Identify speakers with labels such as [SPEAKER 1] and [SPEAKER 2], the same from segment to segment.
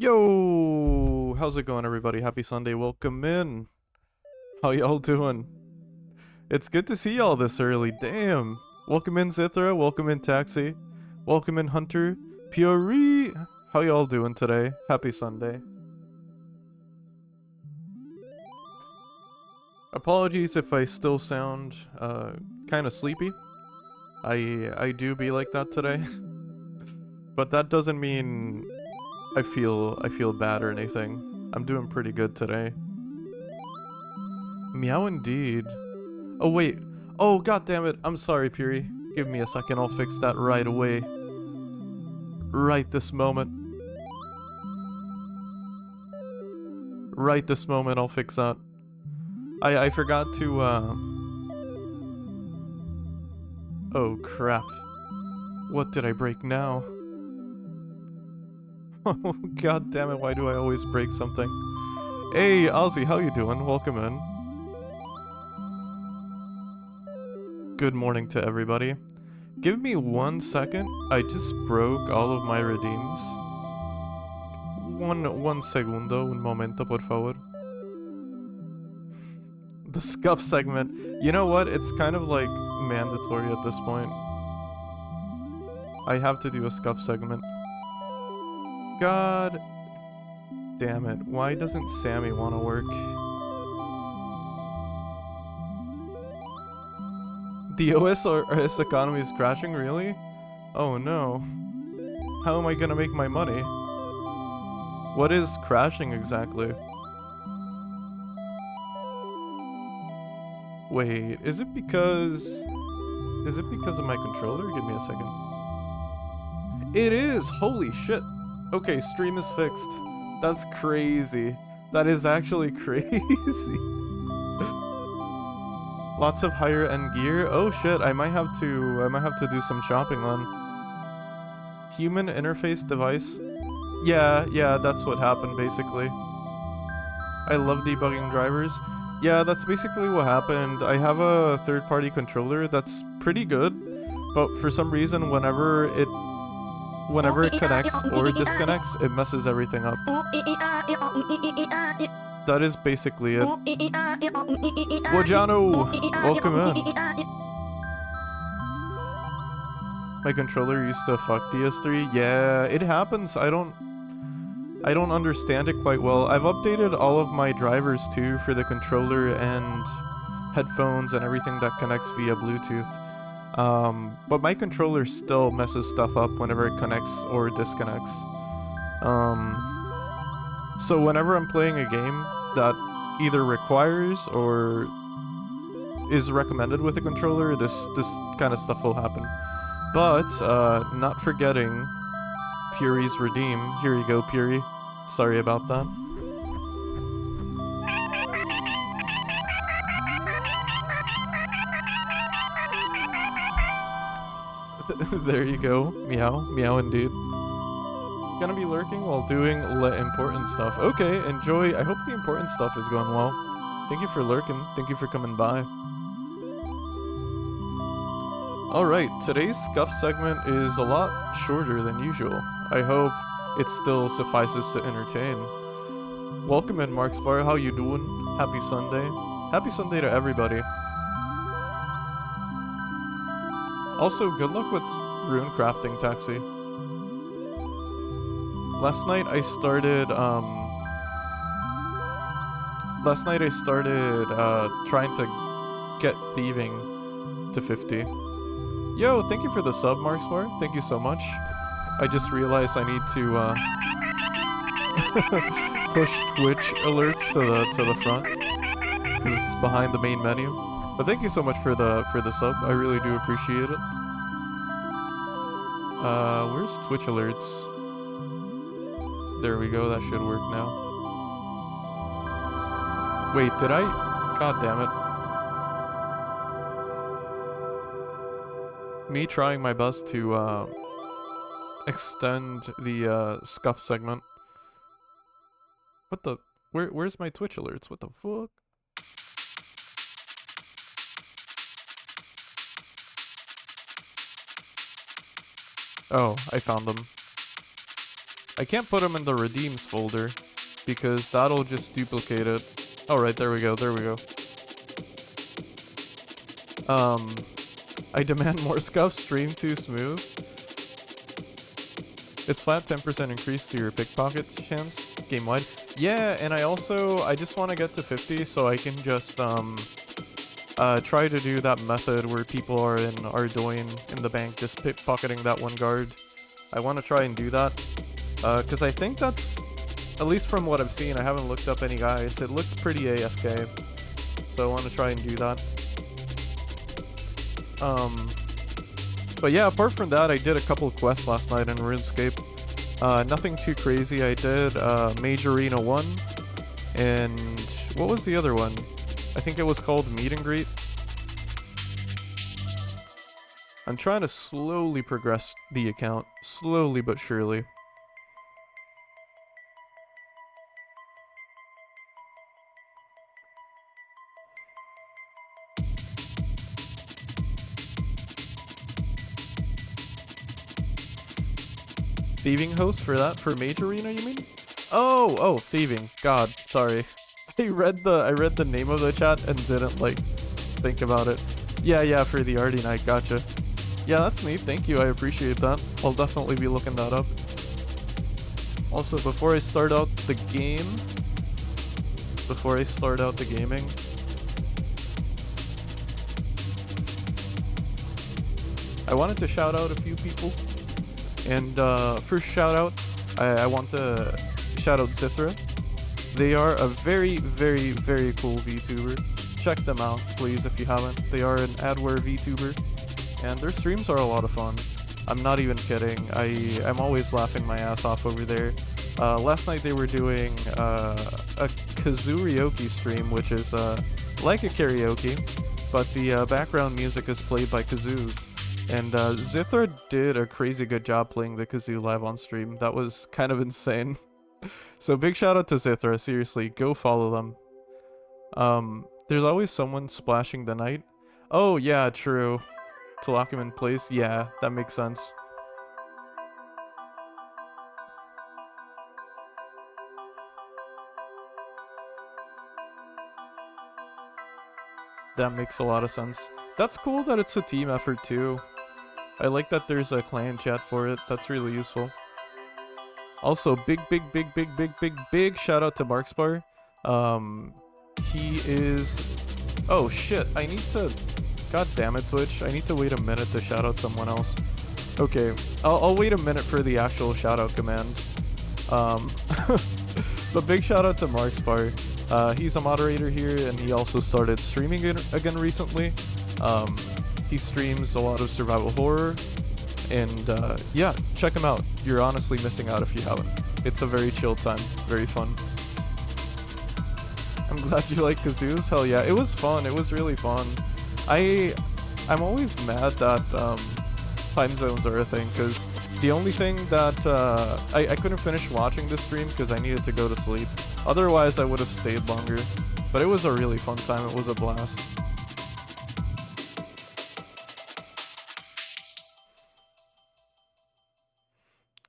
[SPEAKER 1] Yo, how's it going, everybody? Happy Sunday. Welcome in. How y'all doing? It's good to see y'all this early. Damn. Welcome in, Zithra. Welcome in, Taxi. Welcome in, Hunter. Piori. How y'all doing today? Happy Sunday. Apologies if I still sound kind of sleepy. I do be like that today. But that doesn't mean I feel bad or anything. I'm doing pretty good today. Meow indeed. Oh wait. Oh god damn it. I'm sorry, Puri. Give me a second. I'll fix that right away. Right this moment. Right this moment I'll fix that. I forgot to Oh crap. What did I break now? Oh god damn it, why do I always break something? Hey Ozzy, how you doing? Welcome in. Good morning to everybody. Give me 1 second. I just broke all of my redeems. One segundo, un momento, por favor. The scuff segment. You know what? It's kind of like mandatory at this point. I have to do a scuff segment. God damn it. Why doesn't Sammy want to work? The OS economy is crashing, really? Oh no. How am I gonna make my money? What is crashing exactly? Wait, is it because of my controller? Give me a second. It is! Holy shit! Okay, stream is fixed. That's crazy. That is actually crazy. Lots of higher end gear. Oh shit, I might have to do some shopping then. Human interface device. Yeah, that's what happened basically. I love debugging drivers. Yeah, that's basically what happened. I have a third-party controller that's pretty good, but for some reason whenever it connects or disconnects, it messes everything up. That is basically it. Wojano, welcome in. My controller used to fuck DS3. Yeah, it happens. I don't understand it quite well. I've updated all of my drivers too for the controller and headphones and everything that connects via Bluetooth. But my controller still messes stuff up whenever it connects or disconnects. So whenever I'm playing a game that either requires or is recommended with a controller, this kind of stuff will happen. But, not forgetting Puri's Redeem. Here you go, Puri. Sorry about that. There you go. Meow. Meow indeed. Gonna be lurking while doing important stuff. Okay, enjoy. I hope the important stuff is going well. Thank you for lurking. Thank you for coming by. Alright, today's scuff segment is a lot shorter than usual. I hope it still suffices to entertain. Welcome in, Marksfire. How you doing? Happy Sunday. Happy Sunday to everybody. Also, good luck with rune crafting, Taxi. Last night I started trying to get thieving to 50. Yo, thank you for the sub, Marksbar. Thank you so much. I just realized I need to push Twitch alerts to the front because it's behind the main menu. But thank you so much for the sub. I really do appreciate it. Where's Twitch alerts? There we go. That should work now. Wait, did I? God damn it. Me trying my best to extend the scuff segment. What the? Where's my Twitch alerts? What the fuck? Oh, I found them. I can't put them in the redeems folder because that'll just duplicate it. Oh, right, there we go. There we go. I demand more scuff. Stream too smooth. It's flat 10% increase to your pickpocket chance game wide. Yeah, and I just want to get to 50 so I can just try to do that method where people are in Ardoin in the bank just pickpocketing that one guard. I want to try and do that because I think that's, at least from what I've seen, I haven't looked up any guys. It looks pretty AFK, so I want to try and do that. But yeah, apart from that, I did a couple of quests last night in RuneScape. Nothing too crazy. I did Mage Arena 1, and what was the other one? I think it was called Meet and Greet. I'm trying to slowly progress the account, slowly but surely. Thieving host for that? For Mage Arena, you mean? Oh, thieving. God, sorry. I read the name of the chat and didn't, like, think about it. Yeah, for the Arty Night, gotcha. Yeah, that's neat. Thank you. I appreciate that. I'll definitely be looking that up. Also, before I start out the gaming, I wanted to shout out a few people. And first shout out, I want to shout out Zithra. They are a very, very, very cool VTuber. Check them out, please, if you haven't. They are an adware VTuber, and their streams are a lot of fun. I'm not even kidding. I'm always laughing my ass off over there. Last night they were doing a kazoo stream, which is like a karaoke, but the background music is played by kazoos. And Zithra did a crazy good job playing the kazoo live on stream. That was kind of insane. So big shout out to Zithra, seriously, go follow them. There's always someone splashing the night. Oh yeah, true. To lock him in place, yeah, that makes sense. That makes a lot of sense. That's cool that it's a team effort too. I like that there's a clan chat for it. That's really useful. Also, big shout out to Markspar. He is... Oh shit, I need to... God damn it, Twitch. I need to wait a minute to shout out someone else. Okay, I'll wait a minute for the actual shout out command. But big shout out to Markspar. He's a moderator here, and he also started streaming again recently. He streams a lot of survival horror, and yeah, check him out. You're honestly missing out if you haven't. It's a very chill time, very fun. I'm glad you like kazoos. Hell yeah, it was fun. It was really fun. I'm always mad that time zones are a thing, because the only thing that I couldn't finish watching this stream because I needed to go to sleep. Otherwise, I would have stayed longer. But it was a really fun time. It was a blast.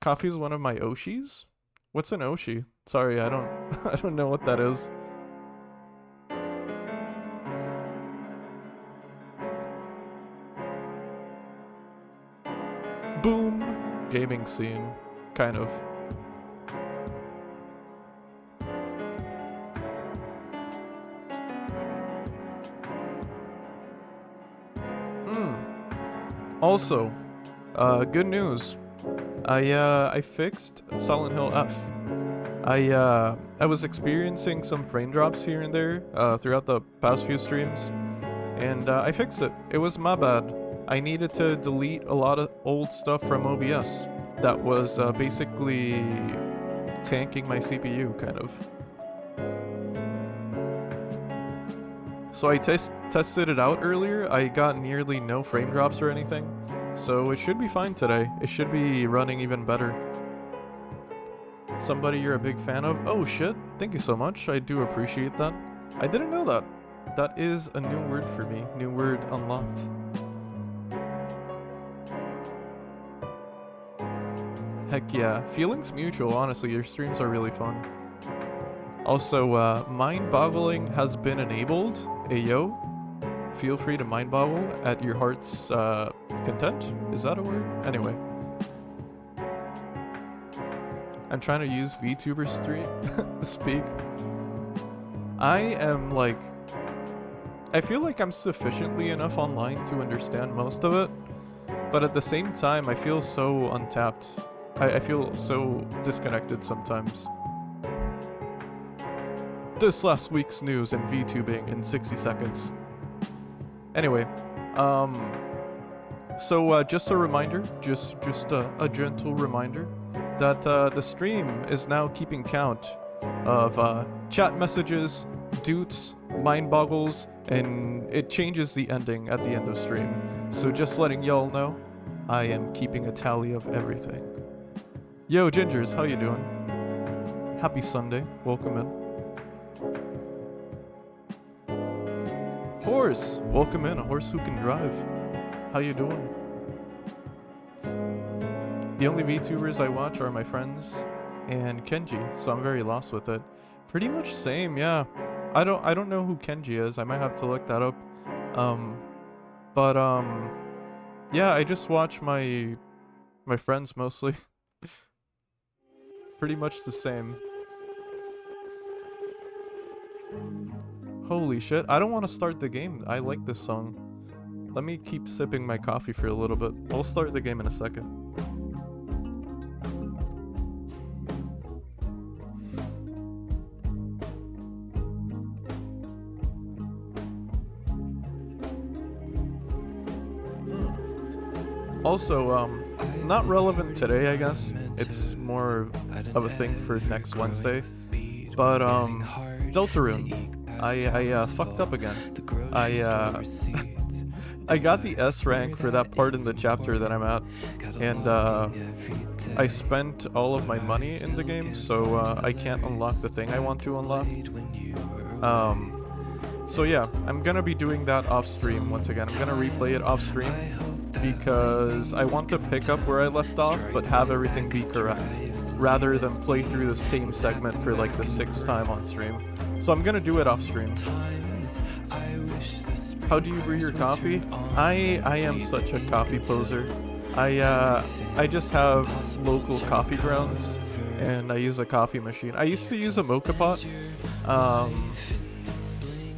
[SPEAKER 1] Coffee is one of my Oshis? What's an Oshi? Sorry, I don't know what that is. Boom! Gaming scene. Kind of. Also, good news. I fixed Silent Hill F. I was experiencing some frame drops here and there throughout the past few streams, and I fixed it. It was my bad. I needed to delete a lot of old stuff from OBS that was basically tanking my CPU, kind of. So I tested it out earlier. I got nearly no frame drops or anything, so it should be fine today. It should be running even better. Somebody you're a big fan of? Oh shit, thank you so much. I do appreciate that. I didn't know that. That is a new word for me. New word unlocked. Heck yeah. Feelings mutual, honestly. Your streams are really fun. Also, mind-boggling has been enabled. Ayo. Feel free to mind-boggle at your heart's content. Is that a word? Anyway. I'm trying to use VTuber speak. I am like... I feel like I'm sufficiently enough online to understand most of it. But at the same time, I feel so untapped. I feel so disconnected sometimes. This last week's news and VTubing in 60 seconds. Anyway, so just a reminder, just a gentle reminder that the stream is now keeping count of chat messages, doots, mind boggles, and it changes the ending at the end of stream. So just letting y'all know, I am keeping a tally of everything. Yo, Gingers, how you doing? Happy Sunday. Welcome in. Horse, welcome in. A horse who can drive. How you doing? The only VTubers I watch are my friends and Kenji, so I'm very lost with it. Pretty much same, yeah. I don't know who Kenji is. I might have to look that up. Yeah, I just watch my friends mostly. Pretty much the same. Holy shit, I don't want to start the game. I like this song. Let me keep sipping my coffee for a little bit. I'll start the game in a second. Also, not relevant today, I guess. It's more of a thing for next Wednesday. But, Deltarune. I fucked up again. I got the S rank for that part in the chapter that I'm at. And, I spent all of my money in the game, so, I can't unlock the thing I want to unlock. So yeah, I'm gonna be doing that off stream once again. I'm gonna replay it off stream because I want to pick up where I left off, but have everything be correct, rather than play through the same segment for like the 6th time on stream. So I'm gonna do it off stream. How do you brew your coffee? I am such a coffee poser. I just have local coffee grounds, and I use a coffee machine. I used to use a mocha pot,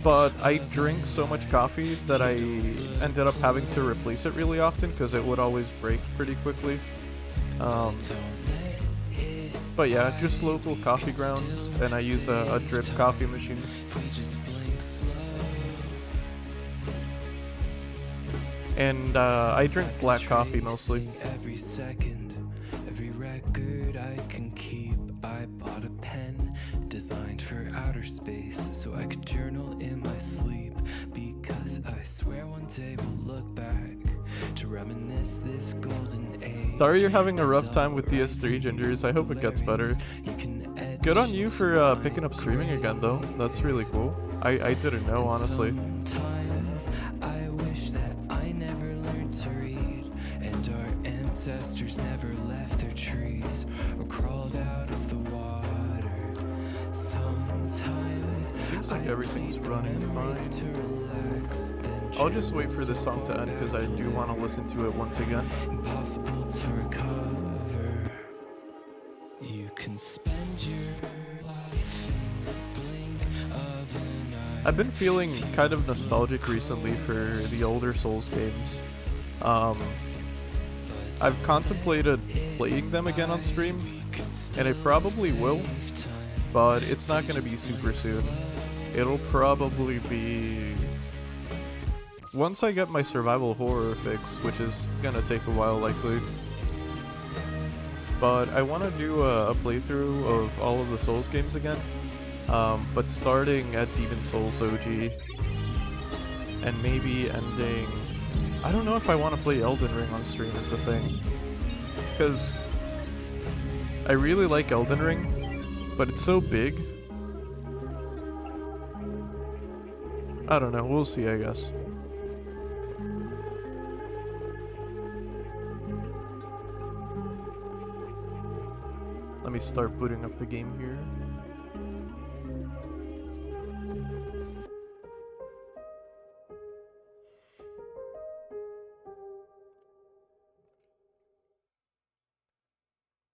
[SPEAKER 1] but I drink so much coffee that I ended up having to replace it really often because it would always break pretty quickly. But yeah, just local coffee grounds, and I use a drip coffee machine. And I drink black coffee mostly.
[SPEAKER 2] Every second, every record I can keep. I bought a pen designed for outer space so I could journal in my sleep, because I swear one day we'll look back to reminisce this golden age.
[SPEAKER 1] Sorry you're having a rough time with DS3, Gingers. I hope it gets better. Good on you for picking up streaming again, though. That's really cool. I didn't know, honestly.
[SPEAKER 2] Sometimes I wish that I never learned to read, and our ancestors never left their trees or crawled out of the water. Sometimes
[SPEAKER 1] seems like everything's running fine. I'll just wait for this song to end because I do want to listen to it once again.
[SPEAKER 2] Impossible to recover. You can spend your life in the blink of an eye.
[SPEAKER 1] I've been feeling kind of nostalgic recently for the older Souls games. I've contemplated playing them again on stream, and I probably will, but it's not going to be super soon. It'll probably be once I get my survival horror fix, which is going to take a while likely. But I want to do a playthrough of all of the Souls games again, but starting at Demon Souls OG, and maybe ending... I don't know if I want to play Elden Ring on stream is the thing, because I really like Elden Ring, but it's so big. I don't know, we'll see, I guess. Let me start booting up the game here.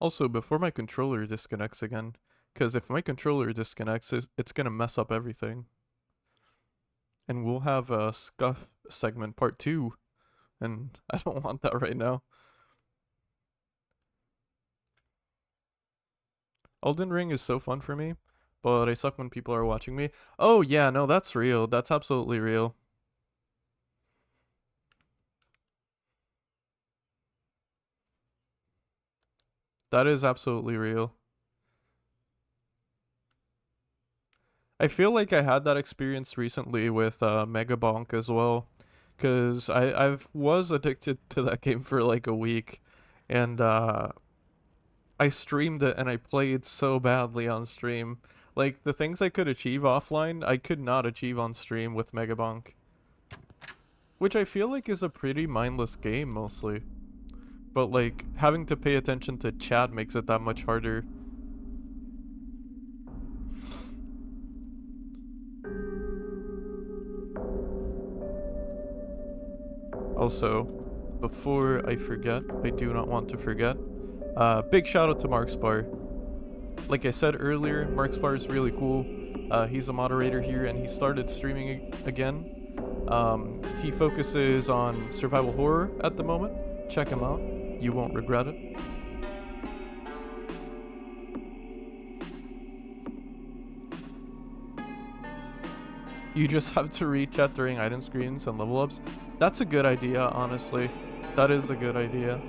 [SPEAKER 1] Also, before my controller disconnects again, because if my controller disconnects, it's gonna mess up everything. And we'll have a Scuff segment part 2, and I don't want that right now. Elden Ring is so fun for me, but I suck when people are watching me. Oh yeah, no, that's real. That's absolutely real. That is absolutely real. I feel like I had that experience recently with Mega Bonk as well, because I was addicted to that game for like a week, and I streamed it and I played so badly on stream. Like, the things I could achieve offline, I could not achieve on stream with Mega Bonk. Which I feel like is a pretty mindless game, mostly. But, like, having to pay attention to chat makes it that much harder. Also, before I forget, I do not want to forget. Big shout out to Markspar. Like I said earlier, Markspar is really cool. He's a moderator here and he started streaming again. He focuses on survival horror at the moment. Check him out. You won't regret it. You just have to read chat during item screens and level ups. That's a good idea, honestly. That is a good idea.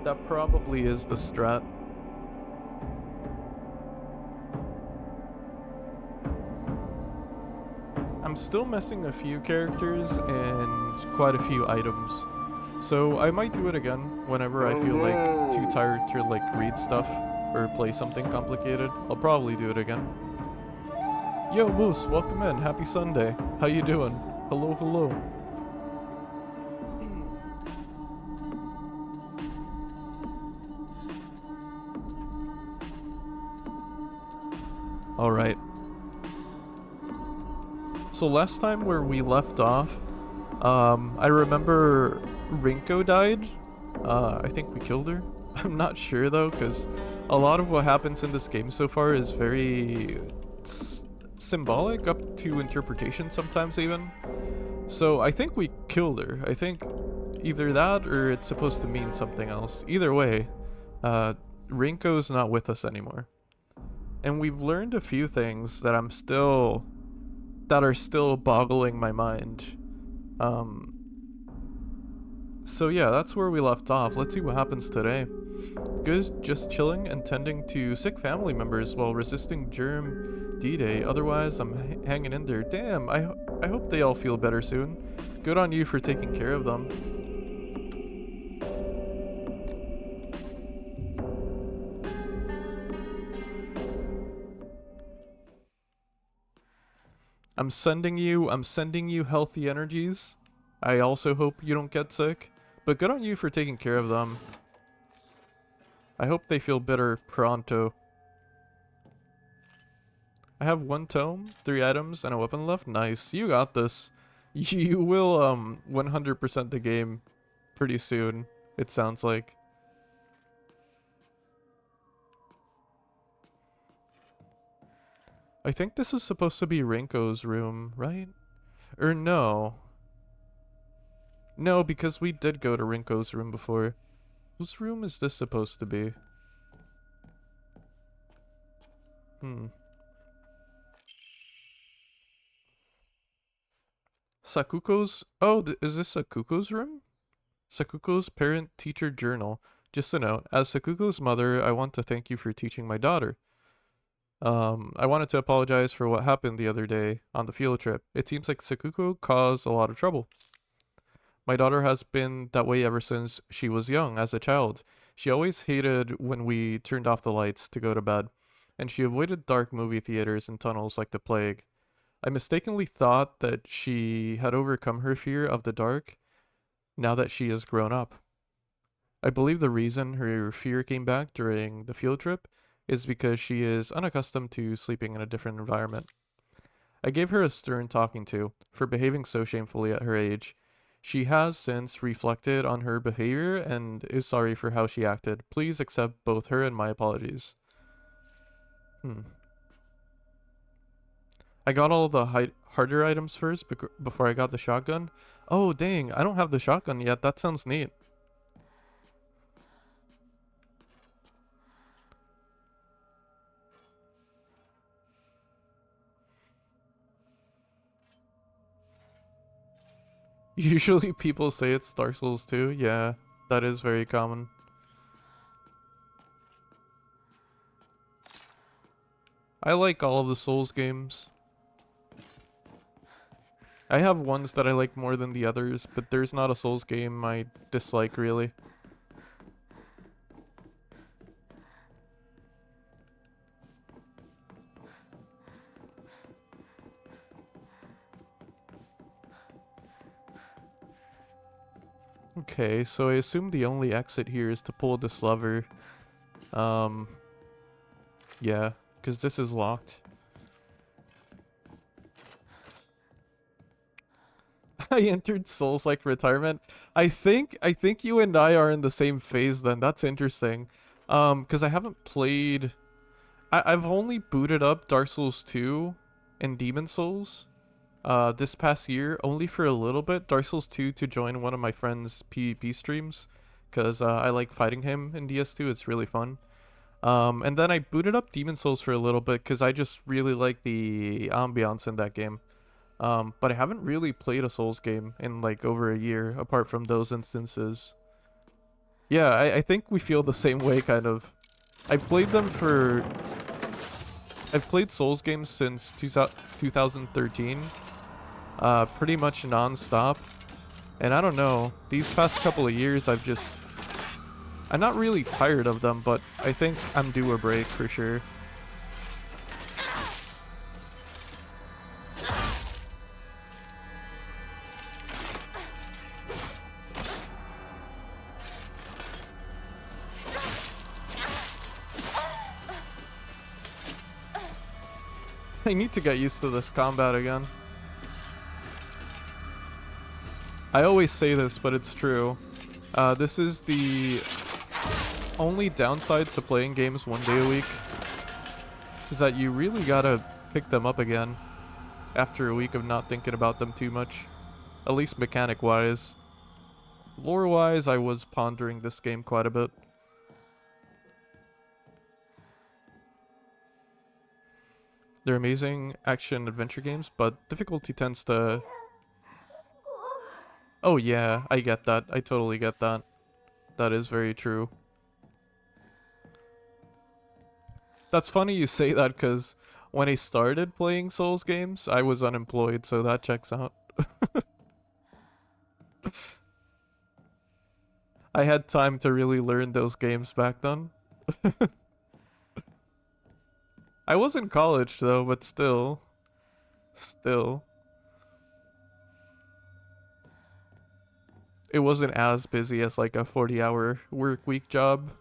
[SPEAKER 1] That probably is the strat. I'm still missing a few characters and quite a few items. So I might do it again whenever I feel like too tired to like read stuff or play something complicated. I'll probably do it again. Yo Moose, welcome in. Happy Sunday. How you doing? Hello, hello. Alright. So last time where we left off, I remember Rinko died. I think we killed her. I'm not sure though, because a lot of what happens in this game so far is very symbolic, up to interpretation sometimes even. So I think we killed her. I think either that or it's supposed to mean something else. Either way, Rinko's not with us anymore. And we've learned a few things that that are still boggling my mind. So yeah, that's where we left off. Let's see what happens today. Good, just chilling and tending to sick family members while resisting germ D-Day. Otherwise, I'm hanging in there. Damn, I hope they all feel better soon. Good on you for taking care of them. I'm sending you healthy energies. I also hope you don't get sick, but good on you for taking care of them. I hope they feel better pronto. I have 1 tome, 3 items, and a weapon left. Nice, you got this. You will 100% the game pretty soon, it sounds like. I think this is supposed to be Rinko's room, right? Or no. No, because we did go to Rinko's room before. Whose room is this supposed to be? Sakuko's... Oh, is this Sakuko's room? Sakuko's parent-teacher journal. Just a note, as Sakuko's mother, I want to thank you for teaching my daughter. I wanted to apologize for what happened the other day on the field trip. It seems like Sakuko caused a lot of trouble. My daughter has been that way ever since she was young, as a child. She always hated when we turned off the lights to go to bed, and she avoided dark movie theaters and tunnels like the plague. I mistakenly thought that she had overcome her fear of the dark now that she has grown up. I believe the reason her fear came back during the field trip is because she is unaccustomed to sleeping in a different environment. I gave her a stern talking to for behaving so shamefully at her age. She has since reflected on her behavior and is sorry for how she acted. Please accept both her and my apologies. I got all the harder items first before I got the shotgun. Oh, dang, I don't have the shotgun yet. That sounds neat. Usually people say it's Dark Souls 2. Yeah, that is very common. I like all of the Souls games. I have ones that I like more than the others, but there's not a Souls game I dislike really. Okay, so I assume the only exit here is to pull this lever. Yeah, because this is locked. I entered Souls-like retirement. I think you and I are in the same phase then. That's interesting. Because I haven't played... I've only booted up Dark Souls 2 and Demon Souls this past year, only for a little bit. Dark Souls 2 to join one of my friend's PvP streams, because I like fighting him in DS2. It's really fun. And then I booted up Demon Souls for a little bit because I just really like the ambiance in that game. But I haven't really played a Souls game in like over a year, apart from those instances. Yeah, I think we feel the same way, kind of. I've played them for... I've played Souls games since 2013. Pretty much non-stop. And I don't know, these past couple of years I'm not really tired of them, but I think I'm due a break for sure. I need to get used to this combat again. I always say this, but it's true. This is the only downside to playing games 1 day a week, is that you really gotta pick them up again after a week of not thinking about them too much. At least mechanic-wise. Lore-wise, I was pondering this game quite a bit. They're amazing action-adventure games, but difficulty tends to... Oh yeah, I get that. I totally get that. That is very true. That's funny you say that, because when I started playing Souls games, I was unemployed, so that checks out. I had time to really learn those games back then. I was in college though, but still. It wasn't as busy as like a 40-hour work week job.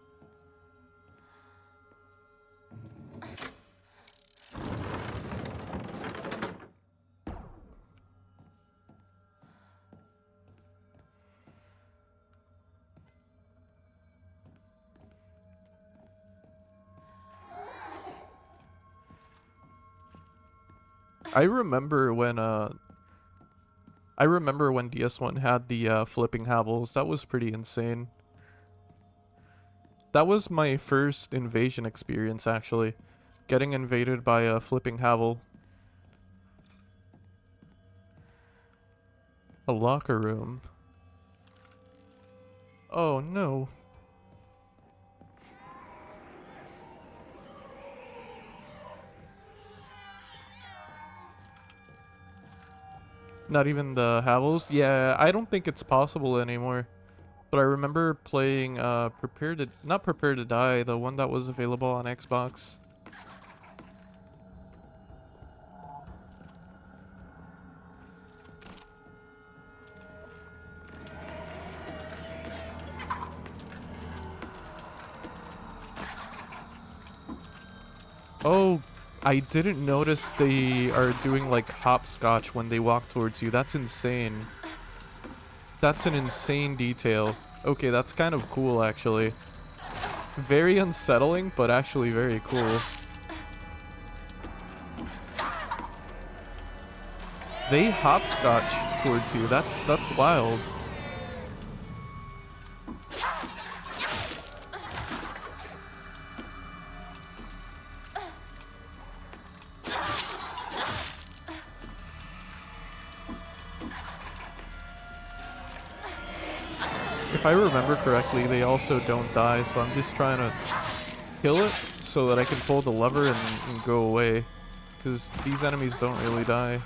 [SPEAKER 1] I remember when DS1 had the flipping Havels. That was pretty insane. That was my first invasion experience, actually. Getting invaded by a flipping Havel. A locker room. Oh no. Not even the Havels? Yeah, I don't think it's possible anymore. But I remember playing not Prepare to Die, the one that was available on Xbox. Oh, I didn't notice they are doing like hopscotch when they walk towards you. That's insane. That's an insane detail. Okay, that's kind of cool actually. Very unsettling, but actually very cool. They hopscotch towards you. That's wild. If I remember correctly, they also don't die, so I'm just trying to kill it so that I can pull the lever and go away. Because these enemies don't really die.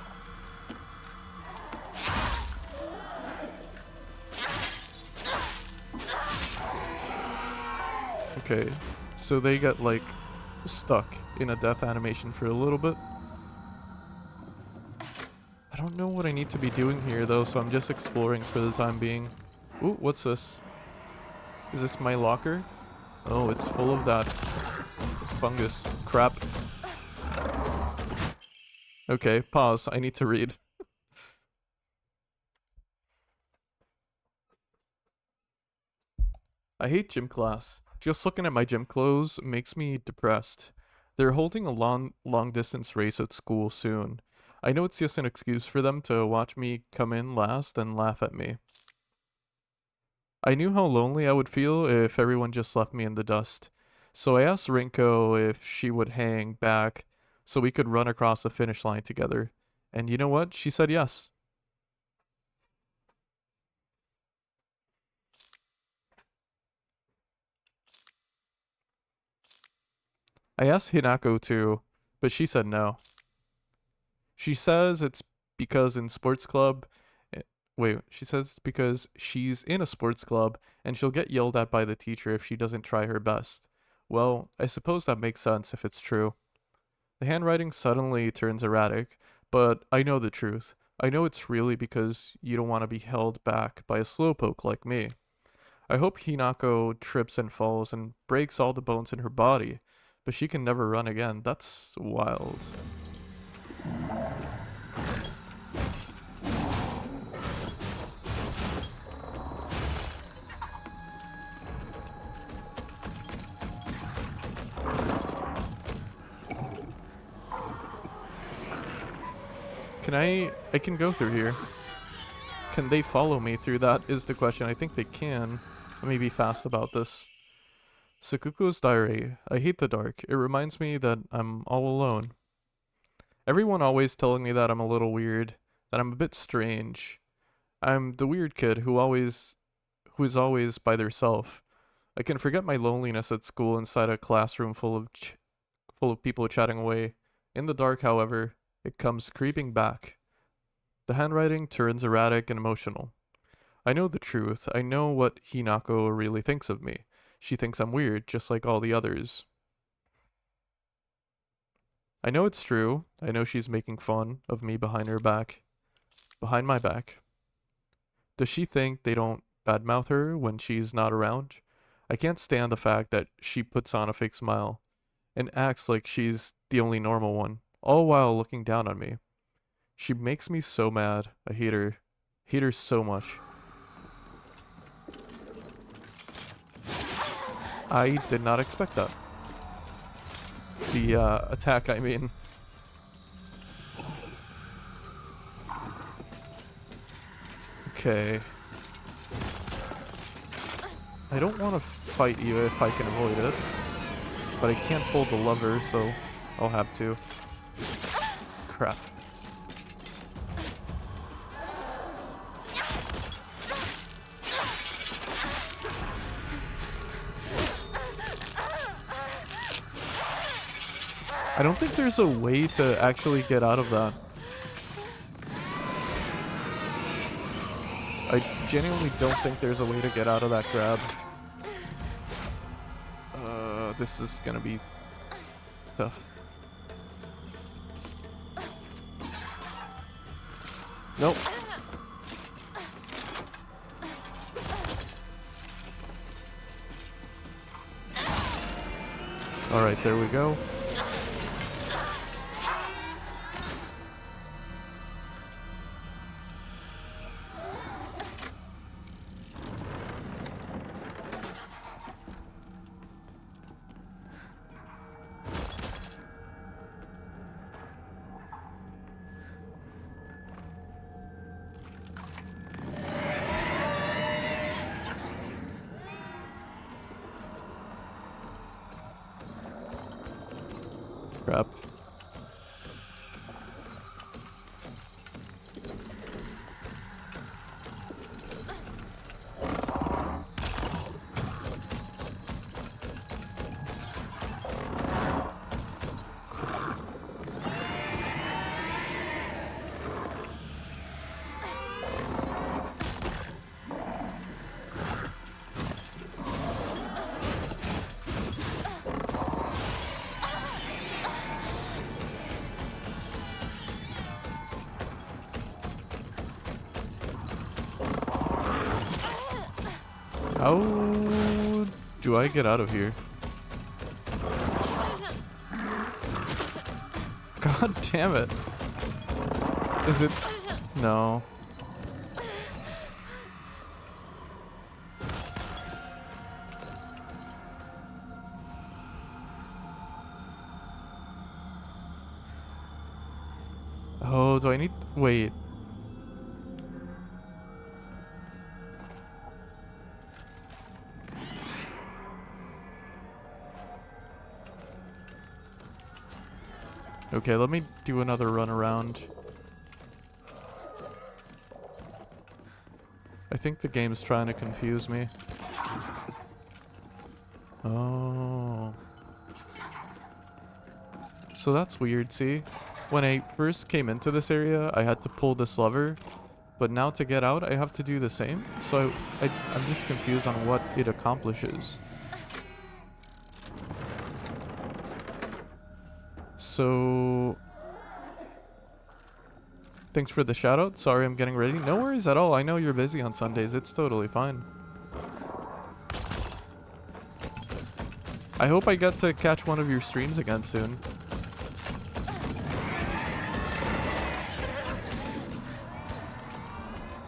[SPEAKER 1] Okay, so they get like stuck in a death animation for a little bit. I don't know what I need to be doing here though, so I'm just exploring for the time being. Ooh, what's this? Is this my locker? Oh, it's full of that fungus crap. Okay, pause. I need to read. I hate gym class. Just looking at my gym clothes makes me depressed. They're holding a long distance race at school soon. I know it's just an excuse for them to watch me come in last and laugh at me. I knew how lonely I would feel if everyone just left me in the dust. So I asked Rinko if she would hang back so we could run across the finish line together. And you know what? She said yes. I asked Hinako too, but she said no. She says it's because in sports club. Wait, she says it's because she's in a sports club and she'll get yelled at by the teacher if she doesn't try her best. Well, I suppose that makes sense if it's true. The handwriting suddenly turns erratic, but I know the truth. I know it's really because you don't want to be held back by a slowpoke like me. I hope Hinako trips and falls and breaks all the bones in her body, but she can never run again. That's wild. I can go through here. Can they follow me through that is the question. I think they can. Let me be fast about this. Sakuko's diary. I hate the dark. It reminds me that I'm all alone. Everyone always telling me that I'm a little weird, that I'm a bit strange. I'm the weird kid who is always by theirself. I can forget my loneliness at school inside a classroom full of people chatting away. In the dark, however, it comes creeping back. The handwriting turns erratic and emotional. I know the truth. I know what Hinako really thinks of me. She thinks I'm weird, just like all the others. I know it's true. I know she's making fun of me behind her back. Behind my back. Does she think they don't badmouth her when she's not around? I can't stand the fact that she puts on a fake smile and acts like she's the only normal one, all while looking down on me. She makes me so mad. I hate her. Hate her so much. I did not expect that. The attack, I mean. Okay. I don't want to fight you if I can avoid it. But I can't hold the lever, so I'll have to. Crap. I don't think there's a way to actually get out of that. I genuinely don't think there's a way to get out of that grab. This is gonna be tough. Nope. Alright, there we go. Crap. How do I get out of here? God damn it. Is it? No. Oh, do I need... Wait. Okay, let me do another run around. I think the game's trying to confuse me. Oh. So that's weird, see? When I first came into this area, I had to pull this lever. But now to get out, I have to do the same. So I'm just confused on what it accomplishes. So... Thanks for the shout out. Sorry I'm getting ready. No worries at all. I know you're busy on Sundays. It's totally fine. I hope I get to catch one of your streams again soon.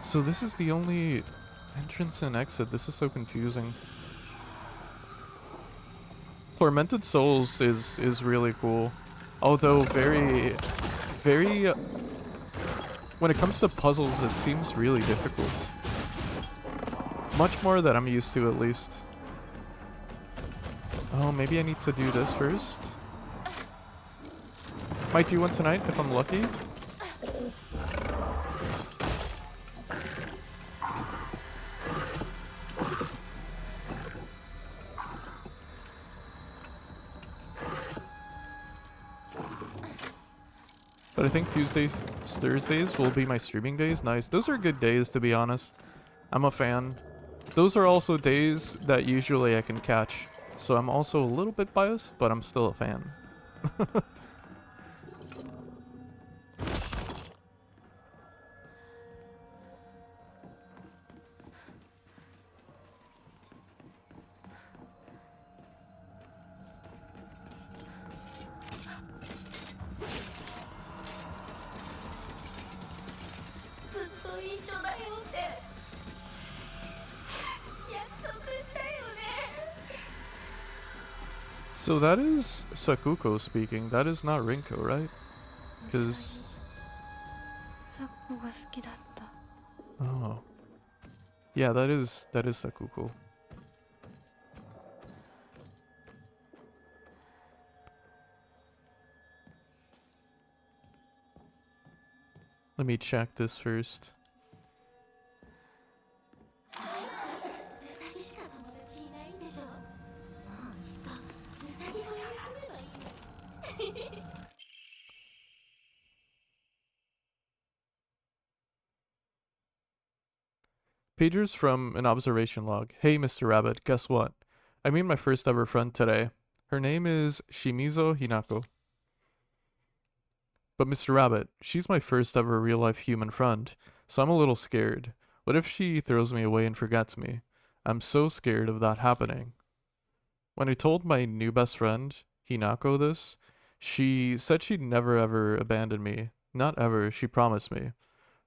[SPEAKER 1] So this is the only entrance and exit. This is so confusing. Tormented Souls is really cool. Although very... when it comes to puzzles, it seems really difficult. Much more than I'm used to, at least. Oh, maybe I need to do this first. Might do one tonight if I'm lucky. But I think Tuesdays, Thursdays will be my streaming days. Nice. Those are good days, to be honest. I'm a fan. Those are also days that usually I can catch. So I'm also a little bit biased, but I'm still a fan. So that is Sakuko speaking. That is not Rinko, right? Because... Oh. Yeah, that is Sakuko. Let me check this first. Pagers from an observation log. Hey, Mr. Rabbit, guess what? I made my first ever friend today. Her name is Shimizo Hinako. But Mr. Rabbit, she's my first ever real-life human friend, so I'm a little scared. What if she throws me away and forgets me? I'm so scared of that happening. When I told my new best friend, Hinako, this, she said she'd never ever abandon me. Not ever, she promised me.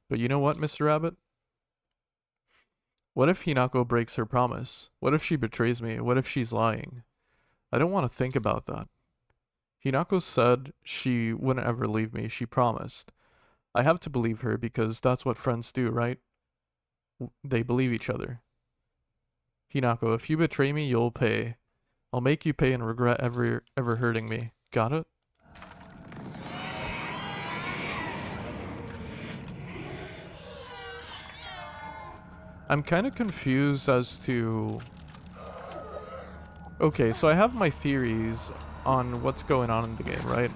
[SPEAKER 1] But you know what, Mr. Rabbit? What if Hinako breaks her promise? What if she betrays me? What if she's lying? I don't want to think about that. Hinako said she wouldn't ever leave me. She promised. I have to believe her because that's what friends do, right? They believe each other. Hinako, if you betray me, you'll pay. I'll make you pay and regret ever hurting me. Got it? I'm kind of confused as to... Okay, so I have my theories on what's going on in the game, right?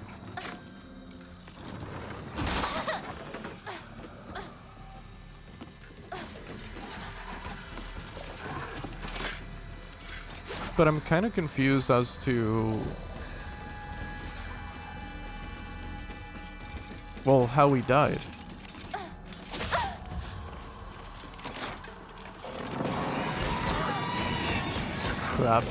[SPEAKER 1] But I'm kind of confused as to... Well, how he died. Crap.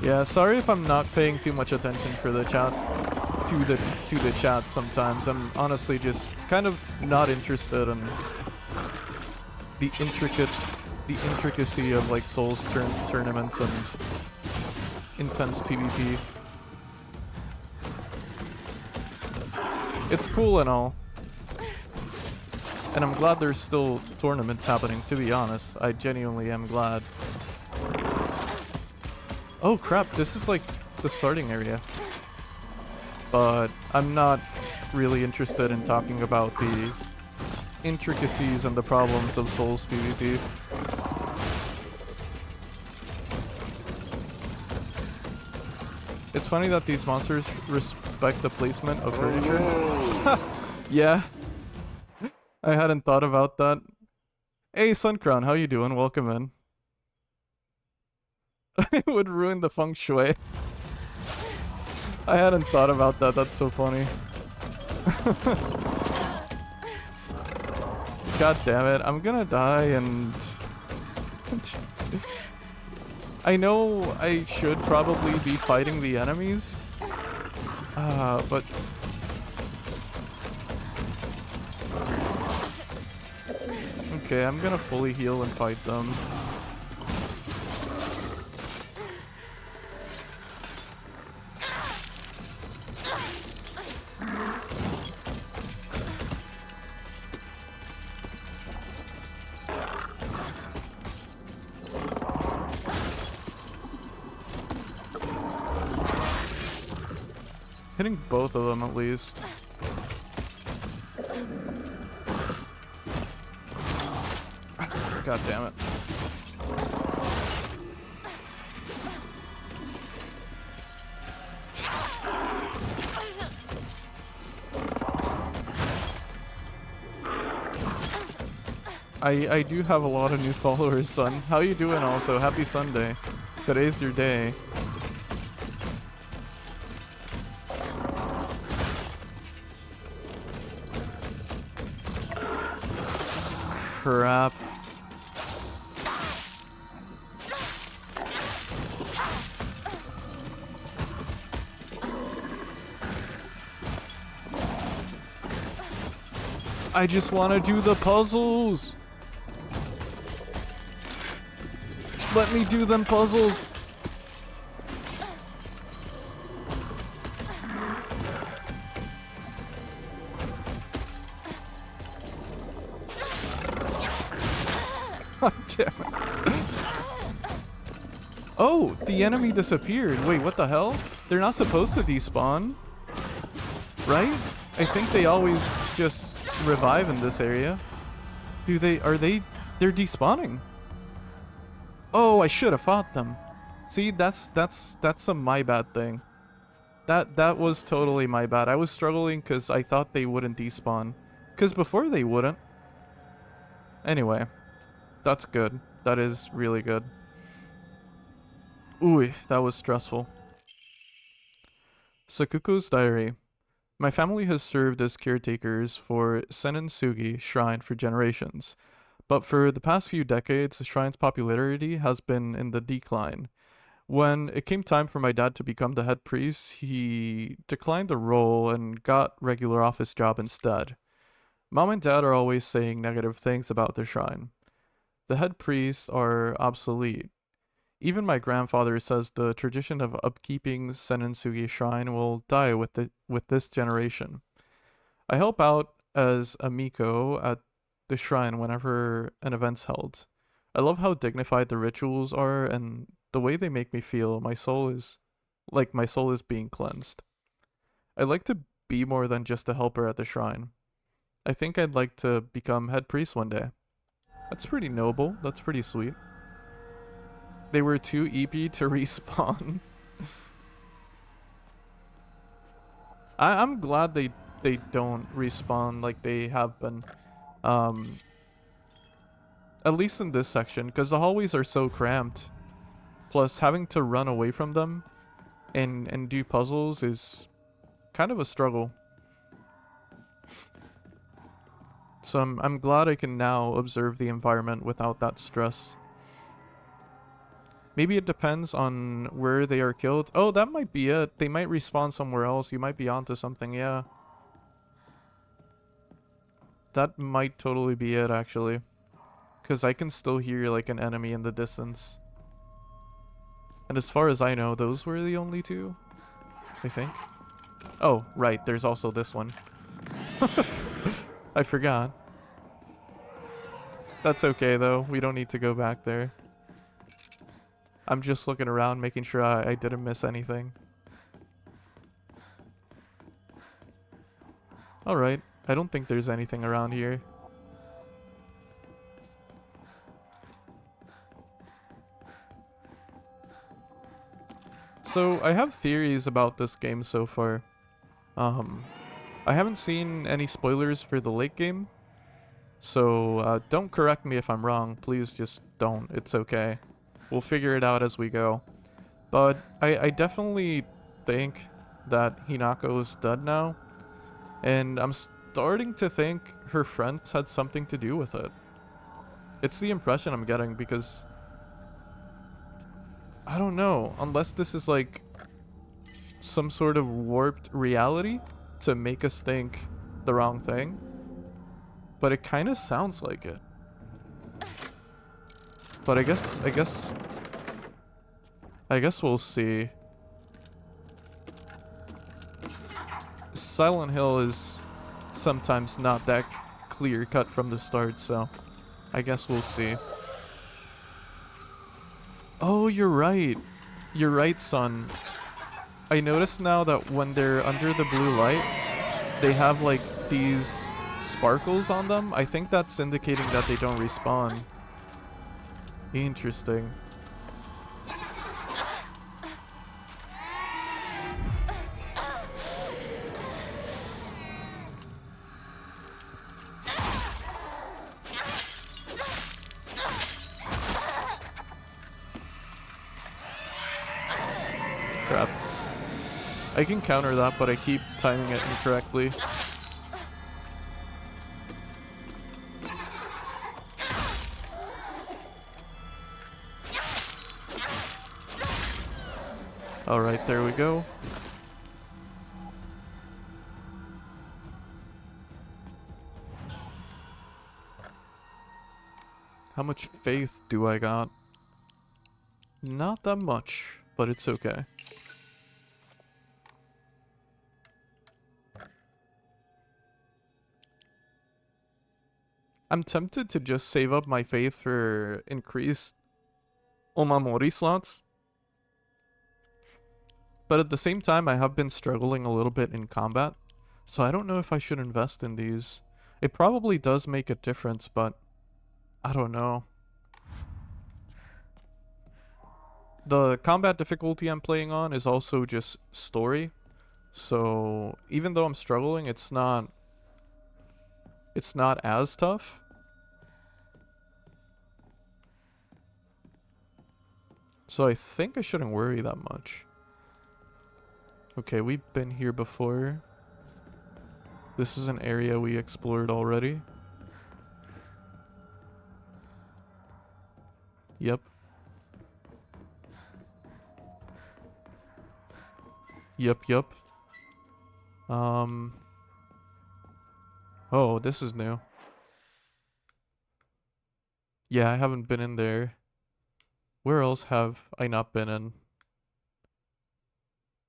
[SPEAKER 1] Yeah, sorry if I'm not paying too much attention for the chat to the chat sometimes. I'm honestly just kind of not interested in the intricacy of like Souls tournaments and intense PvP. It's cool and all. And I'm glad there's still tournaments happening, to be honest. I genuinely am glad. Oh crap, this is like the starting area. But I'm not really interested in talking about the intricacies and the problems of Souls PvP. It's funny that these monsters respect the placement of furniture. Yeah. I hadn't thought about that. Hey, Suncrown, how you doing? Welcome in. It would ruin the feng shui. I hadn't thought about that. That's so funny. God damn it. I'm gonna die and... I know I should probably be fighting the enemies. But... Okay, I'm gonna fully heal and fight them. Hitting both of them at least. God damn it. I do have a lot of new followers, son. How you doing also? Happy Sunday. Today's your day. Crap. I just want to do the puzzles. Let me do them puzzles. God damn it. Oh, the enemy disappeared. Wait, what the hell? They're not supposed to despawn, right? I think they always just revive in this area. They're despawning. Oh, I should have fought them. See, that's a my bad thing. That was totally my bad. I was struggling because I thought they wouldn't despawn. Because before they wouldn't. Anyway, that's good. That is really good. Ooh, that was stressful. Sakuko's diary. My family has served as caretakers for Senensugi Shrine for generations. But for the past few decades, the shrine's popularity has been in the decline. When it came time for my dad to become the head priest, he declined the role and got regular office job instead. Mom and dad are always saying negative things about the shrine. The head priests are obsolete. Even my grandfather says the tradition of upkeeping Senensugi Shrine will die with this generation. I help out as a Miko at the shrine whenever an event's held. I love how dignified the rituals are and the way they make me feel. My soul is being cleansed. I'd like to be more than just a helper at the shrine. I think I'd like to become head priest one day. That's pretty noble. That's pretty sweet. They were too EP to respawn. I'm glad they don't respawn like they have been. At least in this section, because the hallways are so cramped. Plus, having to run away from them and do puzzles is kind of a struggle. So I'm glad I can now observe the environment without that stress. Maybe it depends on where they are killed. Oh, that might be it. They might respawn somewhere else. You might be onto something, yeah. That might totally be it, actually. Because I can still hear, like, an enemy in the distance. And as far as I know, those were the only two, I think. Oh, right, there's also this one. I forgot. That's okay, though. We don't need to go back there. I'm just looking around, making sure I didn't miss anything. Alright, I don't think there's anything around here. So, I have theories about this game so far. I haven't seen any spoilers for the late game. So, don't correct me if I'm wrong. Please just don't. It's okay. We'll figure it out as we go. But I definitely think that Hinako's dead now. And I'm starting to think her friends had something to do with it. It's the impression I'm getting because... I don't know. Unless this is like some sort of warped reality to make us think the wrong thing. But it kind of sounds like it. But I guess we'll see. Silent Hill is sometimes not that clear cut from the start, so I guess we'll see. Oh, you're right. You're right, son. I noticed now that when they're under the blue light, they have like these sparkles on them. I think that's indicating that they don't respawn. Interesting. Crap. I can counter that, but I keep timing it incorrectly. Alright, there we go. How much faith do I got? Not that much, but it's okay. I'm tempted to just save up my faith for increased Omamori slots. But at the same time, I have been struggling a little bit in combat. So I don't know if I should invest in these. It probably does make a difference, but I don't know. The combat difficulty I'm playing on is also just story. So even though I'm struggling, it's not as tough. So I think I shouldn't worry that much. Okay, we've been here before. This is an area we explored already. Yep. Yep. Oh, this is new. Yeah, I haven't been in there. Where else have I not been in?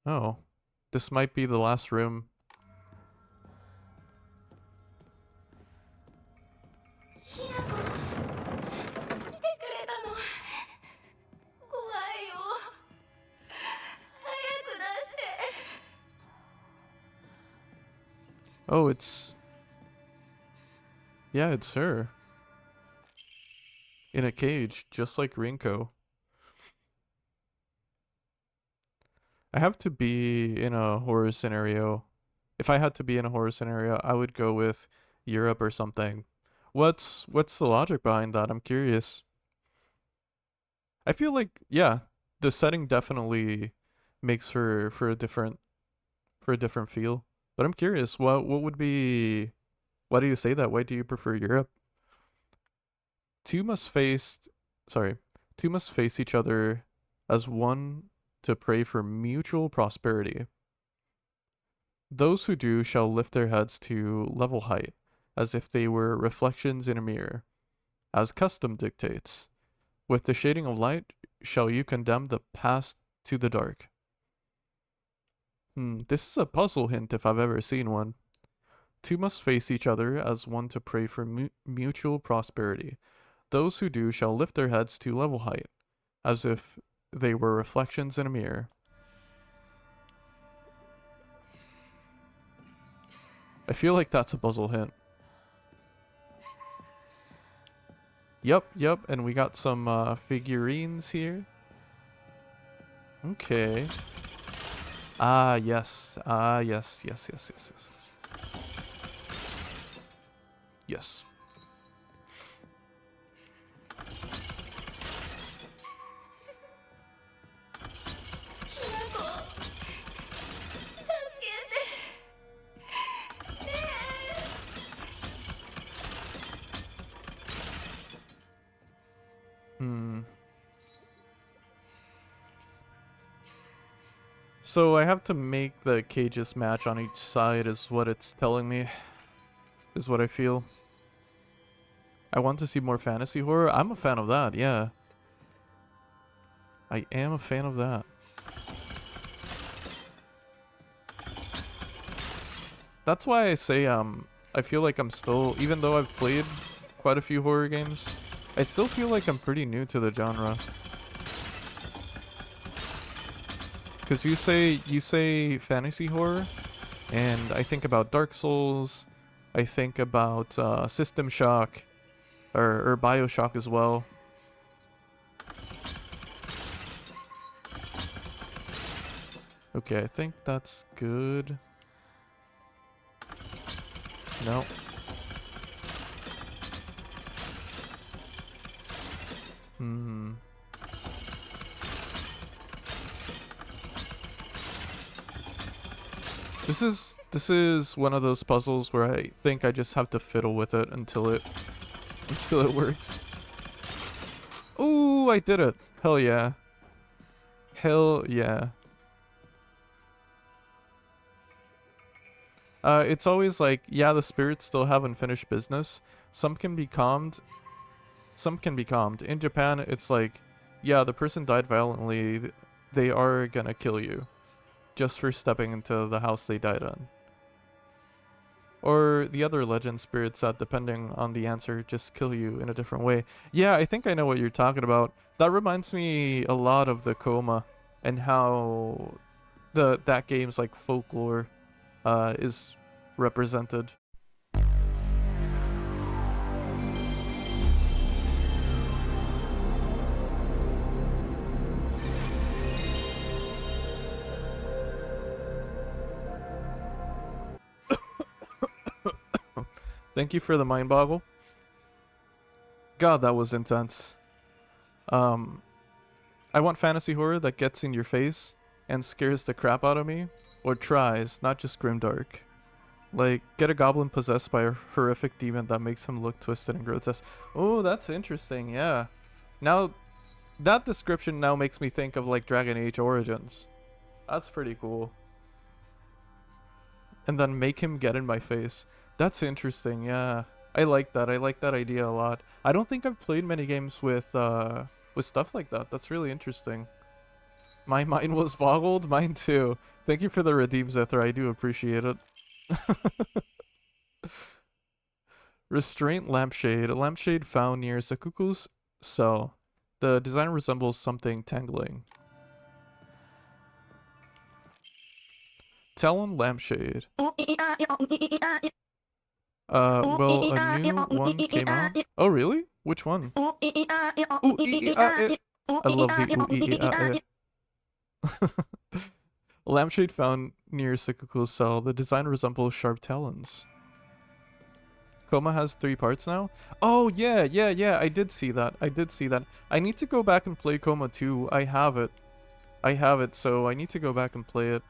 [SPEAKER 1] Oh, this might be the last room. Oh, yeah, it's her. In a cage, just like Rinko. I have to be in a horror scenario. If I had to be in a horror scenario, I would go with Europe or something. What's the logic behind that? I'm curious. I feel like, yeah, the setting definitely makes for a different feel. But I'm curious, what would be, why do you say that? Why do you prefer Europe? Two must face, sorry, two must face each other as one to pray for mutual prosperity. Those who do shall lift their heads to level height, as if they were reflections in a mirror, as custom dictates. With the shading of light shall you condemn the past to the dark. This is a puzzle hint if I've ever seen one. Two must face each other as one to pray for mutual prosperity. Those who do shall lift their heads to level height, as if they were reflections in a mirror. I feel like that's a puzzle hint. Yep, and we got some figurines here. Okay. Yes. Yes. So I have to make the cages match on each side is what it's telling me. Is what I feel. I want to see more fantasy horror. I'm a fan of that, yeah. I am a fan of that. That's why I say I feel like I'm still, even though I've played quite a few horror games, I still feel like I'm pretty new to the genre. Because you say fantasy horror, and I think about Dark Souls, I think about System Shock, or Bioshock as well. Okay, I think that's good. No. This is one of those puzzles where I think I just have to fiddle with it until it works. Ooh, I did it. Hell yeah. Hell yeah. It's always like, yeah, the spirits still haven't finished business. Some can be calmed. Some can be calmed. In Japan, it's like, yeah, the person died violently. They are gonna kill you. Just for stepping into the house they died in. Or the other legend spirits that, depending on the answer, just kill you in a different way. Yeah, I think I know what you're talking about. That reminds me a lot of the Coma and how that game's like folklore is represented. Thank you for the mind boggle. God, that was intense. I want fantasy horror that gets in your face and scares the crap out of me, or tries, not just grimdark. Like, get a goblin possessed by a horrific demon that makes him look twisted and grotesque. Oh, that's interesting, yeah. Now, that description now makes me think of like Dragon Age Origins. That's pretty cool. And then make him get in my face. That's interesting, yeah. I like that. I like that idea a lot. I don't think I've played many games with stuff like that. That's really interesting. My mind was boggled. Mine too. Thank you for the redeem, Zethra. I do appreciate it. Restraint lampshade. A lampshade found near Sakuku's cell. The design resembles something tangling. Talon lampshade. Well, a new one came out. Oh, really? Which one? Ooh, I love the ooh, A lampshade found near Sakuku's cell. The design resembles sharp talons. Coma has 3 parts now? Oh, yeah, I did see that. I need to go back and play Coma 2. I have it, so I need to go back and play it.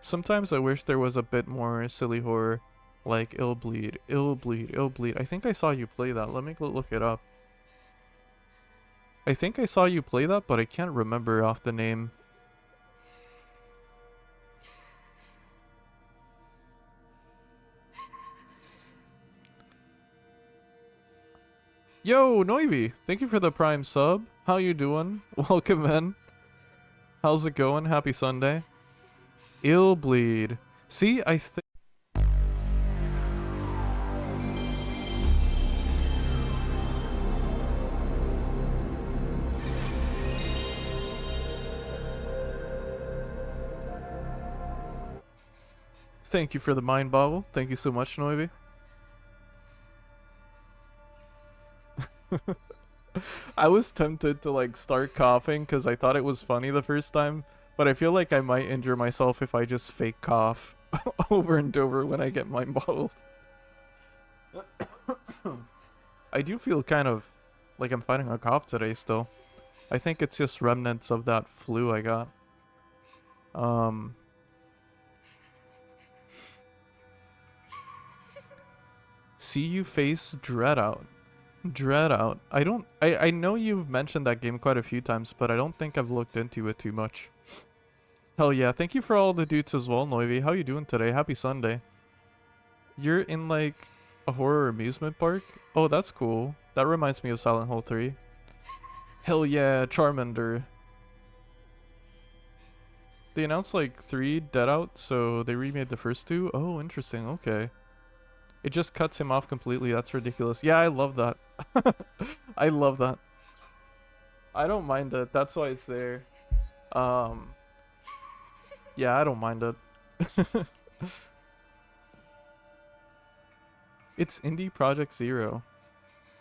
[SPEAKER 1] Sometimes I wish there was a bit more silly horror, like Ill Bleed. I think I saw you play that. Let me look it up. I think I saw you play that, but I can't remember off the name. Yo, Noivi! Thank you for the Prime sub. How you doing? Welcome in. How's it going? Happy Sunday. Ill bleed. See, I think... Thank you for the mind bobble. Thank you so much, Noivi. I was tempted to like start coughing because I thought it was funny the first time, but I feel like I might injure myself if I just fake cough over and over when I get mind bottled. I do feel kind of like I'm fighting a cough today still. I think it's just remnants of that flu I got. See you face Dread Out. Dread Out. I know you've mentioned that game quite a few times, but I don't think I've looked into it too much. Hell yeah, thank you for all the dudes as well, Noivi. How you doing today? Happy Sunday. You're in like a horror amusement park? Oh, that's cool. That reminds me of Silent Hill 3. Hell yeah, Charmander. They announced like 3 Dead Out, so they remade the first 2? Oh, interesting, okay. It just cuts him off completely, that's ridiculous. Yeah, I love that. I love that. I don't mind it, that's why it's there. Yeah, I don't mind it. It's Indie Project Zero.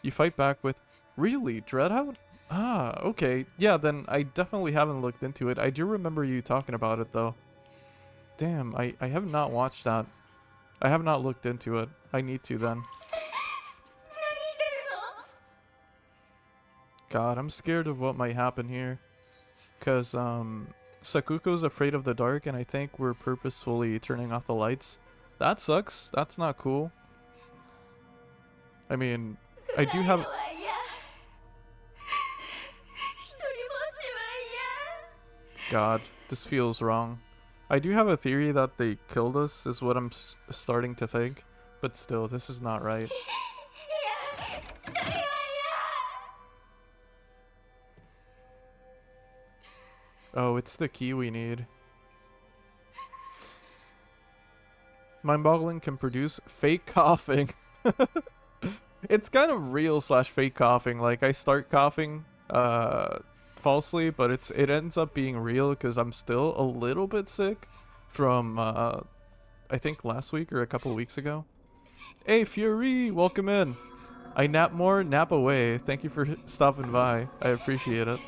[SPEAKER 1] You fight back with... Really? Dreadout? Ah, okay. Yeah, then I definitely haven't looked into it. I do remember you talking about it, though. Damn, I have not watched that. I have not looked into it. I need to, then. God, I'm scared of what might happen here. Because, Sakuko's afraid of the dark, and I think we're purposefully turning off the lights. That sucks. That's not cool. I mean, I do have... God, this feels wrong. I do have a theory that they killed us, is what I'm starting to think. But still, this is not right. Oh, it's the key we need. Mind-boggling can produce fake coughing. It's kind of real slash fake coughing. Like, I start coughing falsely, but it ends up being real because I'm still a little bit sick from I think last week or a couple weeks ago. Hey Fury, welcome in. I nap more, nap away. Thank you for stopping by. I appreciate it.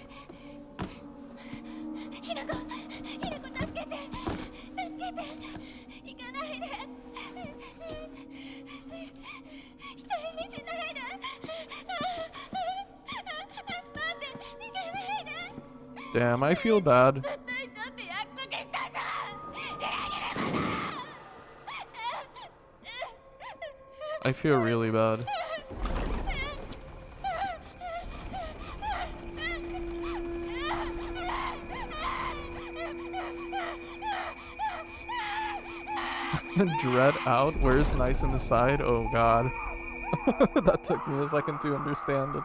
[SPEAKER 1] Damn, I feel bad. I feel really bad. Dread out? Where's nice in the side? Oh god. That took me a second to understand it.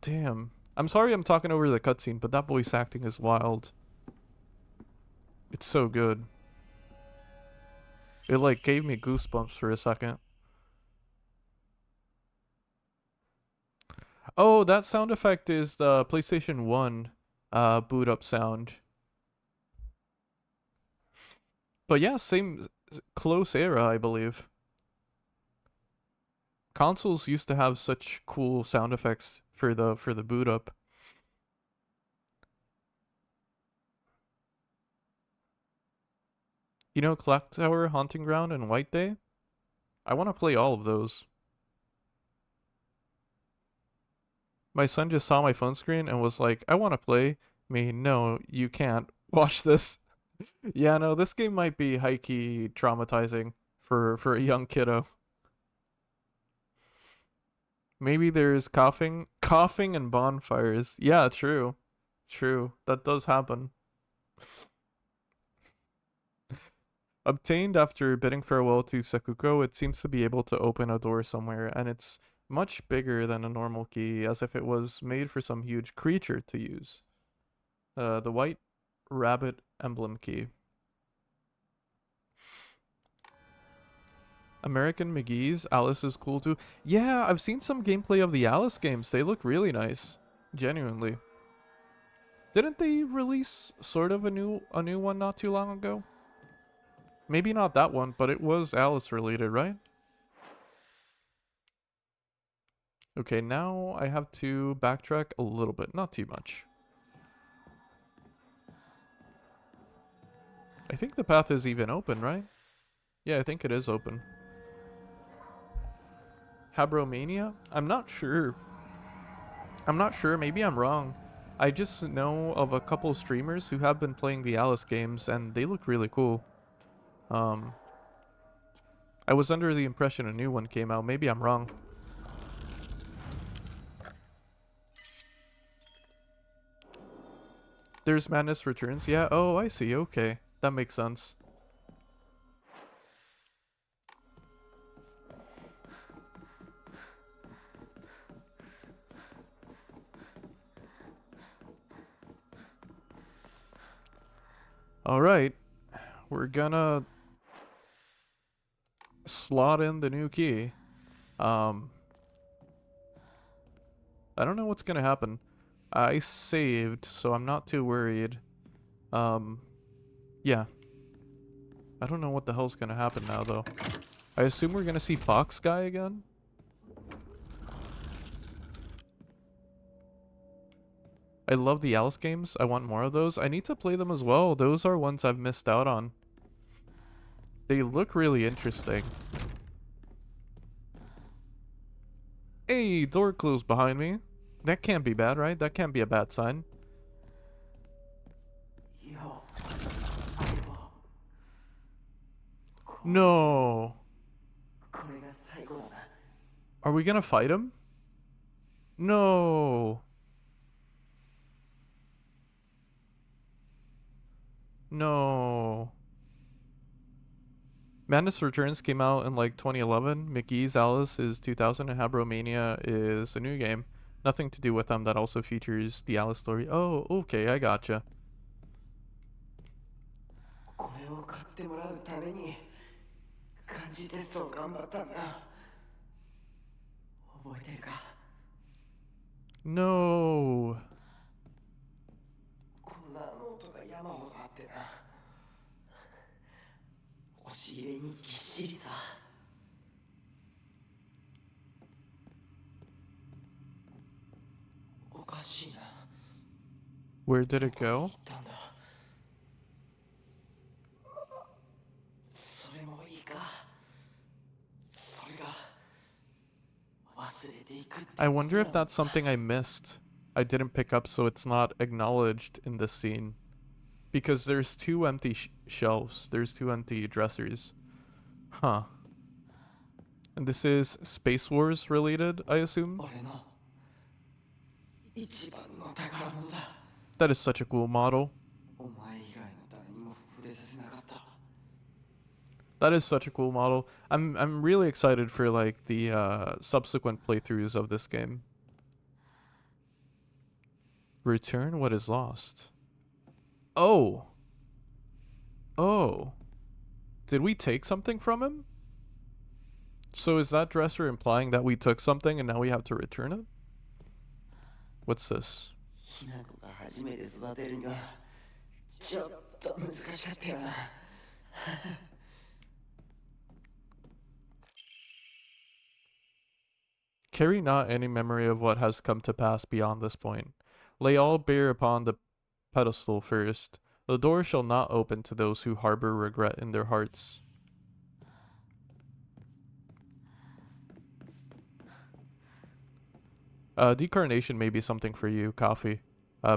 [SPEAKER 1] Damn. I'm sorry I'm talking over the cutscene, but that voice acting is wild. It's so good. It like gave me goosebumps for a second. Oh, that sound effect is the PlayStation 1 boot up sound. But yeah, same close era, I believe. Consoles used to have such cool sound effects for the boot up. You know Clock Tower, Haunting Ground, and White Day? I want to play all of those. My son just saw my phone screen and was like, I want to play. Me, no, you can't. Watch this. Yeah, no, this game might be high-key traumatizing for a young kiddo. Maybe there's coughing and bonfires. Yeah, true. True. That does happen. Obtained after bidding farewell to Sekuko, it seems to be able to open a door somewhere, and it's much bigger than a normal key, as if it was made for some huge creature to use. The white rabbit emblem key. American McGee's Alice is cool too. Yeah, I've seen some gameplay of the Alice games. They look really nice. Genuinely. Didn't they release sort of a new one not too long ago? Maybe not that one, but it was Alice related, right? Okay, now I have to backtrack a little bit, not too much. I think the path is even open, right? Yeah, I think it is open. Habromania? I'm not sure. Maybe I'm wrong. I just know of a couple streamers who have been playing the Alice games, and they look really cool. I was under the impression a new one came out. Maybe I'm wrong. There's Madness Returns. Yeah, oh, I see. Okay. That makes sense. Alright. We're gonna slot in the new key. I don't know what's gonna happen. I saved, so I'm not too worried. Yeah. I don't know what the hell's gonna happen now, though. I assume we're gonna see Fox Guy again? I love the Alice games. I want more of those. I need to play them as well. Those are ones I've missed out on. They look really interesting. Hey, door closed behind me. That can't be bad, right? That can't be a bad sign. No. Are we gonna fight him? No. No. Madness Returns came out in like 2011. McGee's Alice is 2000, and Habromania is a new game. Nothing to do with them. That also features the Alice story. Oh, okay, I gotcha. No. Where did it go? I wonder if that's something I missed. I didn't pick up, so it's not acknowledged in this scene. Because there's two empty shelves. There's two empty dressers. Huh. And this is Space Wars related, I assume? That is such a cool model. That is such a cool model. I'm really excited for like the subsequent playthroughs of this game. Return what is lost. Oh. Oh. Did we take something from him? So is that dresser implying that we took something and now we have to return it? What's this? Carry not any memory of what has come to pass beyond this point. Lay all bare upon the pedestal first. The door shall not open to those who harbor regret in their hearts. Decarnation may be something for you, Coffee.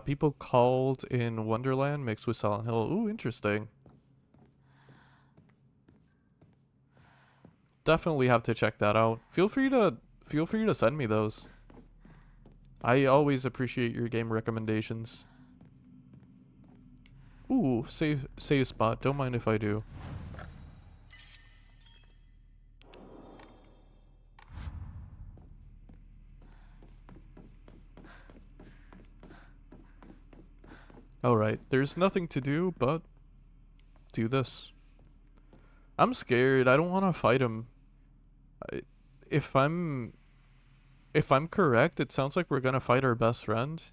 [SPEAKER 1] People called in Wonderland mixed with Silent Hill. Ooh, interesting. Definitely have to check that out. Feel free to feel free to send me those. I always appreciate your game recommendations. Ooh, save spot. Don't mind if I do. Alright, there's nothing to do but do this. I'm scared. I don't want to fight him. I, if I'm correct, it sounds like we're gonna fight our best friend.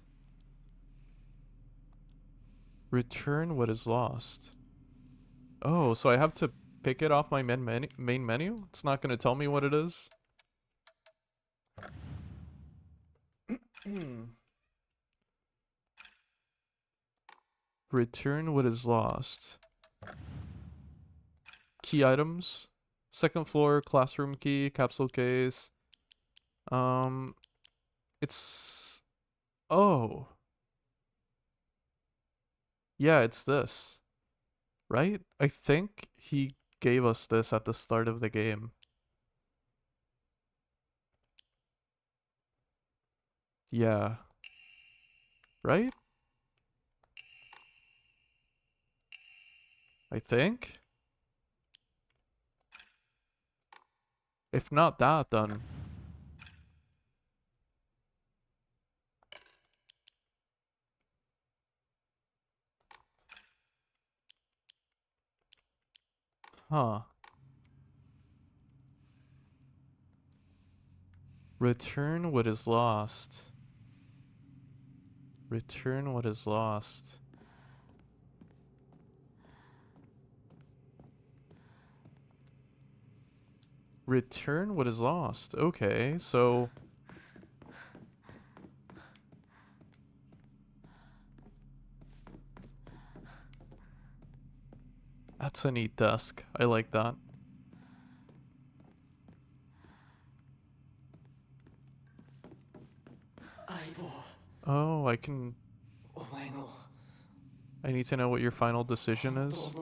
[SPEAKER 1] Return what is lost. Oh, so I have to pick it off my main menu? It's not gonna tell me what it is? Return what is lost. Key items. Second floor, classroom key, capsule case. It's... Oh. Yeah, it's this. Right? I think he gave us this at the start of the game. Yeah. Right? I think? If not that, then... Huh. Return what is lost. Return what is lost. Return what is lost. Okay, so... That's a neat desk. I like that. Oh, I can... I need to know what your final decision is.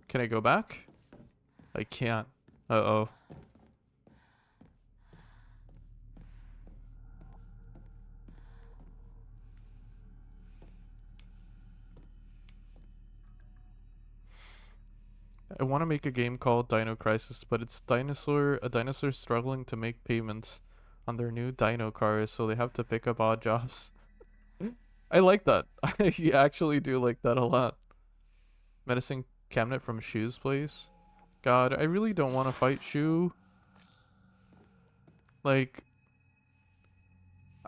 [SPEAKER 1] Can I go back? I can't. Uh-oh. I want to make a game called Dino Crisis, but it's a dinosaur struggling to make payments on their new dino cars, so they have to pick up odd jobs. I like that. I actually do like that a lot. Medicine cabinet from Shu's place. God, I really don't want to fight Shu. Like,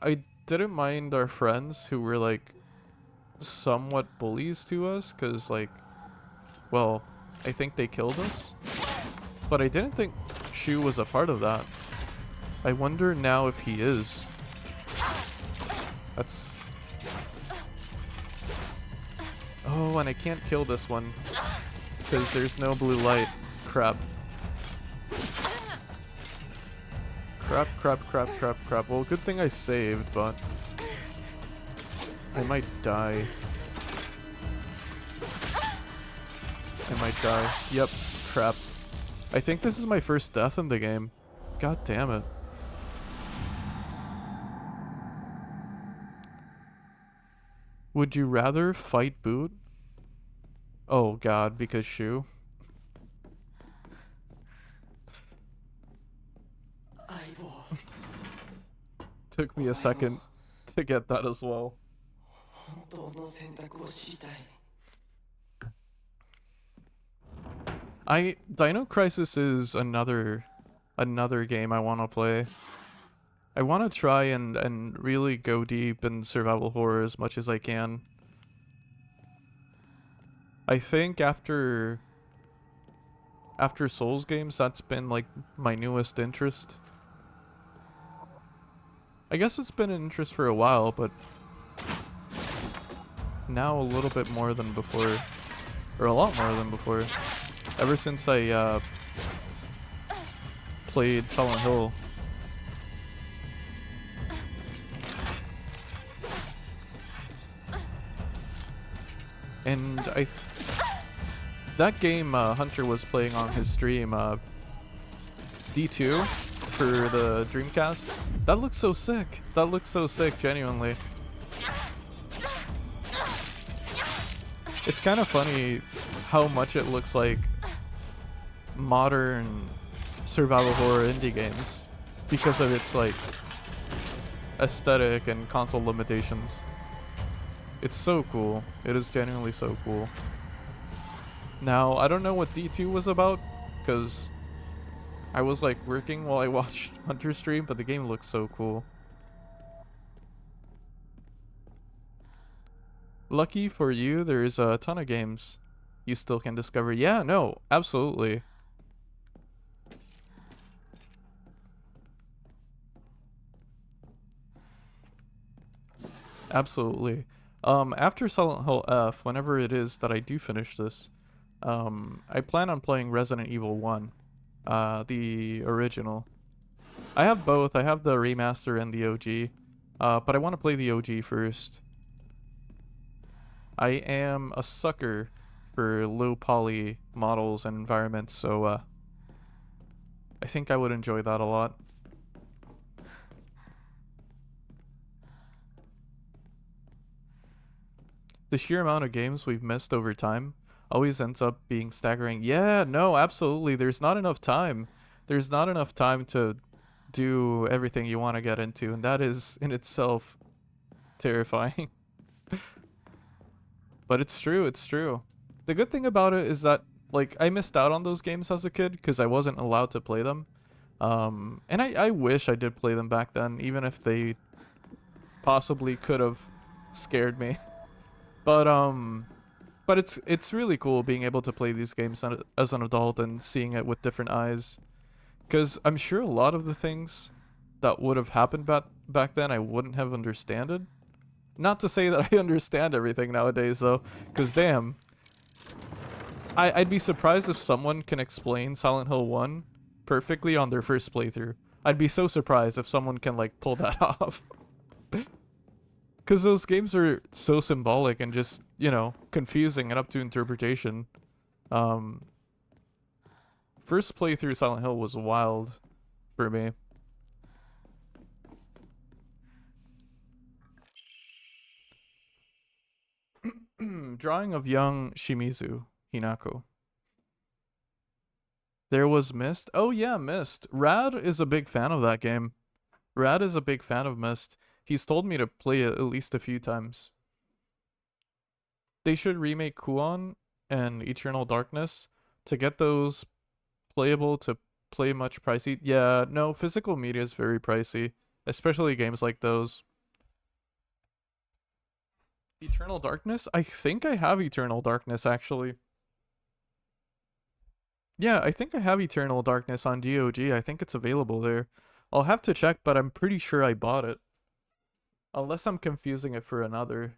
[SPEAKER 1] I didn't mind our friends who were like somewhat bullies to us, because like, well, I think they killed us. But I didn't think Shu was a part of that. I wonder now if he is. That's... Oh, and I can't kill this one because there's no blue light. Crap. Crap, crap, crap, crap, crap. Well, good thing I saved, but I might die. I might die. Yep, crap. I think this is my first death in the game. God damn it. Would you rather fight Boot? Oh god, because Shu. Took me a second to get that as well. Dino Crisis is another game I want to play. I want to try and really go deep in survival horror as much as I can. I think after Souls games, that's been like my newest interest. I guess it's been an interest for a while, but now a little bit more than before, or a lot more than before. Ever since I played Silent Hill. And that game Hunter was playing on his stream, D2 for the Dreamcast. That looks so sick. That looks so sick, genuinely. It's kind of funny how much it looks like modern survival horror indie games because of its like aesthetic and console limitations. It's so cool. It is genuinely so cool. Now, I don't know what D2 was about because I was like working while I watched Hunter stream, but the game looks so cool. Lucky for you, there's a ton of games you still can discover. Yeah, no, absolutely. Absolutely. After Silent Hill F, whenever it is that I do finish this, I plan on playing Resident Evil 1, the original. I have both. I have the remaster and the OG, but I want to play the OG first. I am a sucker for low poly models and environments, so I think I would enjoy that a lot. The sheer amount of games we've missed over time always ends up being staggering. Yeah, no, absolutely. There's not enough time. There's not enough time to do everything you want to get into, and that is in itself terrifying. But it's true, it's true. The good thing about it is that, like, I missed out on those games as a kid because I wasn't allowed to play them. And I wish I did play them back then, even if they possibly could have scared me. But it's really cool being able to play these games as an adult and seeing it with different eyes. Because I'm sure a lot of the things that would have happened back then I wouldn't have understood. Not to say that I understand everything nowadays, though, because damn. I'd be surprised if someone can explain Silent Hill 1 perfectly on their first playthrough. I'd be so surprised if someone can, like, pull that off. Because those games are so symbolic and just, you know, confusing and up to interpretation. First playthrough Silent Hill was wild for me. Drawing of young Shimizu Hinako. There was Mist. Oh yeah, Mist. Rad is a big fan of that game. Rad is a big fan of Mist. He's told me to play it at least a few times. They should remake Kuon and Eternal Darkness to get those playable to play much pricey. Yeah, no, physical media is very pricey, especially games like those. Eternal Darkness? I think I have Eternal Darkness, actually. Yeah, I think I have Eternal Darkness on GOG. I think it's available there. I'll have to check, but I'm pretty sure I bought it. Unless I'm confusing it for another.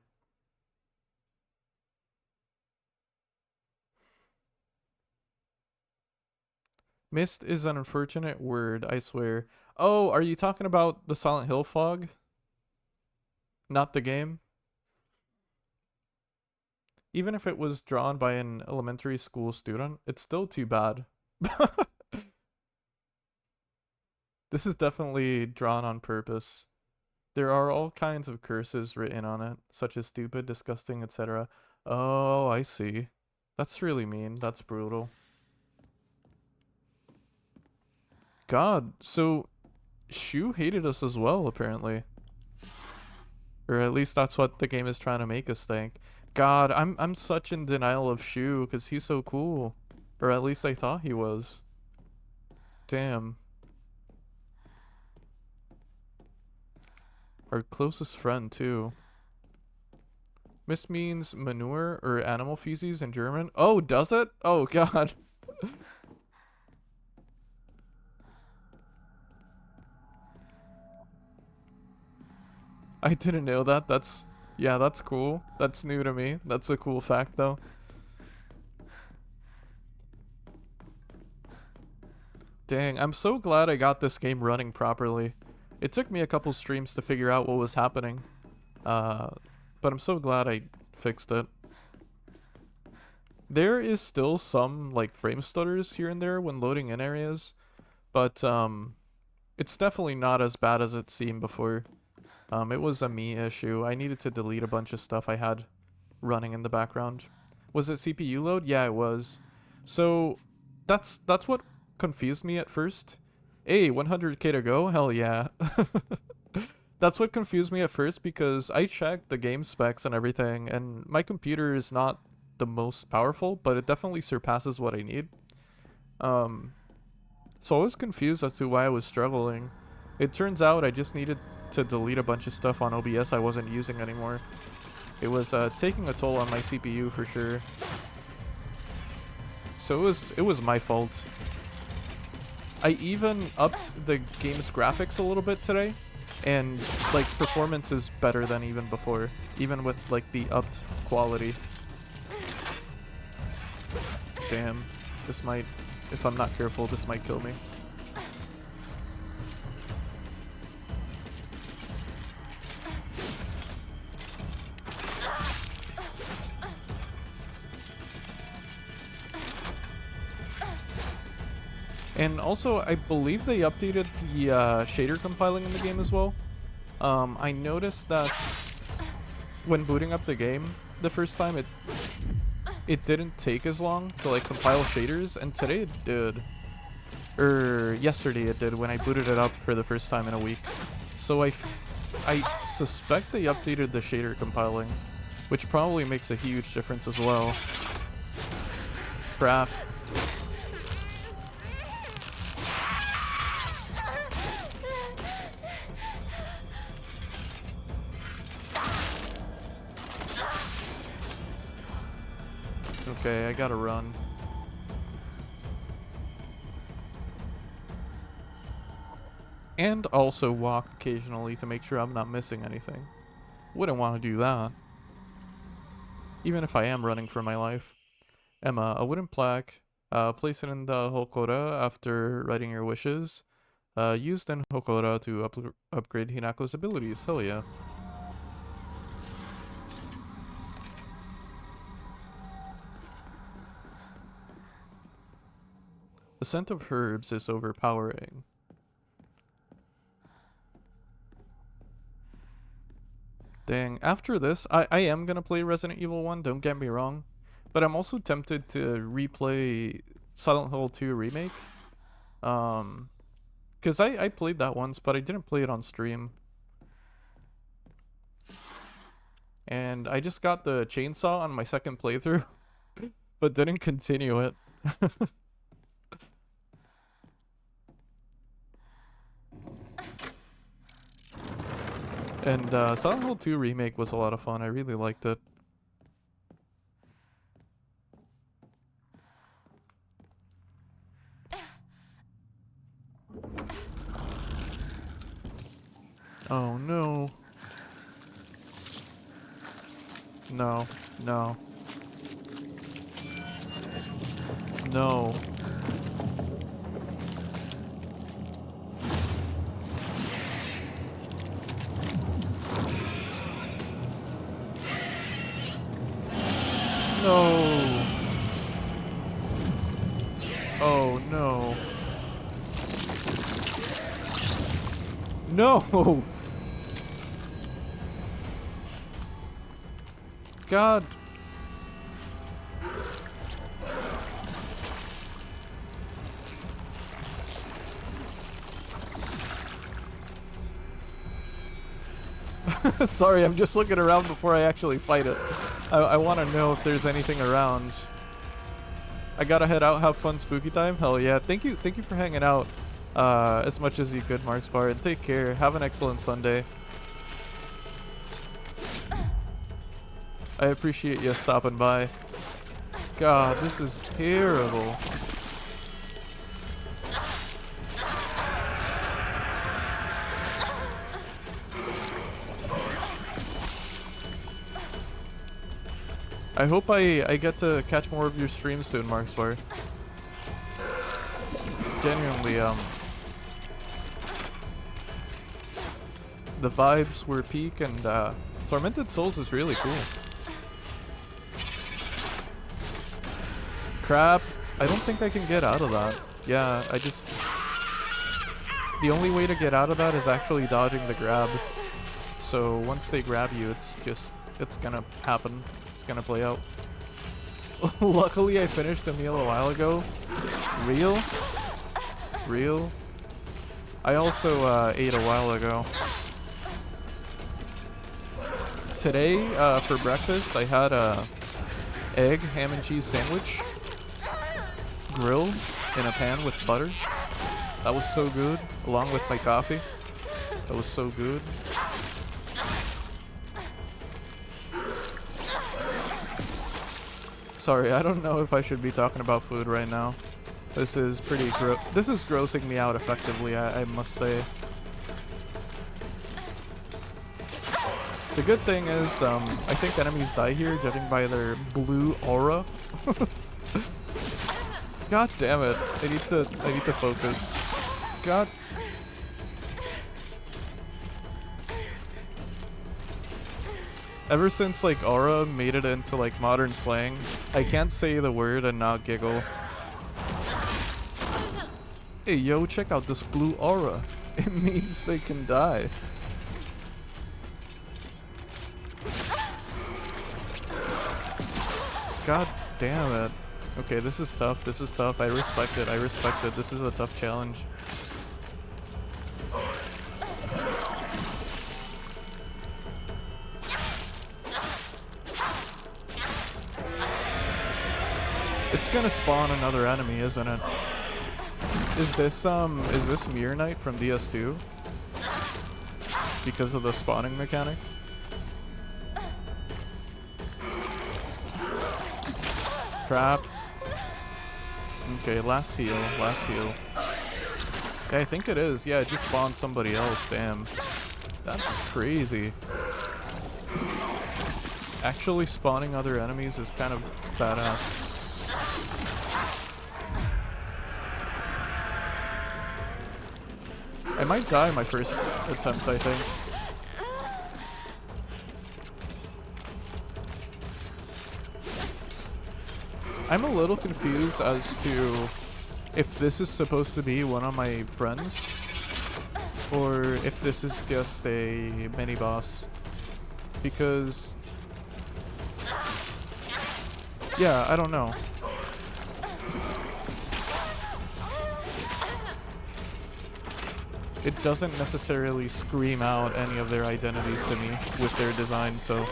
[SPEAKER 1] Mist is an unfortunate word, I swear. Oh, are you talking about the Silent Hill fog? Not the game? Even if it was drawn by an elementary school student, it's still too bad. This is definitely drawn on purpose. There are all kinds of curses written on it, such as stupid, disgusting, etc. Oh, I see. That's really mean. That's brutal. God, so Shu hated us as well, apparently. Or at least that's what the game is trying to make us think. God, I'm such in denial of Shu because he's so cool. Or at least I thought he was. Damn. Our closest friend, too. Mist means manure or animal feces in German. Oh, does it? Oh, God. I didn't know that. Yeah, that's cool. That's new to me. That's a cool fact, though. Dang, I'm so glad I got this game running properly. It took me a couple streams to figure out what was happening. But I'm so glad I fixed it. There is still some like frame stutters here and there when loading in areas, but it's definitely not as bad as it seemed before. It was a me issue. I needed to delete a bunch of stuff I had running in the background. Was it CPU load? Yeah, it was. So that's what confused me at first. Hey, 100k to go? Hell yeah. That's what confused me at first because I checked the game specs and everything, and my computer is not the most powerful, but it definitely surpasses what I need. So I was confused as to why I was struggling. It turns out I just needed to delete a bunch of stuff on OBS I wasn't using anymore. It was taking a toll on my CPU for sure. So it was my fault. I even upped the game's graphics a little bit today, and like performance is better than even before, even with like the upped quality. Damn, this might, if I'm not careful, this might kill me. And also, I believe they updated the shader compiling in the game as well. I noticed that when booting up the game the first time, it didn't take as long to like compile shaders, and today it did. Yesterday it did when I booted it up for the first time in a week. So I suspect they updated the shader compiling, which probably makes a huge difference as well. Crap. Okay, I gotta run. And also walk occasionally to make sure I'm not missing anything. Wouldn't want to do that. Even if I am running for my life. Emma, a wooden plaque. Place it in the Hokora after writing your wishes. Used in Hokora to upgrade Hinako's abilities. Hell yeah. The scent of herbs is overpowering. Dang, after this, I am gonna play Resident Evil 1, don't get me wrong. But I'm also tempted to replay Silent Hill 2 Remake. Because I played that once, but I didn't play it on stream. And I just got the chainsaw on my second playthrough, but didn't continue it. And Silent Hill 2 Remake was a lot of fun. I really liked it. Oh no. No, no. No. No. Oh no. No. God. Sorry, I'm just looking around before I actually fight it. I want to know if there's anything around. I gotta head out, have fun, spooky time. Hell yeah! Thank you for hanging out as much as you could, Marks Bar. And take care. Have an excellent Sunday. I appreciate you stopping by. God, this is terrible. I hope I get to catch more of your streams soon, Marksbar. Genuinely, the vibes were peak, and Tormented Souls is really cool. Crap. I don't think I can get out of that. Yeah, I just... The only way to get out of that is actually dodging the grab. So once they grab you, it's gonna happen. It's gonna play out. Luckily, I finished a meal a while ago. Real? Real? I also ate a while ago. Today, for breakfast, I had a egg, ham and cheese sandwich. Grilled in a pan with butter. That was so good, along with my coffee. That was so good. Sorry, I don't know if I should be talking about food right now. This is pretty this is grossing me out effectively, I must say. The good thing is, I think enemies die here judging by their blue aura. God damn it. I need to focus. God. Ever since like aura made it into like modern slang, I can't say the word and not giggle. Hey yo, check out this blue aura. It means they can die. God damn it. Okay, this is tough. This is tough. I respect it. I respect it. This is a tough challenge. It's gonna spawn another enemy, isn't it? Is this Mirror Knight from DS2? Because of the spawning mechanic? Crap. Okay, last heal, last heal. Yeah, I think it is. Yeah, it just spawned somebody else, damn. That's crazy. Actually spawning other enemies is kind of badass. I might die my first attempt, I think. I'm a little confused as to if this is supposed to be one of my friends or if this is just a mini boss. Because yeah, I don't know. It doesn't necessarily scream out any of their identities to me with their design, so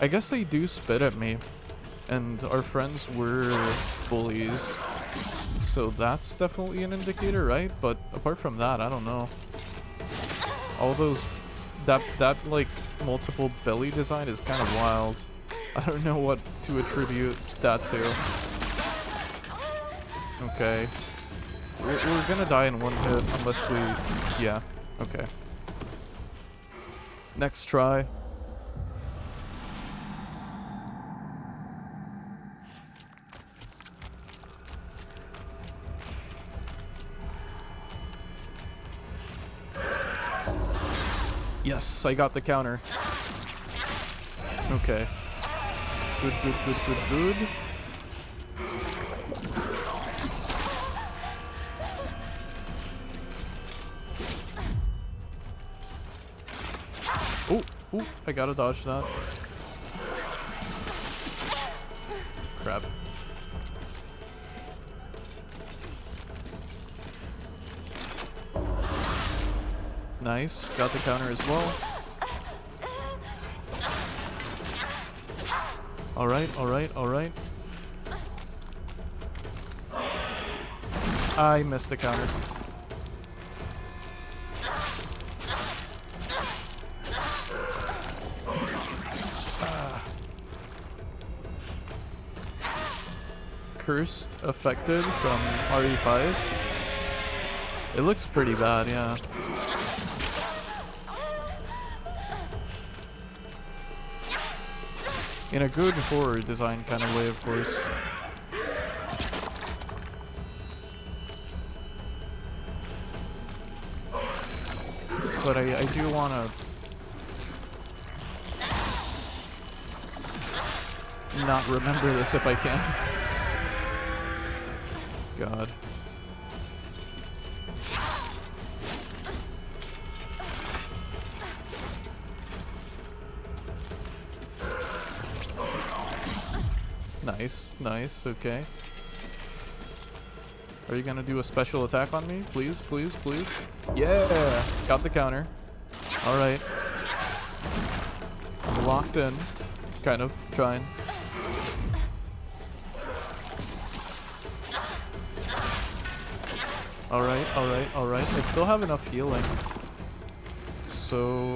[SPEAKER 1] I guess they do spit at me. And our friends were bullies, so that's definitely an indicator, right? But apart from that, I don't know. All those, that like multiple belly design is kind of wild. I don't know what to attribute that to. Okay. We're gonna die in one hit unless we, yeah, okay. Next try. Yes, I got the counter. Okay. Good, good, good, good, good. Oh, oh, I gotta dodge that. Crap. Nice, got the counter as well. Alright, alright, alright. I missed the counter. Cursed affected from RE5. It looks pretty bad, yeah. In a good horror design kind of way, of course. But I do want to... not remember this if I can. God. Nice, nice, okay. Are you gonna do a special attack on me? Please, please, please. Yeah! Got the counter. Alright. I'm locked in. Kind of. Trying. Alright, alright, alright. I still have enough healing. So...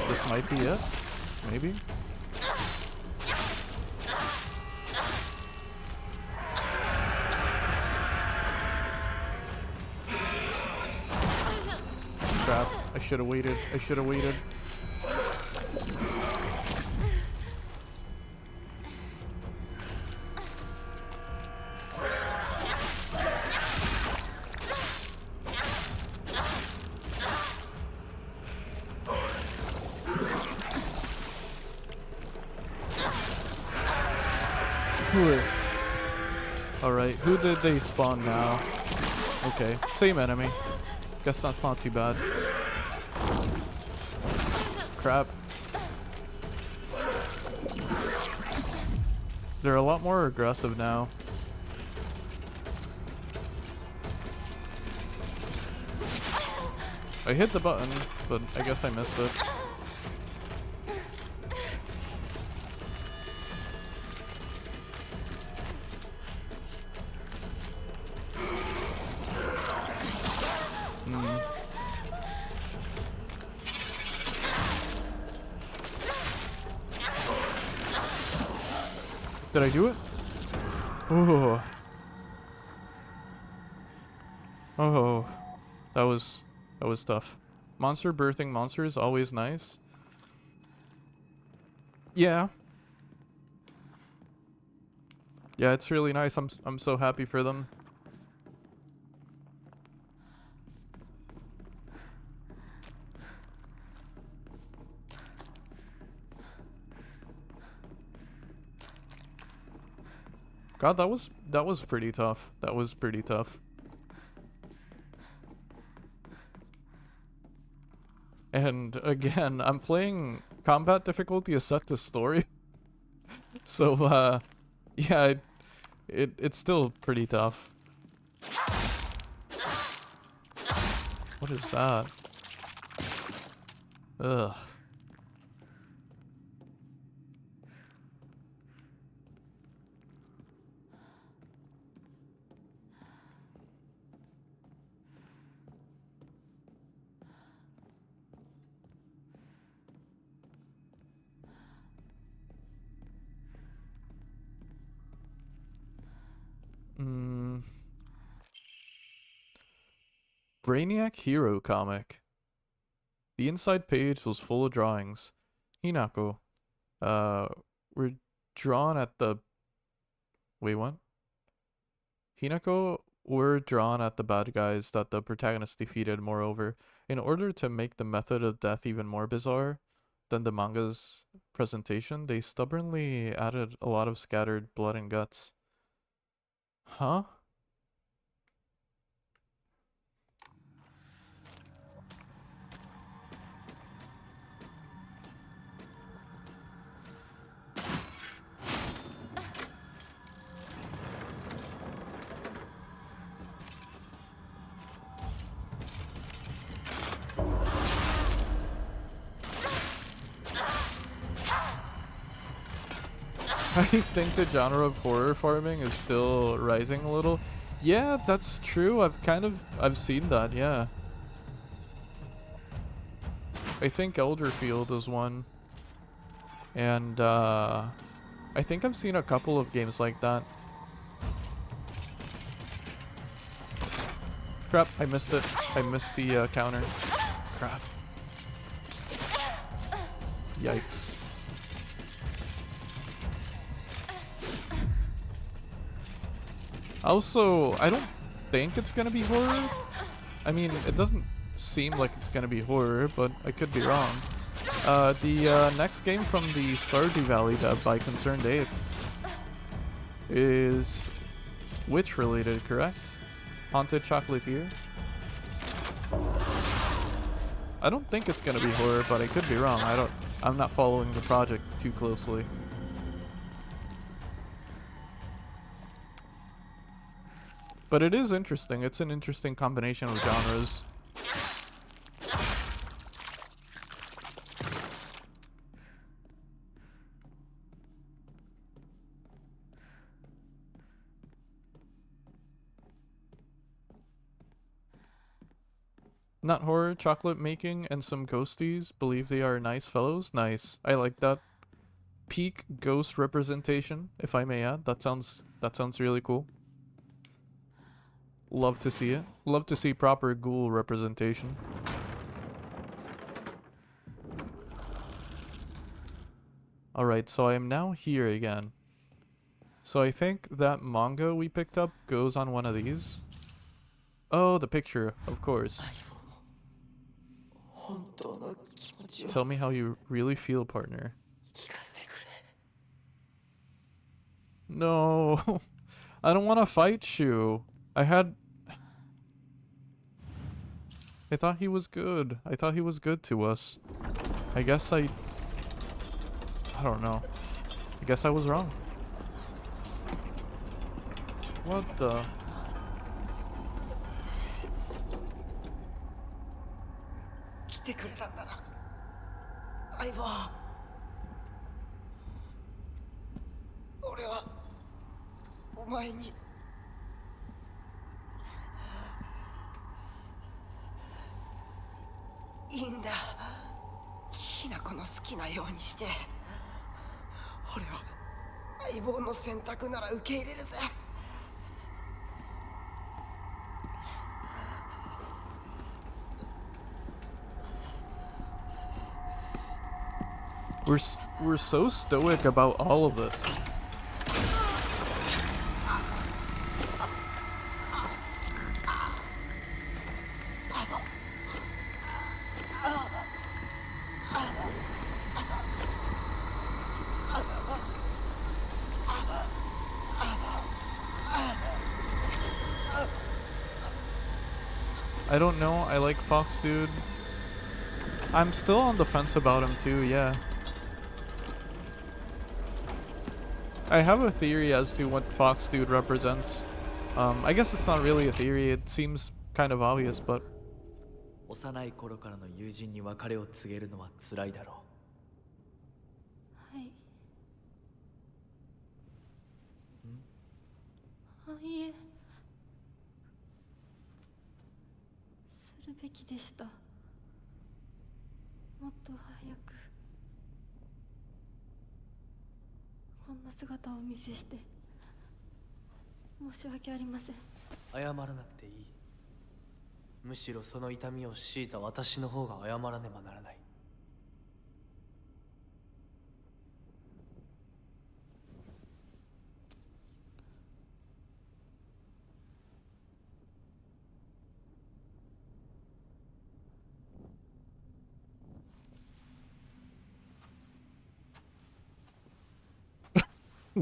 [SPEAKER 1] this might be it. Maybe. Crap. I should have waited. I should have waited. Alright, who did they spawn now? Okay, same enemy. Guess that's not too bad. Crap. They're a lot more aggressive now. I hit the button, but I guess I missed it. Did I do it? Oh. Oh. That was tough. Monster birthing monsters is always nice. Yeah. Yeah, it's really nice. I'm so happy for them. God, that was pretty tough. That was pretty tough. And again, I'm playing combat difficulty is set to story. So yeah, it's still pretty tough. What is that? Ugh. Brainiac Hero comic. The inside page was full of drawings. Hinako. Were drawn at the... Wait, what? Hinako were drawn at the bad guys that the protagonist defeated, moreover, in order to make the method of death even more bizarre than the manga's presentation. They stubbornly added a lot of scattered blood and guts. Huh? I think the genre of horror farming is still rising a little. Yeah, that's true. I've seen that, yeah. I think Elderfield is one. And I think I've seen a couple of games like that. Crap, I missed it. I missed the counter. Crap. Yikes. Also, I don't think it's gonna be horror. I mean, it doesn't seem like it's gonna be horror, but I could be wrong. The next game from the Stardew Valley dev by Concerned Ape is witch related, correct? Haunted Chocolatier? I don't think it's gonna be horror, but I could be wrong. I'm not following the project too closely. But it is interesting. It's an interesting combination of genres. Not horror, chocolate making, and some ghosties. Believe they are nice fellows. Nice. I like that. Peak ghost representation, if I may add. That sounds really cool. Love to see it. Love to see proper ghoul representation. Alright, so I am now here again. So I think that manga we picked up goes on one of these. Oh, the picture, of course. Tell me how you really feel, partner. No, I don't want to fight you. I thought he was good. I thought he was good to us. I guess I don't know. I guess I was wrong. What the? We're so stoic about all of this. I don't know, I like Fox Dude. I'm still on the fence about him too, yeah. I have a theory as to what Fox Dude represents. I guess it's not really a theory, it seems kind of obvious, but...
[SPEAKER 3] 幼い頃からの友人に別れを告げるのは辛いだろう。はい。いえ。するべきでした。もっと早く。こんな姿をお見せして申し訳ありません。謝らなくていい。むしろその痛みを強いた私の方が謝らねばならない。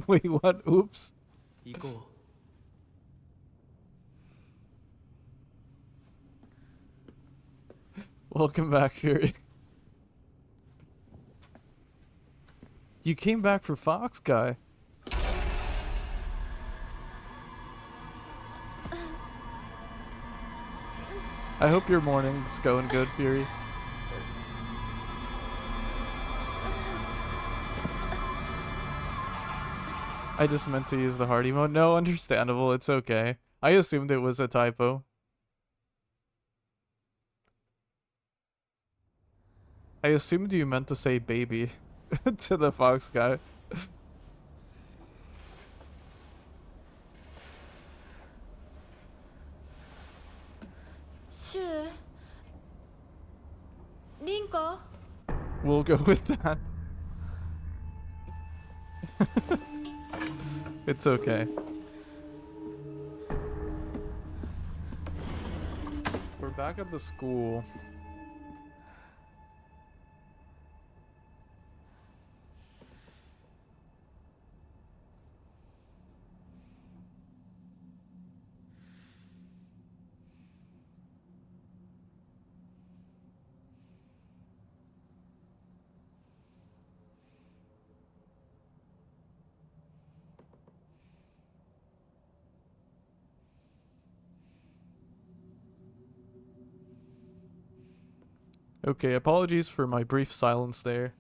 [SPEAKER 1] Wait, what? Oops.
[SPEAKER 3] 行こう。
[SPEAKER 1] Welcome back, Fury. You came back for Fox Guy. I hope your morning's going good, Fury. I just meant to use the heart emote. No, understandable. It's okay. I assumed it was a typo. I assumed you meant to say baby to the Fox guy.
[SPEAKER 4] Sure. Rinko?
[SPEAKER 1] We'll go with that. It's okay. We're back at the school. Okay, apologies for my brief silence there.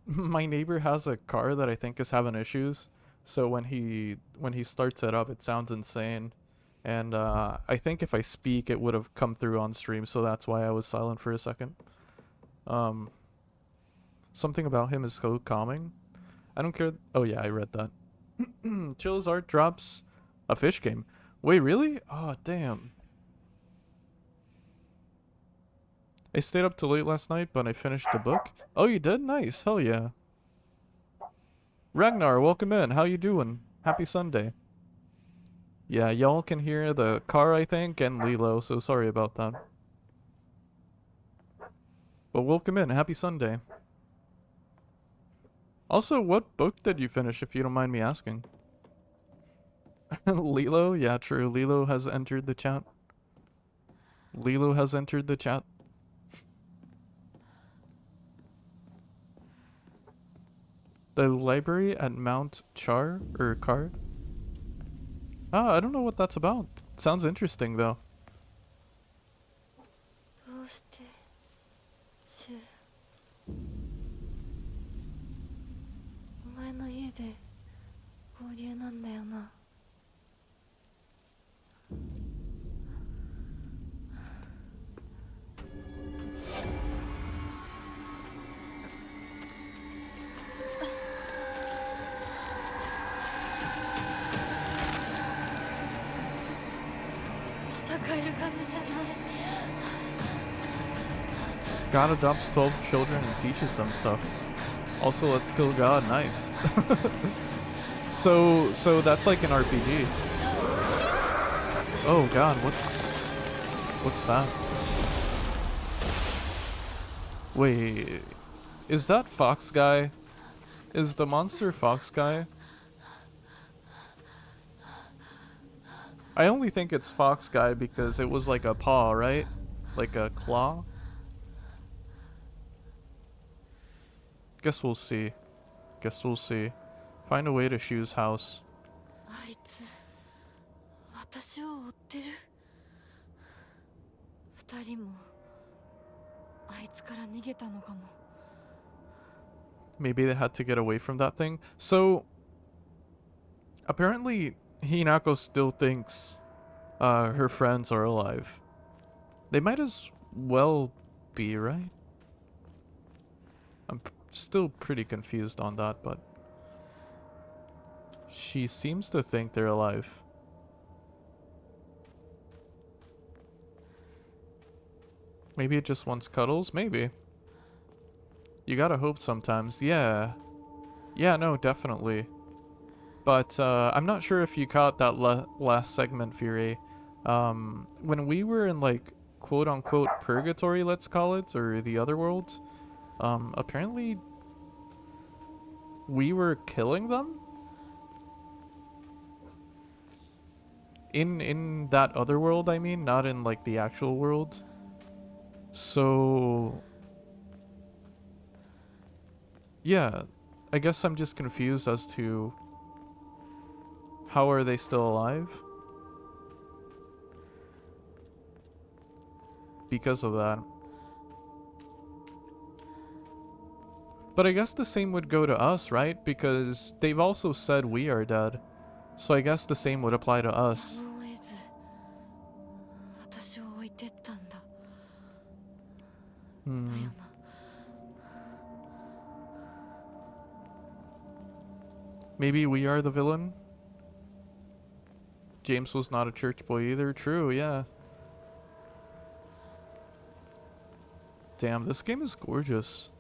[SPEAKER 1] My neighbor has a car that I think is having issues, so when he starts it up, it sounds insane. And I think if I speak, it would have come through on stream, so that's why I was silent for a second. Um, Something about him is so calming. I don't care. Oh yeah, I read that. Chill's art drops a fish game. Wait, really? Oh, damn. I stayed up till late last night, but I finished the book. Oh, you did? Nice. Hell yeah. Ragnar, welcome in. How you doing? Happy Sunday. Yeah, y'all can hear the car, I think, and Lilo, so sorry about that. But welcome in. Happy Sunday. Also, what book did you finish, if you don't mind me asking? Lilo? Yeah, true. Lilo has entered the chat. Lilo has entered the chat. The library at Mount Char? Or Car? Ah, I don't know what that's about. Sounds interesting, though.
[SPEAKER 3] どうしてシュお前の家で合流なんだよな。戦える数じゃない。
[SPEAKER 1] God adopts 12 children and teaches them stuff. Also, let's kill God. Nice. So that's like an RPG. Oh God, what's that? Wait, is that Fox guy? Is the monster Fox guy? I only think it's Fox guy because it was like a paw, right? Like a claw? Guess we'll see. Guess we'll see. Find a way to Shu's house.
[SPEAKER 3] あいつ私を追ってる。二人もあいつから逃げたのかも。
[SPEAKER 1] Maybe they had to get away from that thing. So apparently Hinako still thinks her friends are alive. They might as well be, right? I'm still pretty confused on that, but she seems to think they're alive. Maybe it just wants cuddles? Maybe. You gotta hope sometimes. Yeah. Yeah, no, definitely. But I'm not sure if you caught that last segment, Fury. When we were in, like, quote-unquote purgatory, let's call it, or the other worlds, apparently we were killing them? In that other world, I mean, not in, like, the actual world. So yeah, I guess I'm just confused as to how are they still alive? Because of that. But I guess the same would go to us, right? Because they've also said we are dead. So I guess the same would apply to us.
[SPEAKER 3] やむを得ず私を置いてったんだ。だよな。
[SPEAKER 1] Maybe we are the villain? James was not a church boy either. True, yeah. Damn, this game is gorgeous.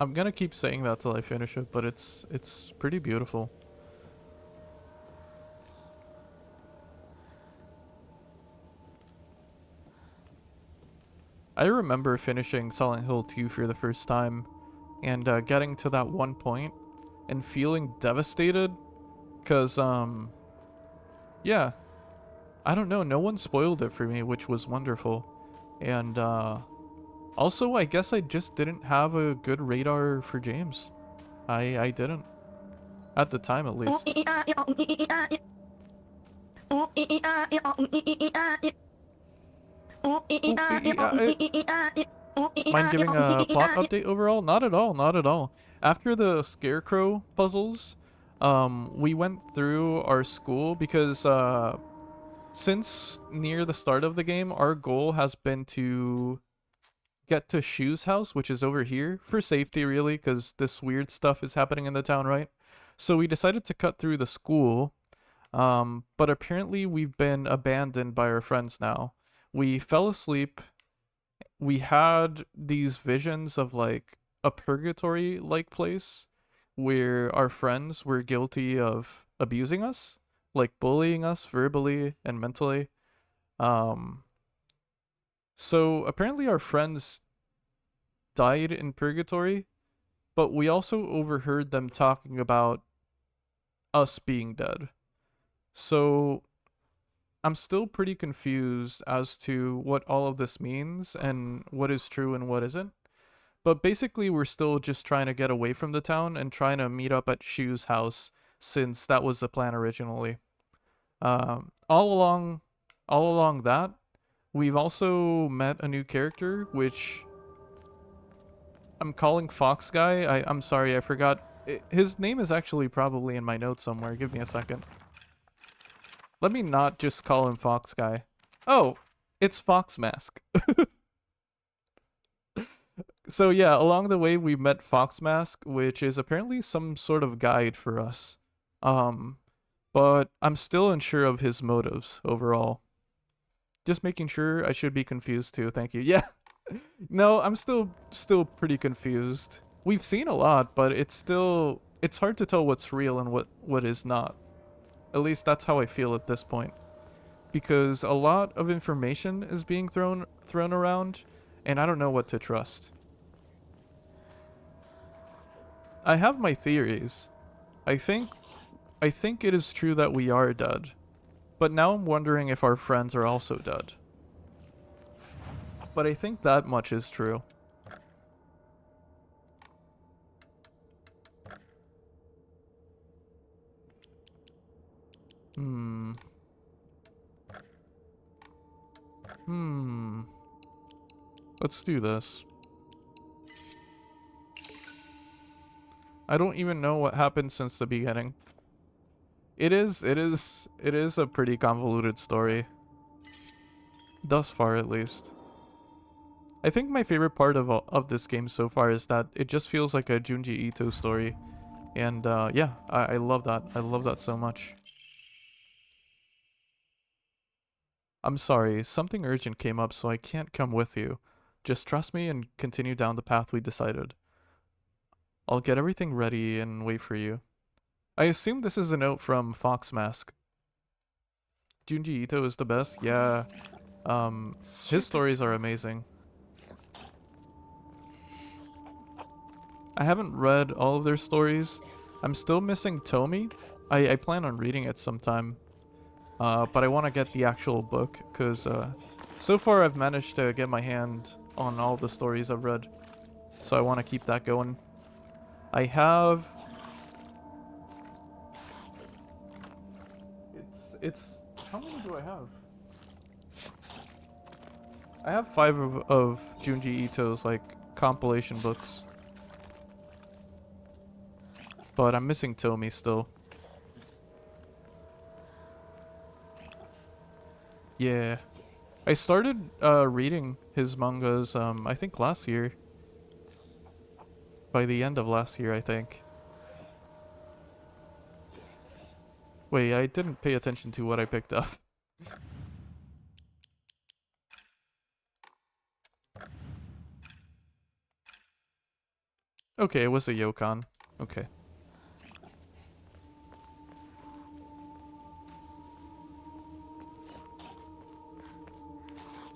[SPEAKER 1] I'm gonna keep saying that till I finish it, but it's pretty beautiful. I remember finishing Silent Hill 2 for the first time and getting to that one point and feeling devastated because yeah, I don't know, no one spoiled it for me, which was wonderful. And also I guess I just didn't have a good radar for James. I didn't at the time, at least. Mind giving a plot update overall? Not at all, not at all. After the scarecrow puzzles, we went through our school because since near the start of the game, our goal has been to get to Shu's house, which is over here, for safety really, because this weird stuff is happening in the town, right? So we decided to cut through the school, but apparently we've been abandoned by our friends now. We fell asleep. We had these visions of like a purgatory-like place where our friends were guilty of abusing us, like bullying us verbally and mentally. Um, so apparently our friends died in purgatory, but we also overheard them talking about us being dead. So I'm still pretty confused as to what all of this means and what is true and what isn't. But basically, we're still just trying to get away from the town and trying to meet up at Shu's house since that was the plan originally. Um, all along, all along that, we've also met a new character, which I'm calling Fox Guy. I'm sorry, I forgot. His name is actually probably in my notes somewhere. Give me a second. Let me not just call him Fox Guy. Oh, it's Fox Mask. So yeah, along the way we met Fox Mask, which is apparently some sort of guide for us. Um, but I'm still unsure of his motives overall. Just making sure. I should be confused too. Thank you. Yeah. No, I'm still pretty confused. We've seen a lot, but it's hard to tell what's real and what is not. At least that's how I feel at this point. Because a lot of information is being thrown around, and I don't know what to trust. I have my theories. I think it is true that we are dead. But now I'm wondering if our friends are also dead. But I think that much is true. Let's do this. I don't even know what happened since the beginning. It is a pretty convoluted story. Thus far, at least. I think my favorite part of this game so far is that it just feels like a Junji Ito story. And yeah, I love that. I love that so much. I'm sorry, something urgent came up so I can't come with you. Just trust me and continue down the path we decided. I'll get everything ready and wait for you. I assume this is a note from Fox Mask. Junji Ito is the best? Yeah. His stories are amazing. I haven't read all of their stories. I'm still missing Tomi. I plan on reading it sometime. But I want to get the actual book, because so far I've managed to get my hand on all the stories I've read. So I want to keep that going. I have... It's... How many do I have? I have 5 of Junji Ito's, like, compilation books. But I'm missing Tomi still. Yeah. I started reading his mangas, I think last year. By the end of last year, I think. Wait, I didn't pay attention to what I picked up. Okay, it was a Yokon. Okay.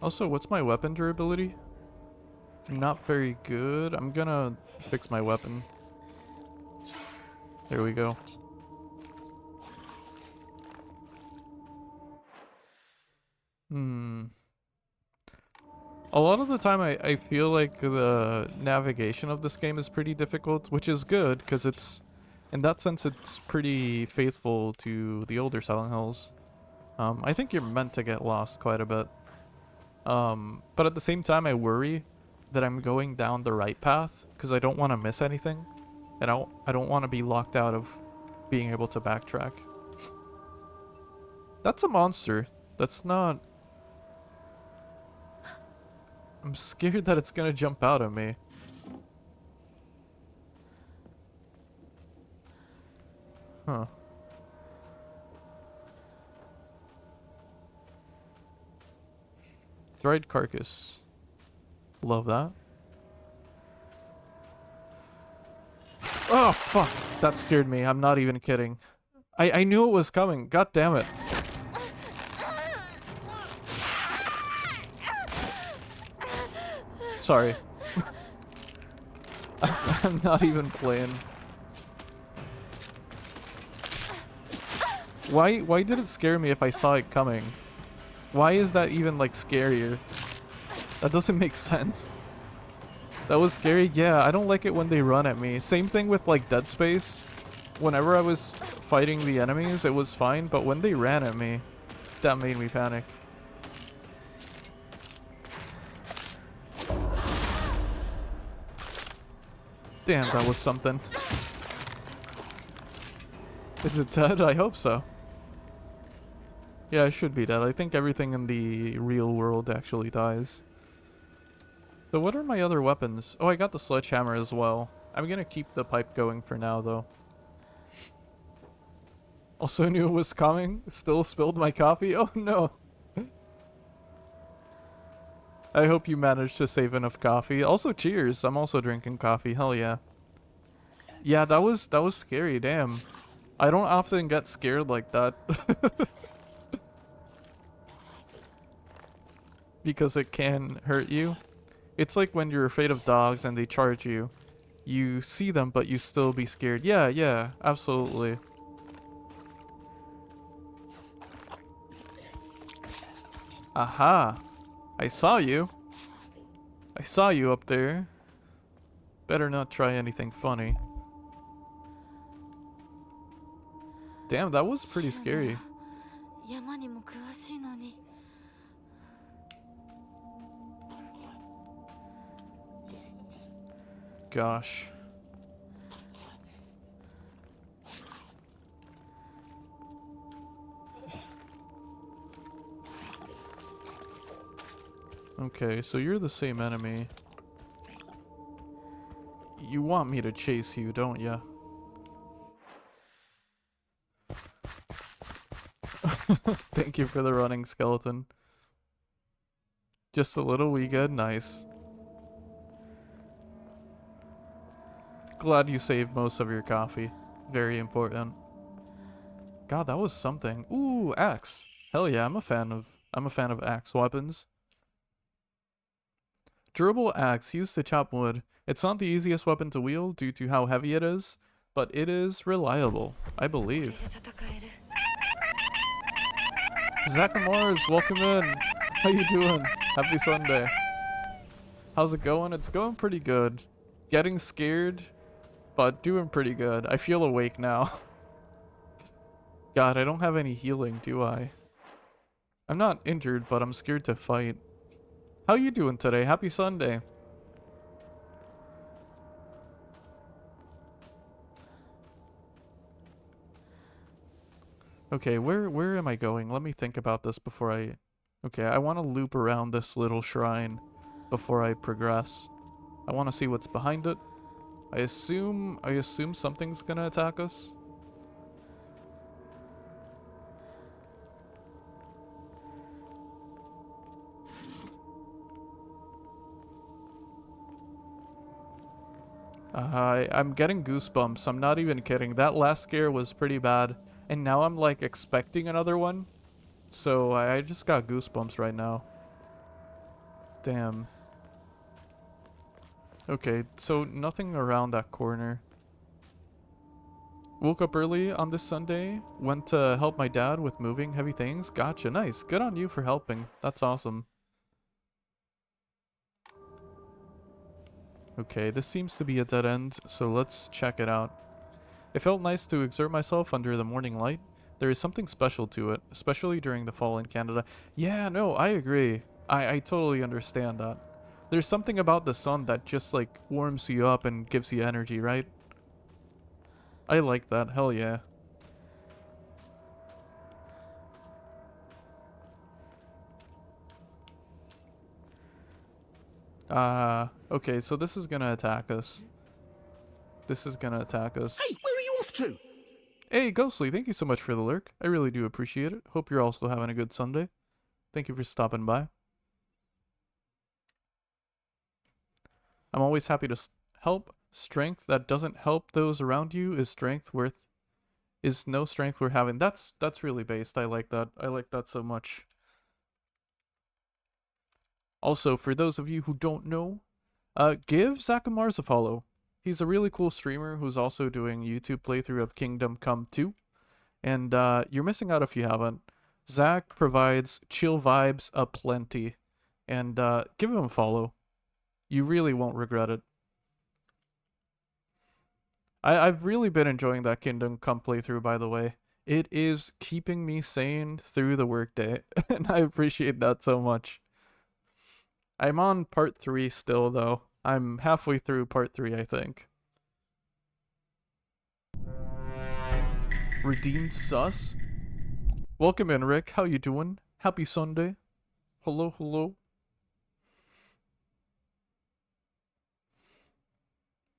[SPEAKER 1] Also, what's my weapon durability? Not very good. I'm gonna fix my weapon. There we go. A lot of the time I feel like the navigation of this game is pretty difficult, which is good, because it's... In that sense, it's pretty faithful to the older Silent Hills. I think you're meant to get lost quite a bit. But at the same time, I worry that I'm going down the right path because I don't want to miss anything, and I don't want to be locked out of being able to backtrack. That's a monster. That's not... I'm scared that it's gonna jump out at me. Huh. Dried carcass. Love that. Oh, fuck. That scared me. I'm not even kidding. I knew it was coming. God damn it. Sorry. I'm not even playing. Why did it scare me if I saw it coming? Why is that even, like, scarier? That doesn't make sense. That was scary? Yeah, I don't like it when they run at me. Same thing with, like, Dead Space. Whenever I was fighting the enemies, it was fine, but when they ran at me, that made me panic. Damn, that was something. Is it dead? I hope so. Yeah, I should be dead. I think everything in the real world actually dies. So what are my other weapons? Oh, I got the sledgehammer as well. I'm gonna keep the pipe going for now, though. Also knew it was coming. Still spilled my coffee. Oh no. I hope you managed to save enough coffee. Also, cheers. I'm also drinking coffee. Hell yeah. Yeah, that was scary. Damn. I don't often get scared like that. Because it can hurt you. It's like when you're afraid of dogs and they charge you. You see them, but you still be scared. Yeah, yeah, absolutely. Aha! I saw you. I saw you up there. Better not try anything funny. Damn, that was pretty scary. Gosh. Okay, so you're the same enemy. You want me to chase you, don't ya? Thank you for the running skeleton. Just a little wee good, nice. Glad you saved most of your coffee. Very important. God, that was something. Ooh, axe. Hell yeah, I'm a fan of axe weapons. Durable axe used to chop wood. It's not the easiest weapon to wield due to how heavy it is, but it is reliable, I believe. Zakamars, welcome in. How you doing? Happy Sunday. How's it going? It's going pretty good. Getting scared, but doing pretty good. I feel awake now. God, I don't have any healing, do I? I'm not injured, but I'm scared to fight. How you doing today? Happy Sunday. Okay, where am I going? Let me think about this before I... Okay, I want to loop around this little shrine before I progress. I want to see what's behind it. I assume something's gonna attack us. I'm getting goosebumps. I'm not even kidding. That last scare was pretty bad. And now I'm like expecting another one. So I just got goosebumps right now. Damn. Okay, so nothing around that corner. Woke up early on this Sunday. Went to help my dad with moving heavy things. Gotcha, nice. Good on you for helping. That's awesome. Okay, this seems to be a dead end, so let's check it out. It felt nice to exert myself under the morning light. There is something special to it, especially during the fall in Canada. Yeah, no, I agree. I totally understand that. There's something about the sun that just like warms you up and gives you energy, right? I like that. Hell yeah. Okay, so this is gonna attack us. This is gonna attack us.
[SPEAKER 4] Hey, where are you off to?
[SPEAKER 1] Hey, Ghostly, thank you so much for the lurk. I really do appreciate it. Hope you're also having a good Sunday. Thank you for stopping by. I'm always happy to help. Strength that doesn't help those around you is no strength worth having. That's really based. I like that. I like that so much. Also, for those of you who don't know, give Zakamars a follow. He's a really cool streamer who's also doing YouTube playthrough of Kingdom Come 2. And you're missing out if you haven't. Zach provides chill vibes aplenty. And give him a follow. You really won't regret it. I've really been enjoying that Kingdom Come playthrough, by the way. It is keeping me sane through the workday. And I appreciate that so much. I'm on part 3 still, though. I'm halfway through part 3, I think. Redeemed Sus? Welcome in, Rick. How you doing? Happy Sunday. Hello, hello.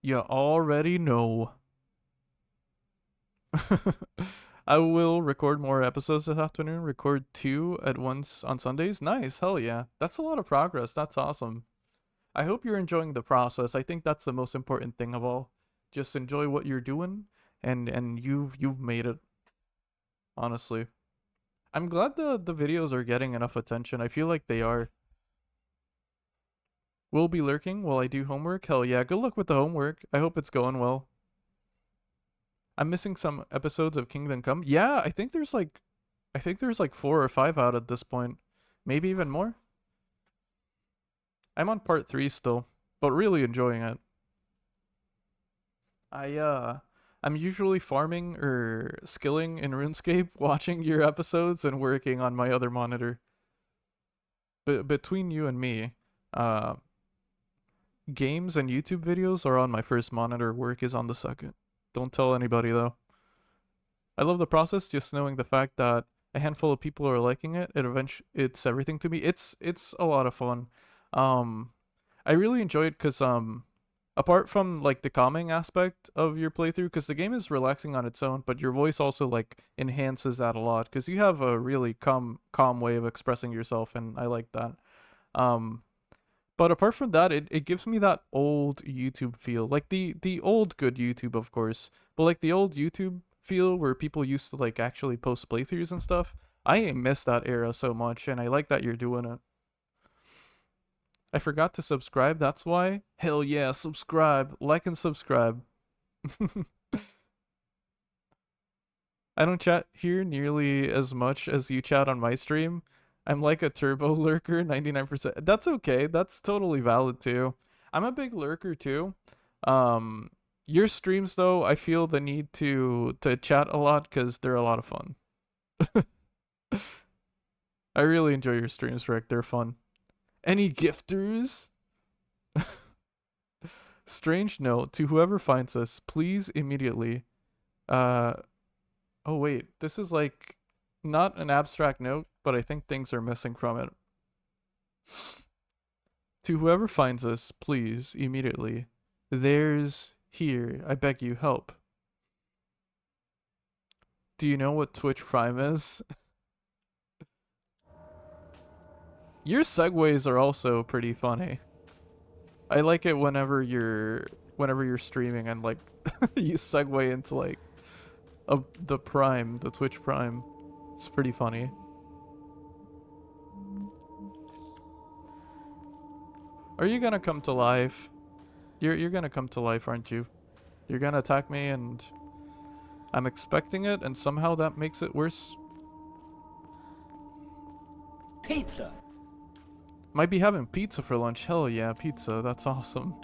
[SPEAKER 1] You already know. I will record more episodes this afternoon. Record 2 at once on Sundays. Nice, hell yeah. That's a lot of progress. That's awesome. I hope you're enjoying the process. I think that's the most important thing of all. Just enjoy what you're doing, and you've made it. Honestly, I'm glad the videos are getting enough attention. I feel like they are. Will be lurking while I do homework. Hell yeah. Good luck with the homework. I hope it's going well. I'm missing some episodes of Kingdom Come. Yeah, I think there's like 4 or 5 out at this point. Maybe even more. I'm on part 3 still, but really enjoying it. I'm usually farming or skilling in RuneScape, watching your episodes and working on my other monitor. But between you and me, games and YouTube videos are on my first monitor, work is on the second. Don't tell anybody though. I love the process, just knowing the fact that a handful of people are liking it. It's everything to me. It's a lot of fun. I really enjoy it because apart from like the calming aspect of your playthrough, because the game is relaxing on its own, but your voice also like enhances that a lot because you have a really calm way of expressing yourself, and I like that. But apart from that, it gives me that old YouTube feel, like the old good YouTube, of course, but like the old YouTube feel where people used to like actually post playthroughs and stuff. I miss that era so much, and I like that you're doing it. I forgot to subscribe, that's why. Hell yeah, subscribe, like and subscribe. I don't chat here nearly as much as you chat on my stream. I'm like a turbo lurker, 99%. That's okay. That's totally valid too. I'm a big lurker too. Your streams though, I feel the need to chat a lot because they're a lot of fun. I really enjoy your streams, Rick. They're fun. Any gifters? Strange note to whoever finds us, please immediately. Oh wait, this is like not an abstract note, but I think things are missing from it. To whoever finds us, please, immediately. There's here, I beg you, help. Do you know what Twitch Prime is? Your segues are also pretty funny. I like it whenever you're streaming and like you segue into like the Twitch Prime. It's pretty funny. Are you gonna come to life? You're gonna come to life, aren't you? You're gonna attack me and I'm expecting it, and somehow that makes it worse.
[SPEAKER 4] Pizza.
[SPEAKER 1] Might be having pizza for lunch. Hell yeah, pizza. That's awesome.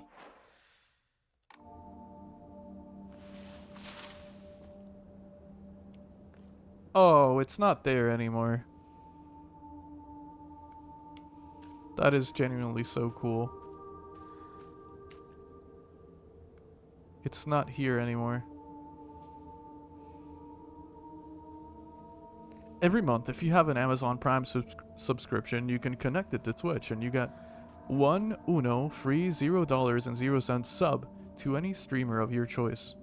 [SPEAKER 1] Oh, it's not there anymore. That is genuinely so cool. It's not here anymore. Every month, if you have an Amazon Prime subscription, you can connect it to Twitch and you get one Uno free $0.00 sub to any streamer of your choice.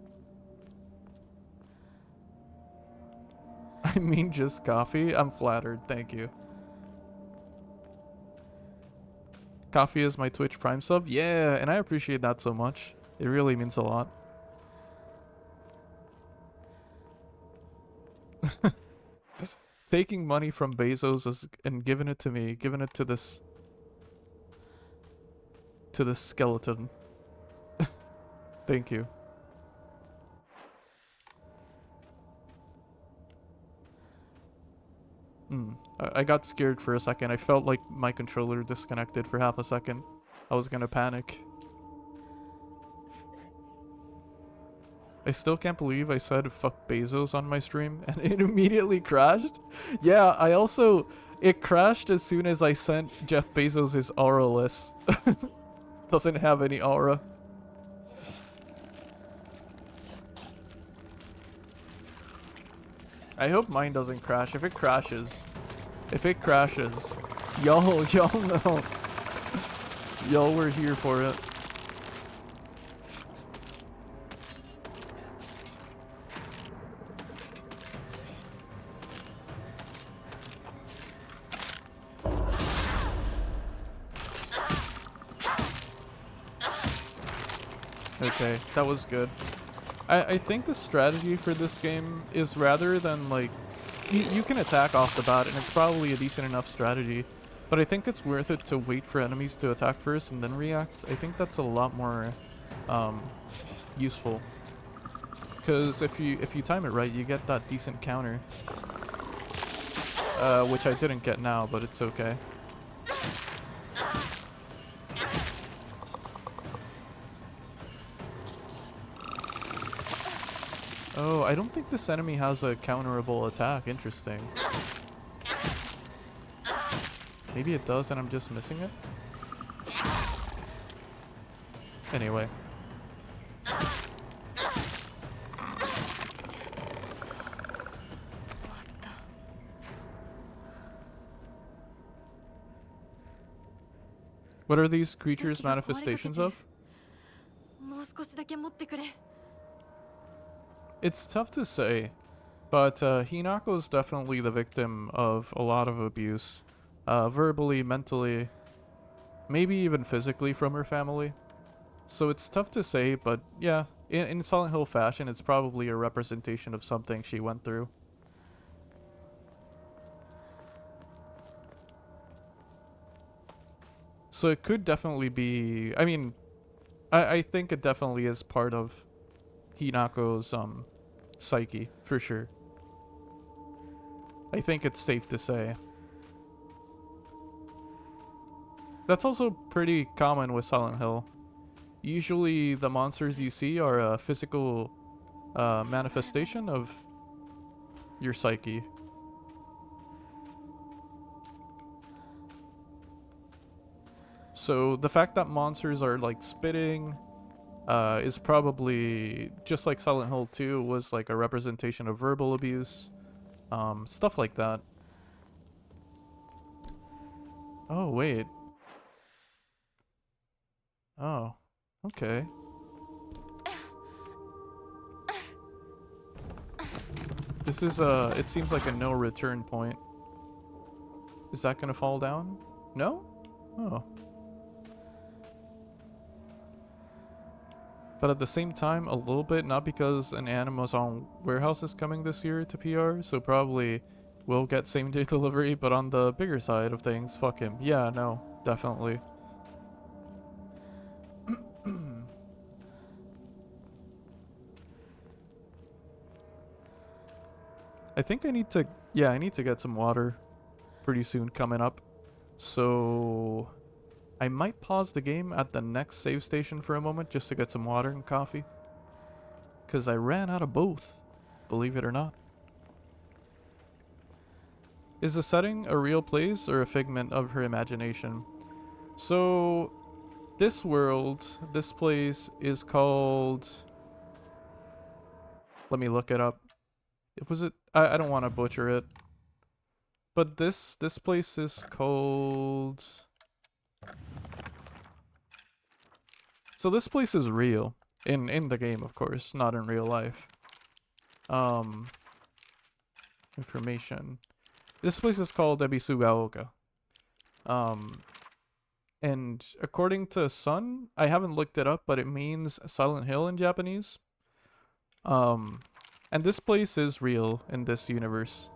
[SPEAKER 1] I mean, just coffee? I'm flattered, thank you. Coffee is my Twitch Prime sub? Yeah, and I appreciate that so much. It really means a lot. Taking money from Bezos and giving it to me, giving it to this skeleton. Thank you. I got scared for a second. I felt like my controller disconnected for half a second. I was gonna panic. I still can't believe I said fuck Bezos on my stream and it immediately crashed. Yeah, it crashed as soon as I sent Jeff Bezos his aura-less. Doesn't have any aura. I hope mine doesn't crash. If it crashes, y'all know. Y'all were here for it. Okay, that was good. I think the strategy for this game is rather than like... You can attack off the bat and it's probably a decent enough strategy. But I think it's worth it to wait for enemies to attack first and then react. I think that's a lot more useful. Because if you time it right, you get that decent counter. Which I didn't get now, but it's okay. Oh, I don't think this enemy has a counterable attack. Interesting. Maybe it does and I'm just missing it? Anyway. What are these creatures manifestations of? It's tough to say, but Hinako's definitely the victim of a lot of abuse. Verbally, mentally, maybe even physically from her family. So it's tough to say, but yeah, in Silent Hill fashion, it's probably a representation of something she went through. So it could definitely be, I mean, I think it definitely is part of Hinako's psyche, for sure. I think it's safe to say. That's also pretty common with Silent Hill. Usually the monsters you see are a physical manifestation of your psyche. So the fact that monsters are like spitting is probably, just like Silent Hill 2 was like a representation of verbal abuse. Stuff like that. Oh, wait. Oh, okay. This is it seems like a no return point. Is that gonna fall down? No? Oh. But at the same time, a little bit, not because an Amazon warehouse is coming this year to PR, so probably we'll get same day delivery, but on the bigger side of things, fuck him. Yeah, no, definitely. I think I need to, yeah, I need to get some water pretty soon coming up. So I might pause the game at the next save station for a moment just to get some water and coffee. Because I ran out of both, believe it or not. Is the setting a real place or a figment of her imagination? So, this world, this place is called... Let me look it up. Was it... I don't want to butcher it. But this place is called... So this place is real. In the game, of course, not in real life. Information. This place is called Ebisugaoka. And according to Sun, I haven't looked it up, but it means Silent Hill in Japanese. And this place is real in this universe.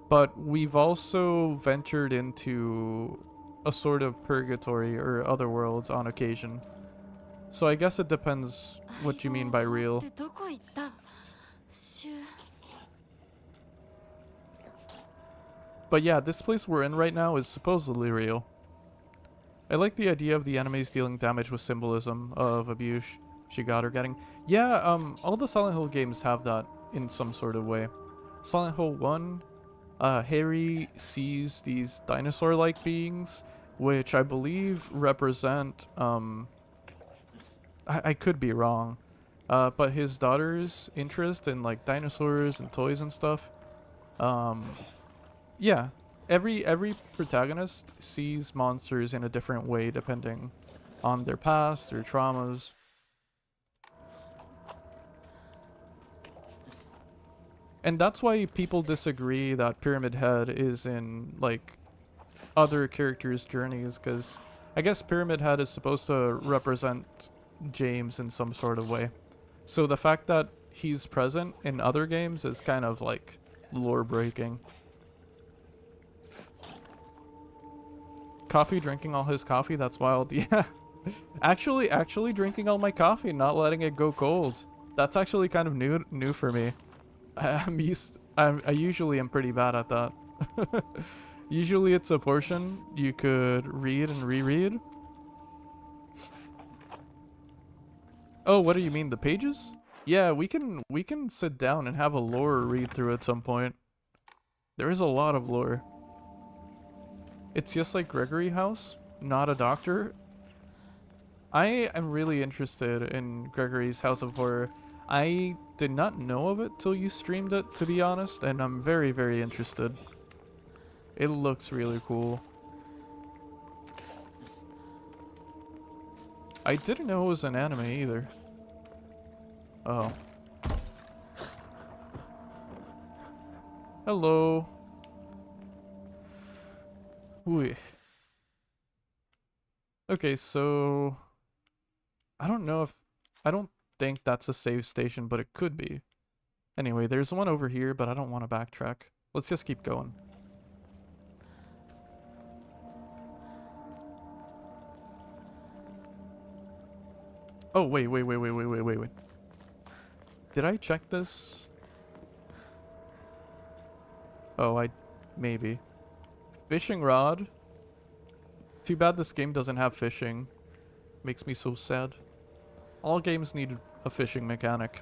[SPEAKER 1] But we've also ventured into a sort of purgatory or other worlds on occasion. So I guess it depends what you mean by real. But yeah, this place we're in right now is supposedly real. I like the idea of the enemies dealing damage with symbolism of abuse she got her getting. Yeah, all the Silent Hill games have that in some sort of way. Silent Hill 1, Harry sees these dinosaur-like beings, which I believe represent, I could be wrong, but his daughter's interest in like dinosaurs and toys and stuff. Yeah, every protagonist sees monsters in a different way depending on their past, their traumas. And that's why people disagree that Pyramid Head is in like other characters' journeys, because I guess Pyramid Head is supposed to represent James in some sort of way. So the fact that he's present in other games is kind of like lore breaking. Coffee, drinking all his coffee, that's wild. Yeah. actually drinking all my coffee, not letting it go cold. That's actually kind of new for me. I usually am pretty bad at that. Usually it's a portion you could read and reread. Oh, what do you mean, the pages? Yeah, we can sit down and have a lore read through at some point. There is a lot of lore. It's just like Gregory House, not a doctor. I am really interested in Gregory's House of Horror. I did not know of it till you streamed it, to be honest, and I'm very, very interested. It looks really cool. I didn't know it was an anime either. Oh. Hello. Ooh. Okay, so... I don't think that's a save station, but it could be. Anyway, there's one over here, but I don't want to backtrack. Let's just keep going. Oh, wait. Did I check this? Oh, maybe. Fishing rod. Too bad this game doesn't have fishing. Makes me so sad. All games need a fishing mechanic.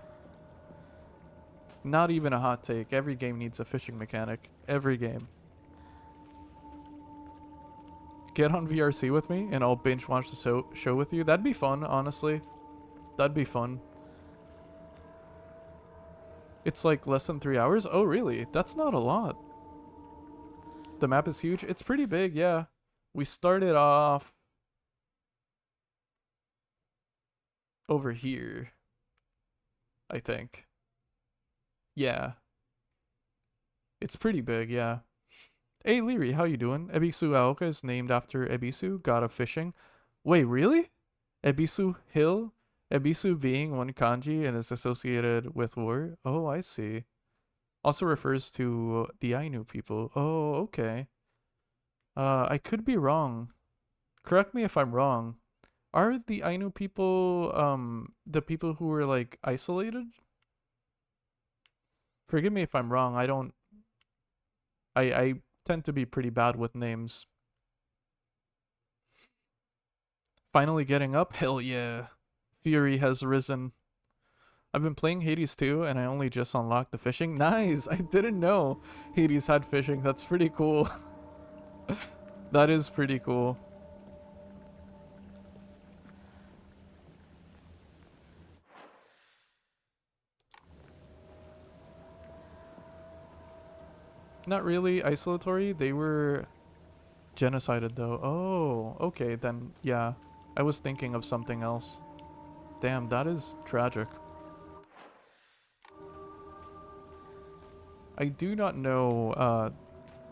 [SPEAKER 1] Not even a hot take. Every game needs a fishing mechanic. Every game. Get on VRC with me and I'll binge watch the show with you. That'd be fun, honestly. That'd be fun. It's like less than 3 hours? Oh, really? That's not a lot. The map is huge. It's pretty big, yeah. We started off over here, I think. Yeah. It's pretty big, yeah. Hey, Leary, how you doing? Ebisu Aoka is named after Ebisu, god of fishing. Wait, really? Ebisu Hill? Ebisu being one kanji and is associated with war? Oh, I see. Also refers to the Ainu people. Oh, okay. I could be wrong. Correct me if I'm wrong. Are the Ainu people, the people who were, like, isolated? Forgive me if I'm wrong. I tend to be pretty bad with names. Finally getting up? Hell yeah. Fury has risen. I've been playing Hades 2 and I only just unlocked the fishing. Nice! I didn't know Hades had fishing. That's pretty cool. That is pretty cool. Not really isolatory. They were genocided though. Oh, okay, then yeah. I was thinking of something else. Damn, that is tragic. I do not know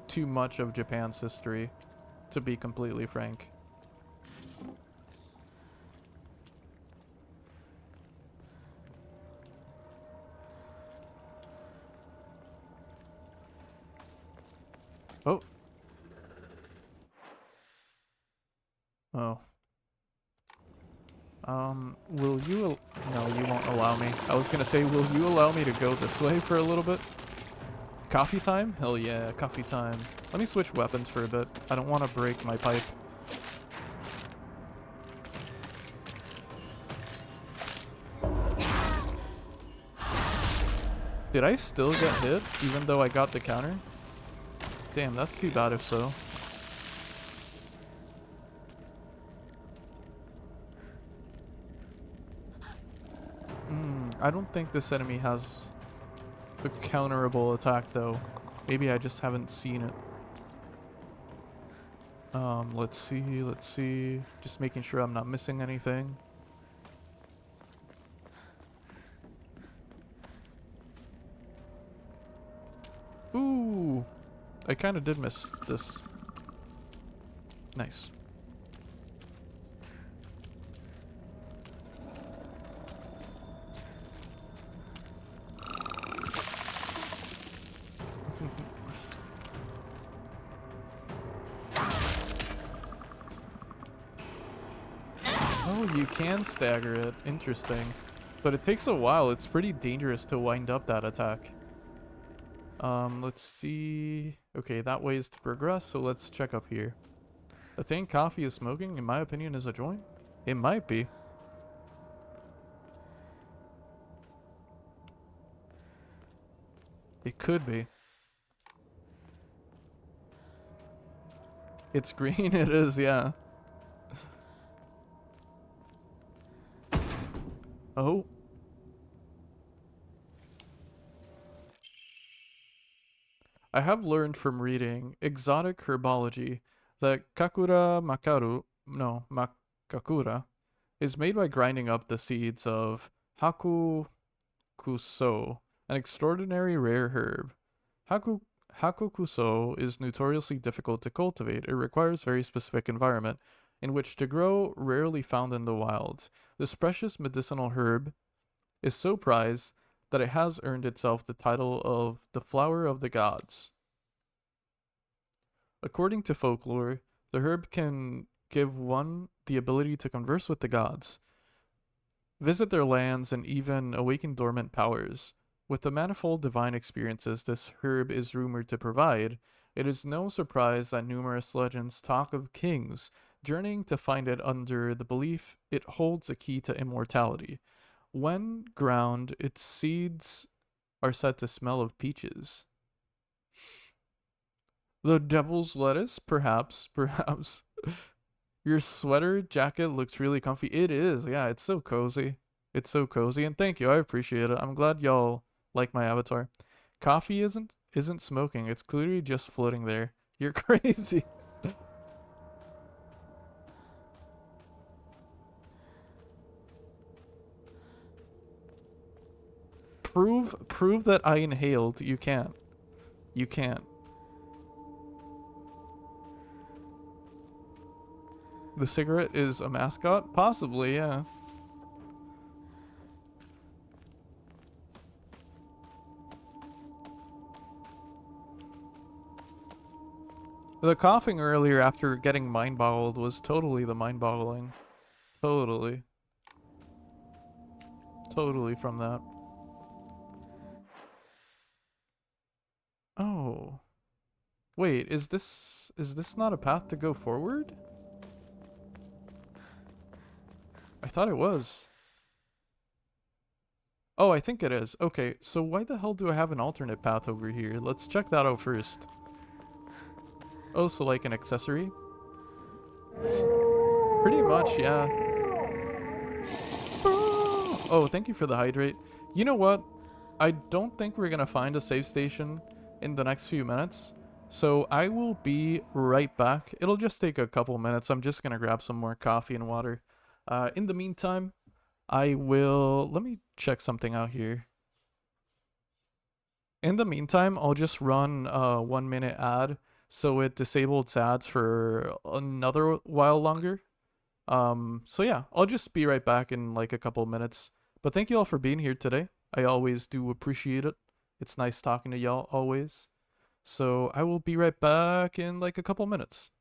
[SPEAKER 1] too much of Japan's history, to be completely frank. Oh. Oh. Will you no, you won't allow me. I was gonna say, will you allow me to go this way for a little bit? Coffee time? Hell yeah, coffee time. Let me switch weapons for a bit. I don't want to break my pipe. Did I still get hit, even though I got the counter? Damn, that's too bad if so. I don't think this enemy has a counterable attack though. Maybe I just haven't seen it. Let's see. Just making sure I'm not missing anything. Ooh, I kind of did miss this. Nice. Oh, you can stagger it. Interesting. But it takes a while. It's pretty dangerous to wind up that attack. Let's see. Okay, that way is to progress, so let's check up here. The thing coffee is smoking, in my opinion, is a joint? It might be. It could be. It's green, it is, yeah. Oh. I have learned from reading exotic herbology that makakura is made by grinding up the seeds of hakukuso, an extraordinary rare herb. Hakukuso is notoriously difficult to cultivate. It requires very specific environment in which to grow, rarely found in the wild. This precious medicinal herb is so prized that it has earned itself the title of the flower of the gods. According to folklore, the herb can give one the ability to converse with the gods, visit their lands, and even awaken dormant powers. With the manifold divine experiences this herb is rumored to provide, it is no surprise that numerous legends talk of kings journeying to find it under the belief it holds a key to immortality. When ground, its seeds are said to smell of peaches. The devil's lettuce? Perhaps. Your sweater jacket looks really comfy. It is, yeah, it's so cozy. It's so cozy, and thank you, I appreciate it. I'm glad y'all like my avatar. Coffee isn't smoking, it's clearly just floating there. You're crazy. Prove that I inhaled. You can't. You can't. The cigarette is a mascot? Possibly, yeah. The coughing earlier after getting mind-boggled was totally the mind-boggling. Totally. Totally from that. Oh. Wait, is this not a path to go forward? I thought it was. Oh, I think it is. Okay, so why the hell do I have an alternate path over here? Let's check that out first. Oh, so like an accessory? Pretty much, yeah. Oh, thank you for the hydrate. You know what? I don't think we're gonna find a save station in the next few minutes. So I will be right back. It'll just take a couple minutes. I'm just gonna grab some more coffee and water. In the meantime, I will... Let me check something out here. In the meantime, I'll just run a 1-minute ad so it disables ads for another while longer. So yeah, I'll just be right back in like a couple minutes. But thank you all for being here today. I always do appreciate it. It's nice talking to y'all always. So I will be right back in like a couple minutes.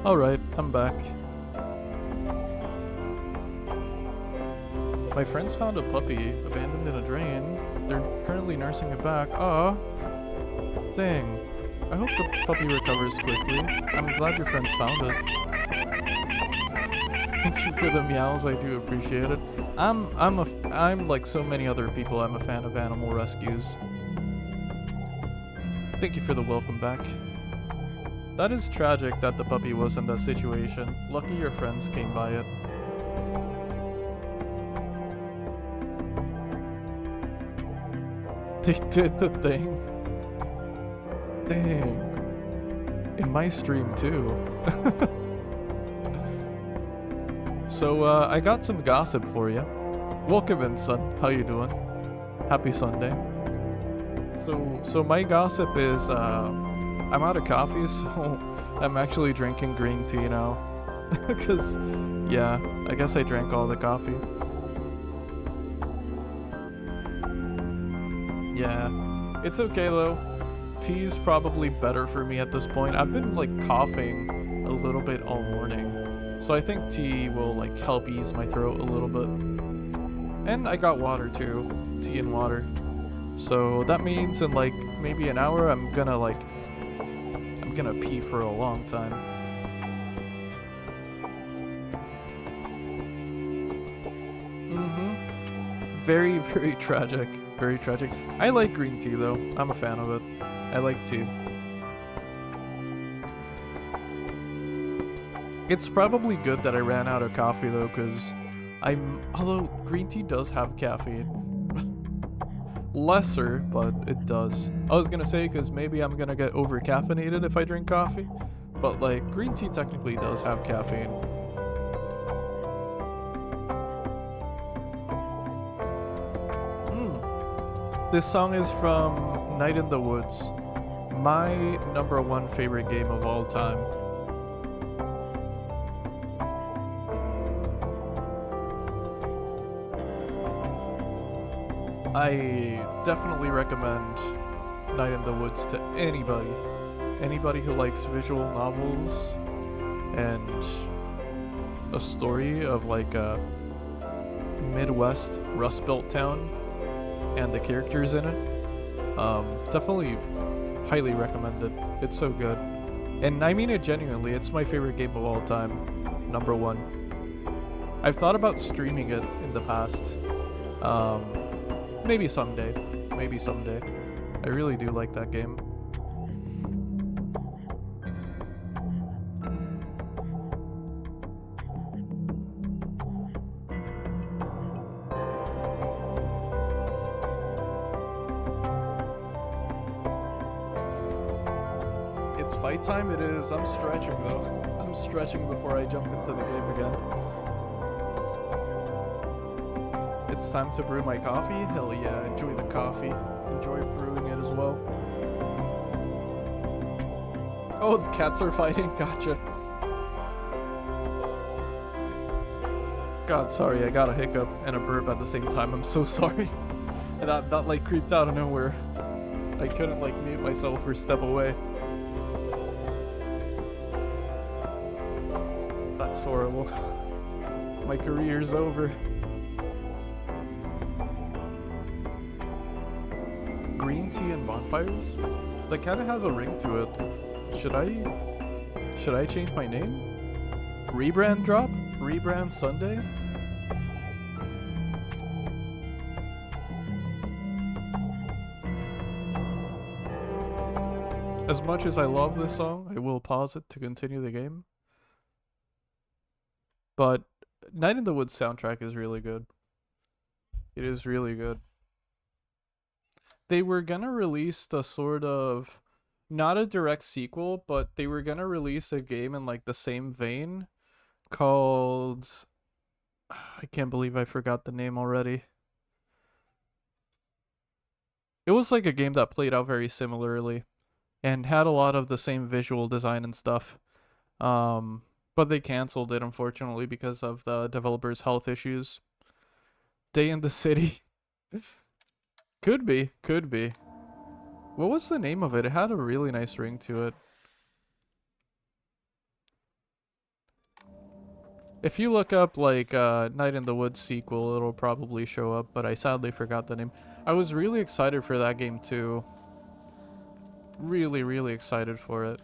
[SPEAKER 1] Alright, I'm back. My friends found a puppy abandoned in a drain. They're currently nursing it back. Aw. Dang. I hope the puppy recovers quickly. I'm glad your friends found it. Thank you for the meows, I do appreciate it. I'm like so many other people, I'm a fan of animal rescues. Thank you for the welcome back. That is tragic that the puppy was in that situation. Lucky your friends came by it. They did the thing. Dang. In my stream too. So, I got some gossip for you. Welcome in, son. How you doing? Happy Sunday. So my gossip is, I'm out of coffee, so I'm actually drinking green tea now. Because, yeah, I guess I drank all the coffee. Yeah, it's okay though. Tea's probably better for me at this point. I've been, like, coughing a little bit all morning. So I think tea will like help ease my throat a little bit. And I got water too. Tea and water. So that means in like maybe an hour I'm gonna pee for a long time. Very, very tragic. Very tragic. I like green tea though. I'm a fan of it. I like tea. It's probably good that I ran out of coffee though, because although green tea does have caffeine. Lesser, but it does. I was gonna say, because maybe I'm gonna get over caffeinated if I drink coffee, but like, green tea technically does have caffeine. This song is from Night in the Woods, my #1 favorite game of all time. I definitely recommend Night in the Woods to anybody. Anybody who likes visual novels and a story of like a Midwest Rust Belt town and the characters in it. Definitely highly recommended. It's so good. And I mean it genuinely, it's my favorite game of all time. #1. I've thought about streaming it in the past. Maybe someday. Maybe someday. I really do like that game. It's fight time? It is. I'm stretching though. I'm stretching before I jump into the game again. It's time to brew my coffee? Hell yeah, enjoy the coffee. Enjoy brewing it as well. Oh, the cats are fighting? Gotcha. God, sorry, I got a hiccup and a burp at the same time. I'm so sorry. That like creeped out of nowhere. I couldn't like mute myself or step away. That's horrible. My career's over. Green tea and bonfires? That kind of has a ring to it. Should I change my name? Rebrand drop? Rebrand Sunday? As much as I love this song, I will pause it to continue the game. But Night in the Woods soundtrack is really good. It is really good. They were gonna release the sort of, not a direct sequel, but they were gonna release a game in like the same vein called, I can't believe I forgot the name already. It was like a game that played out very similarly and had a lot of the same visual design and stuff. But they canceled it unfortunately because of the developer's health issues. Day in the City. Could be. What was the name of it? It had a really nice ring to it. If you look up like Night in the Woods sequel, it'll probably show up, but I sadly forgot the name. I was really excited for that game too. really, really excited for it.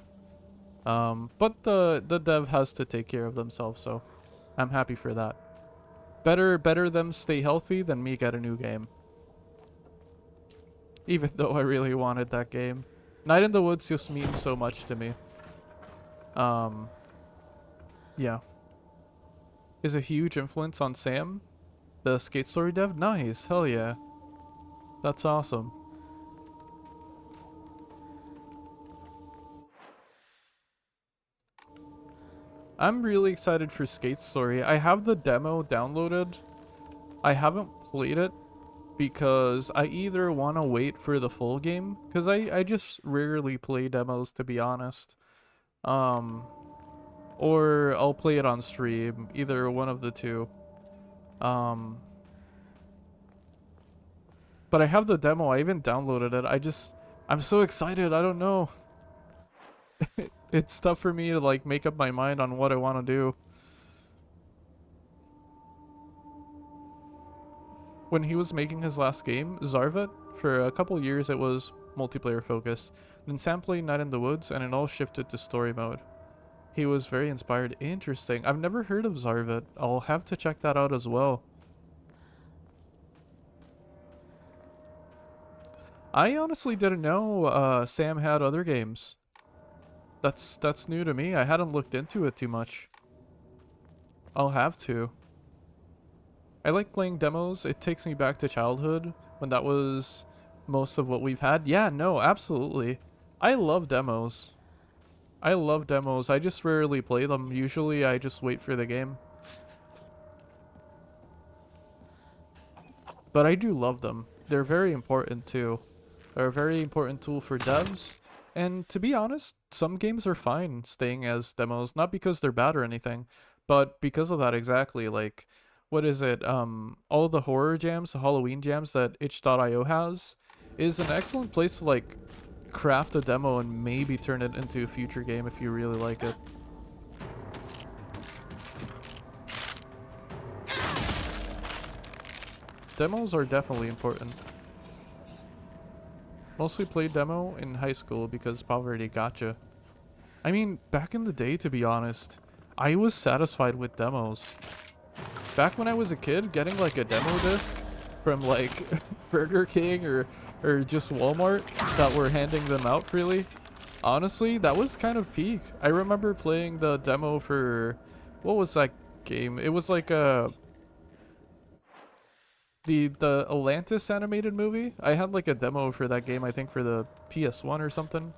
[SPEAKER 1] But the dev has to take care of themselves, so I'm happy for that. Better them stay healthy than me get a new game. Even though I really wanted that game. Night in the Woods just means so much to me. Yeah. Is a huge influence on Sam, the Skate Story dev? Nice, hell yeah. That's awesome. I'm really excited for Skate Story. I have the demo downloaded. I haven't played it because I either want to wait for the full game, because I just rarely play demos, to be honest. Or I'll play it on stream, either one of the two. But I have the demo, I even downloaded it. I'm so excited, I don't know. It's tough for me to like make up my mind on what I want to do. When he was making his last game, Zarvet, for a couple years it was multiplayer focused. Then Sam played Night in the Woods and it all shifted to story mode. He was very inspired. Interesting. I've never heard of Zarvet. I'll have to check that out as well. I honestly didn't know Sam had other games. That's new to me. I hadn't looked into it too much. I'll have to. I like playing demos. It takes me back to childhood when that was most of what we've had. Yeah, no, absolutely. I love demos. I love demos. I just rarely play them. Usually I just wait for the game. But I do love them. They're very important too. They're a very important tool for devs. And to be honest, some games are fine staying as demos. Not because they're bad or anything, but because of that exactly. Like, what is it? All the horror jams, the Halloween jams that itch.io has is an excellent place to like craft a demo and maybe turn it into a future game if you really like it. Demos are definitely important. Mostly played demo in high school because poverty gotcha. I mean, back in the day, to be honest, I was satisfied with demos. Back when I was a kid, getting like a demo disc from like Burger King or just Walmart that were handing them out freely, honestly, that was kind of peak. I remember playing the demo for, what was that game? It was like the Atlantis animated movie. I had like a demo for that game, I think for the PS1 or something.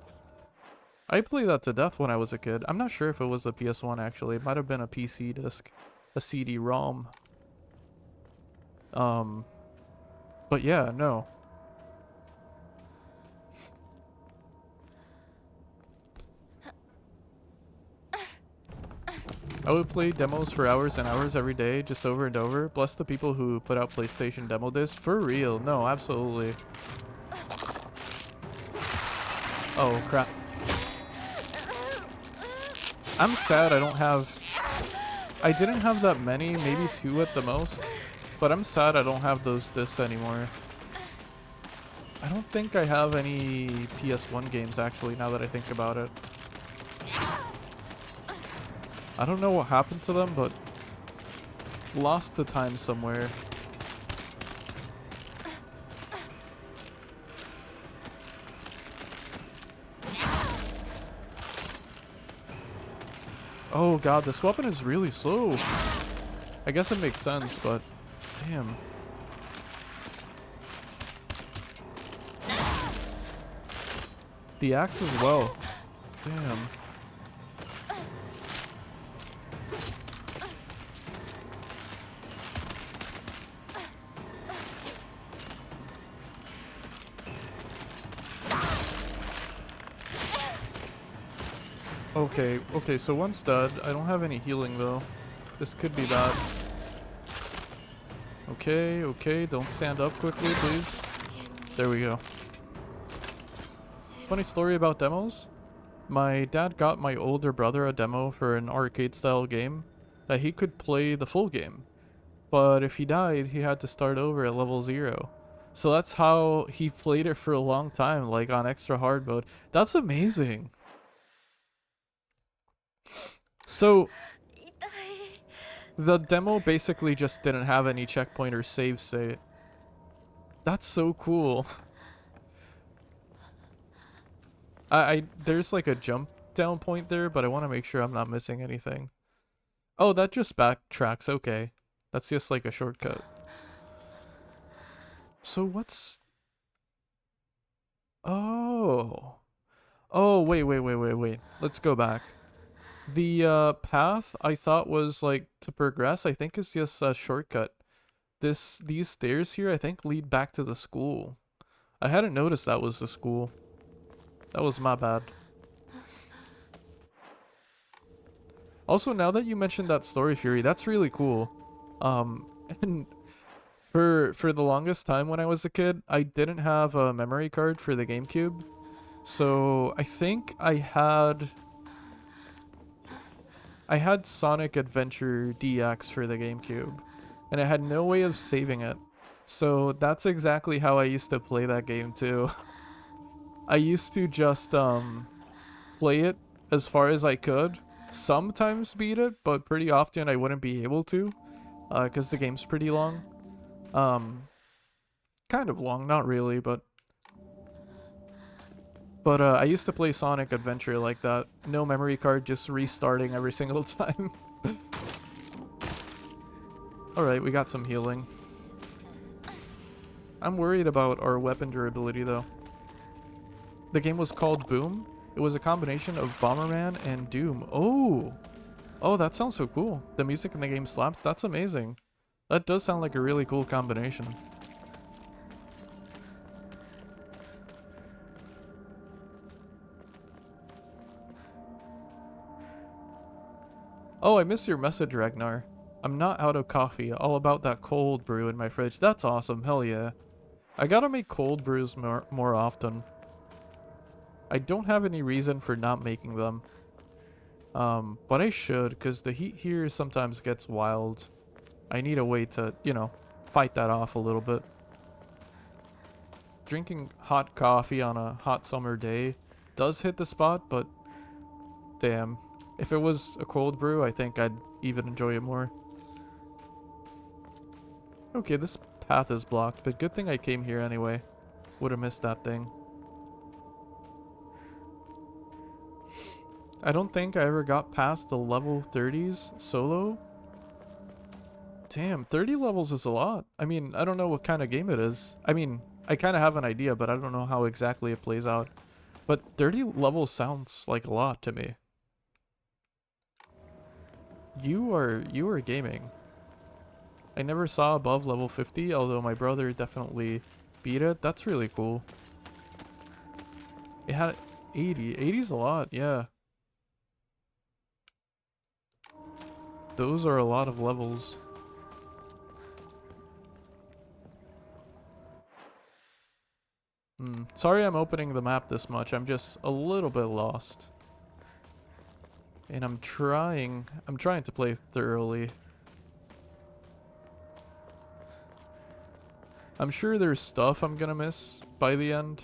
[SPEAKER 1] I played that to death when I was a kid. I'm not sure if it was the PS1 actually. It might have been a PC disc, a CD-ROM. But yeah, no. I would play demos for hours and hours every day, just over and over. Bless the people who put out PlayStation demo discs. For real. No, absolutely. Oh, crap. I'm sad I don't have... I didn't have that many, maybe 2 at the most. But I'm sad I don't have those discs anymore. I don't think I have any PS1 games, actually, now that I think about it. I don't know what happened to them, but lost to time somewhere. Oh god, this weapon is really slow. I guess it makes sense, but damn. The axe as well. Damn. Okay, so one's dead. I don't have any healing though. This could be bad. Okay, don't stand up quickly, please. There we go. Funny story about demos. My dad got my older brother a demo for an arcade-style game that he could play the full game. But if he died, he had to start over at level 0. So that's how he played it for a long time, like on extra hard mode. That's amazing. So the demo basically just didn't have any checkpoint or save state. That's so cool. There's like a jump down point there, but I want to make sure I'm not missing anything. Oh, that just backtracks. Okay. That's just like a shortcut. So what's... Oh. Oh, wait. Let's go back. The path I thought was like to progress, I think is just a shortcut. These stairs here I think lead back to the school. I hadn't noticed that was the school. That was my bad. Also, now that you mentioned that story, Fury, that's really cool. And for the longest time when I was a kid, I didn't have a memory card for the GameCube. So I think I had Sonic Adventure DX for the GameCube, and I had no way of saving it. So that's exactly how I used to play that game too. I used to just play it as far as I could. Sometimes beat it, but pretty often I wouldn't be able to, because the game's pretty long. Kind of long, not really, but I used to play Sonic Adventure like that. No memory card, just restarting every single time. Alright, we got some healing. I'm worried about our weapon durability though. The game was called Boom. It was a combination of Bomberman and Doom. Oh! Oh, that sounds so cool. The music in the game slaps. That's amazing. That does sound like a really cool combination. Oh, I missed your message, Ragnar. I'm not out of coffee. All about that cold brew in my fridge. That's awesome. Hell yeah. I gotta make cold brews more often. I don't have any reason for not making them. But I should, because the heat here sometimes gets wild. I need a way to, you know, fight that off a little bit. Drinking hot coffee on a hot summer day does hit the spot, but damn. If it was a cold brew, I think I'd even enjoy it more. Okay, this path is blocked, but good thing I came here anyway. Would have missed that thing. I don't think I ever got past the level 30s solo. Damn, 30 levels is a lot. I mean, I don't know what kind of game it is. I mean, I kind of have an idea, but I don't know how exactly it plays out. But 30 levels sounds like a lot to me. You are gaming. I never saw above level 50, although my brother definitely beat it. That's really cool. It had 80. 80's a lot, yeah. Those are a lot of levels. Sorry I'm opening the map this much. I'm just a little bit lost. And I'm trying to play thoroughly. I'm sure there's stuff I'm gonna miss by the end.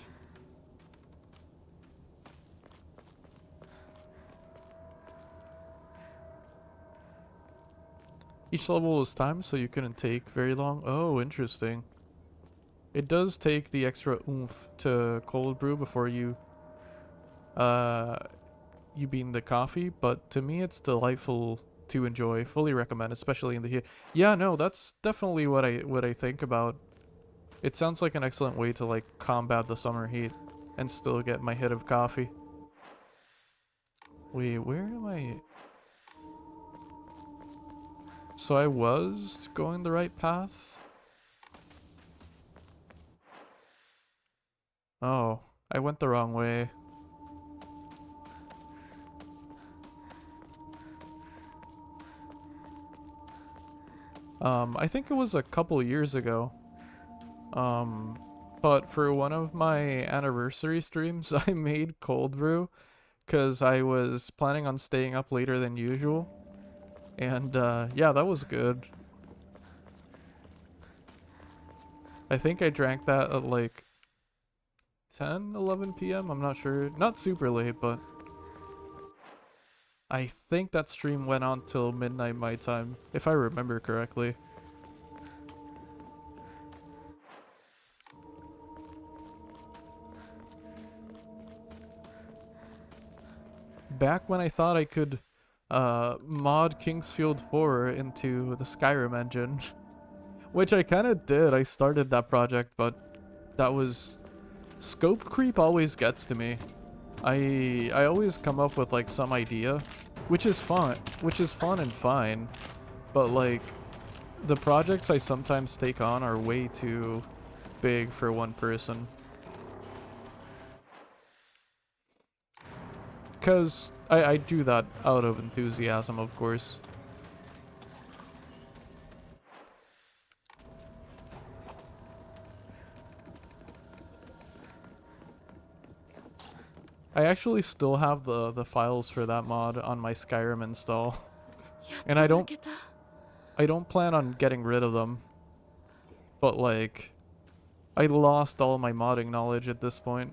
[SPEAKER 1] Each level is timed, so you couldn't take very long. Oh, interesting. It does take the extra oomph to cold brew before you bean the coffee, but to me it's delightful to enjoy. Fully recommend, especially in the heat. Yeah, no, that's definitely what I think about. It sounds like an excellent way to like combat the summer heat and still get my hit of coffee. Wait, where am I? So I was going the right path? Oh, I went the wrong way. I think it was a couple years ago. But for one of my anniversary streams, I made cold brew because I was planning on staying up later than usual. And yeah, that was good. I think I drank that at like 10, 11 p.m. I'm not sure. Not super late, but I think that stream went on till midnight my time, if I remember correctly. Back when I thought I could mod Kingsfield 4 into the Skyrim engine, which I kind of did. I started that project, but that was... Scope creep always gets to me. I always come up with like some idea, which is fun and fine, but like the projects I sometimes take on are way too big for one person. Because I do that out of enthusiasm, of course. I actually still have the files for that mod on my Skyrim install. And I don't plan on getting rid of them. But like, I lost all my modding knowledge at this point.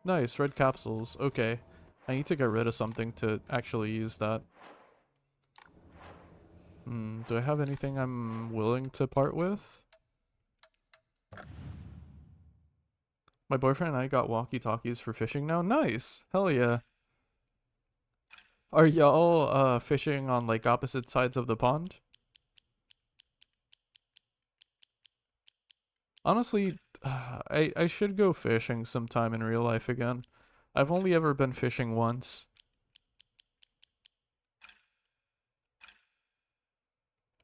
[SPEAKER 1] Nice, red capsules. Okay. I need to get rid of something to actually use that. Do I have anything I'm willing to part with? My boyfriend and I got walkie-talkies for fishing now. Nice! Hell yeah. Are y'all fishing on like opposite sides of the pond? Honestly, I should go fishing sometime in real life again. I've only ever been fishing once.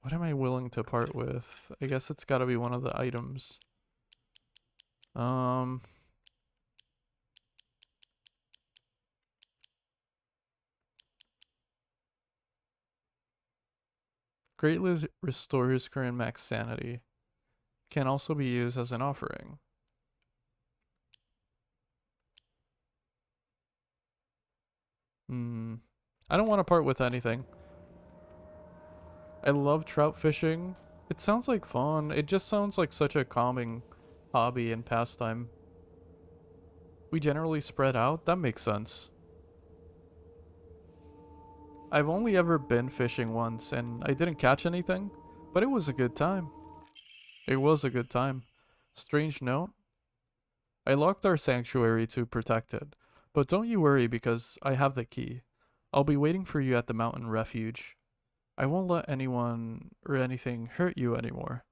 [SPEAKER 1] What am I willing to part with? I guess it's gotta be one of the items. Greatly restores current max sanity. Can also be used as an offering. I don't want to part with anything. I love trout fishing. It sounds like fun. It just sounds like such a calming hobby and pastime. We generally spread out? That makes sense. I've only ever been fishing once, and I didn't catch anything, but it was a good time. It was a good time. Strange note. I locked our sanctuary to protect it, but don't you worry because I have the key. I'll be waiting for you at the mountain refuge. I won't let anyone or anything hurt you anymore.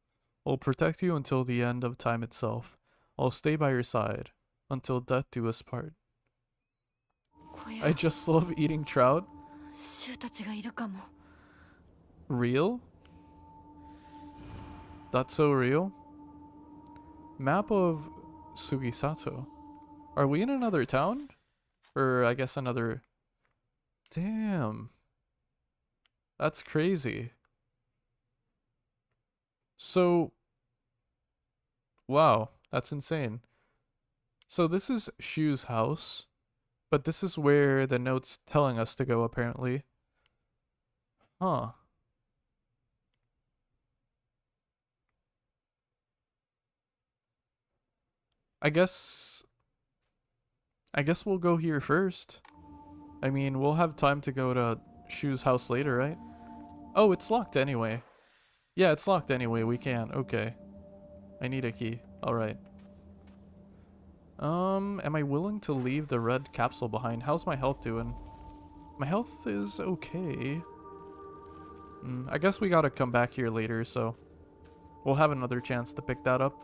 [SPEAKER 1] I'll protect you until the end of time itself. I'll stay by your side until death do us part. I just love eating trout. Real? That's so real? Map of Sugisato. Are we in another town? Or I guess another... Damn. That's crazy. So... Wow, that's insane. So this is Shu's house. But this is where the note's telling us to go, apparently. Huh. I guess we'll go here first. I mean, we'll have time to go to Shu's house later, right? Oh, it's locked anyway. Yeah, it's locked anyway. We can't. Okay. I need a key. Alright. Am I willing to leave the red capsule behind? How's my health doing? My health is okay. I guess we gotta come back here later, so we'll have another chance to pick that up.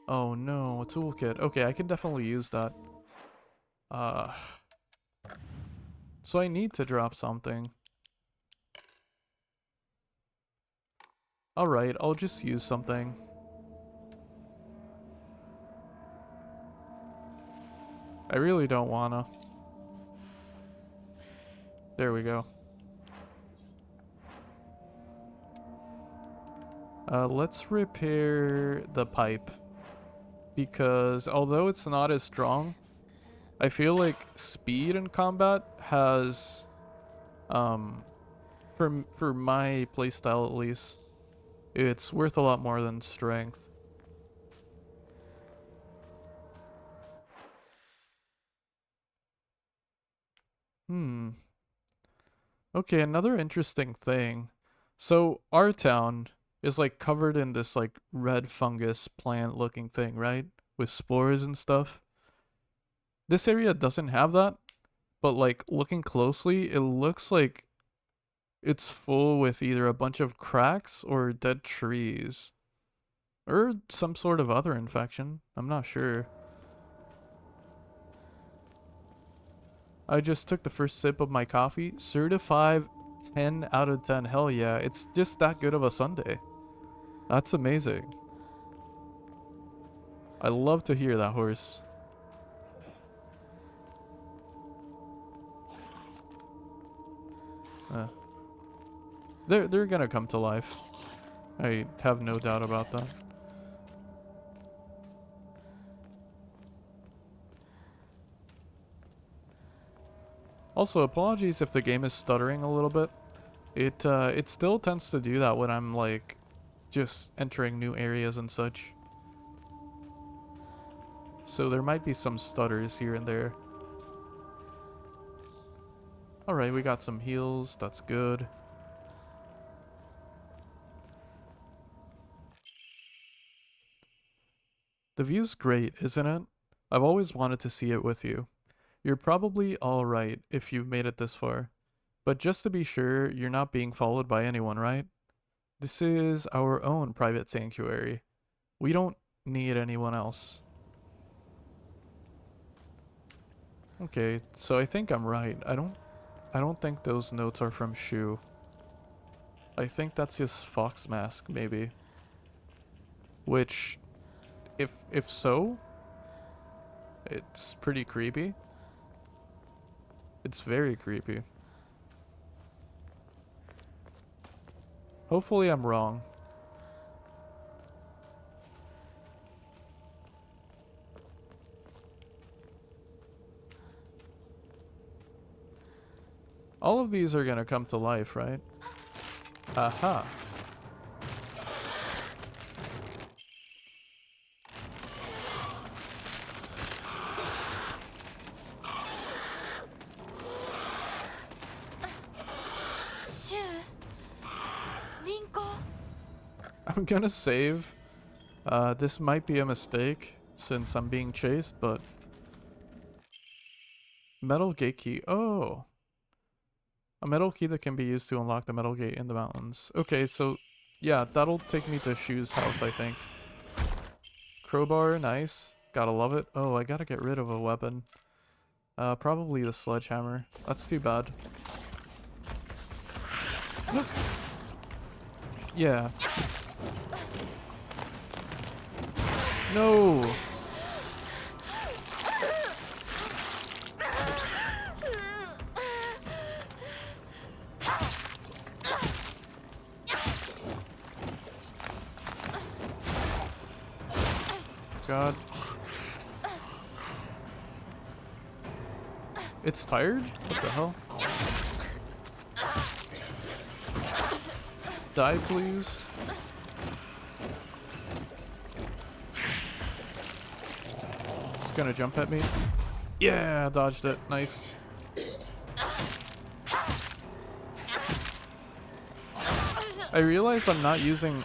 [SPEAKER 1] Oh no, a toolkit. Okay, I can definitely use that. So I need to drop something. Alright, I'll just use something. I really don't wanna. There we go. Let's repair the pipe. Because although it's not as strong, I feel like speed in combat has, for my playstyle at least, It's worth a lot more than strength. Hmm. Okay, another interesting thing. So our town is like covered in this like red fungus plant looking thing, right? With spores and stuff. This area doesn't have that, but like looking closely, it looks like it's full with either a bunch of cracks or dead trees. Or some sort of other infection. I'm not sure. I just took the first sip of my coffee. Certified 10 out of 10. Hell yeah. It's just that good of a Sunday. That's amazing. I love to hear that, horse. They're gonna come to life. I have no doubt about that. Also, apologies if the game is stuttering a little bit. It still tends to do that when I'm like just entering new areas and such. So there might be some stutters here and there. Alright, we got some heals. That's good. The view's great, isn't it? I've always wanted to see it with you. You're probably alright if you've made it this far. But just to be sure, you're not being followed by anyone, right? This is our own private sanctuary. We don't need anyone else. Okay, so I think I'm right. I don't think those notes are from Shu. I think that's his fox mask, maybe. Which, if so, it's pretty creepy. It's very creepy. Hopefully I'm wrong. All of these are gonna come to life, right? Aha. I'm gonna save. This might be a mistake since I'm being chased, but metal gate key. Oh. A metal key that can be used to unlock the metal gate in the mountains. Okay, so yeah, that'll take me to Shu's house, I think. Crowbar, nice. Gotta love it. Oh, I gotta get rid of a weapon. Probably the sledgehammer. That's too bad. Yeah. No! God. It's tired? What the hell? Die, please. It's gonna jump at me. Yeah, dodged it. Nice. I realize I'm not using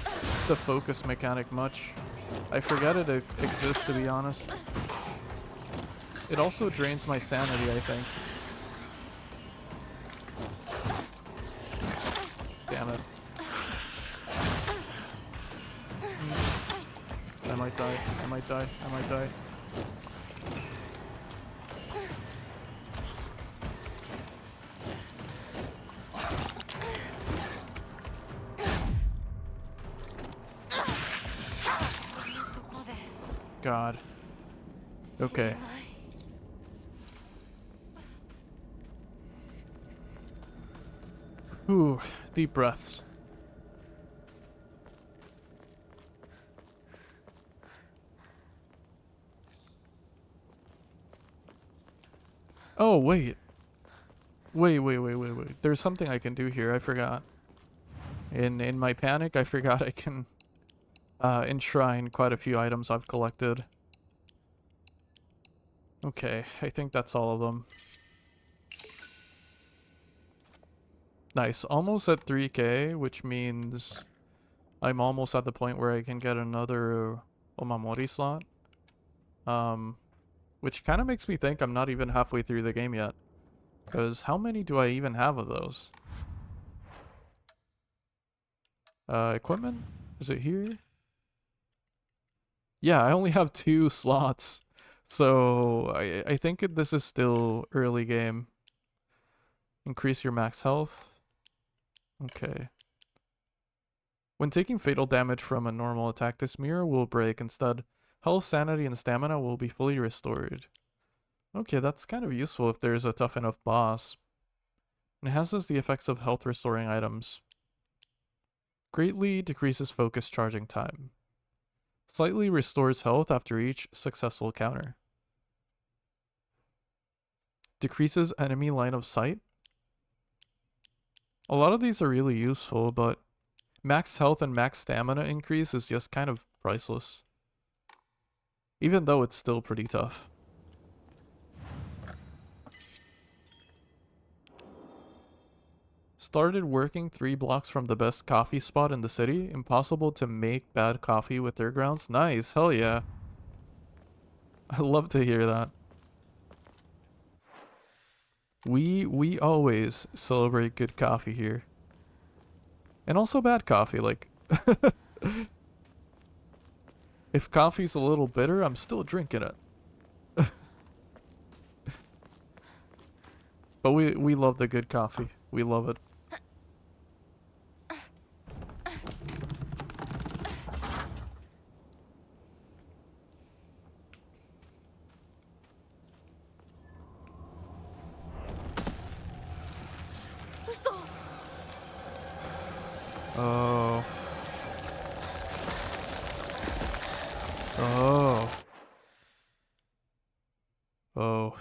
[SPEAKER 1] the focus mechanic much. I forget it exists, to be honest. It also drains my sanity, I think. Damn it. I might die. I might die. I might die. God. Okay. Ooh, deep breaths. Oh, wait. Wait. There's something I can do here. I forgot. In my panic, I forgot I can enshrine quite a few items I've collected. Okay, I think that's all of them. Nice, almost at 3k, which means I'm almost at the point where I can get another Omamori slot. Which kind of makes me think I'm not even halfway through the game yet. Because how many do I even have of those? Equipment? Is it here? Yeah, I only have 2 slots. So I think this is still early game. Increase your max health. Okay. When taking fatal damage from a normal attack, this mirror will break. Instead, health, sanity, and stamina will be fully restored. Okay, that's kind of useful if there's a tough enough boss. Enhances the effects of health restoring items. Greatly decreases focus charging time. Slightly restores health after each successful counter. Decreases enemy line of sight. A lot of these are really useful, but max health and max stamina increase is just kind of priceless. Even though it's still pretty tough. Started working 3 blocks from the best coffee spot in the city. Impossible to make bad coffee with their grounds. Nice, hell yeah. I love to hear that. We always celebrate good coffee here. And also bad coffee, like... If coffee's a little bitter, I'm still drinking it. But we love the good coffee. We love it. Oh. Oh. Oh.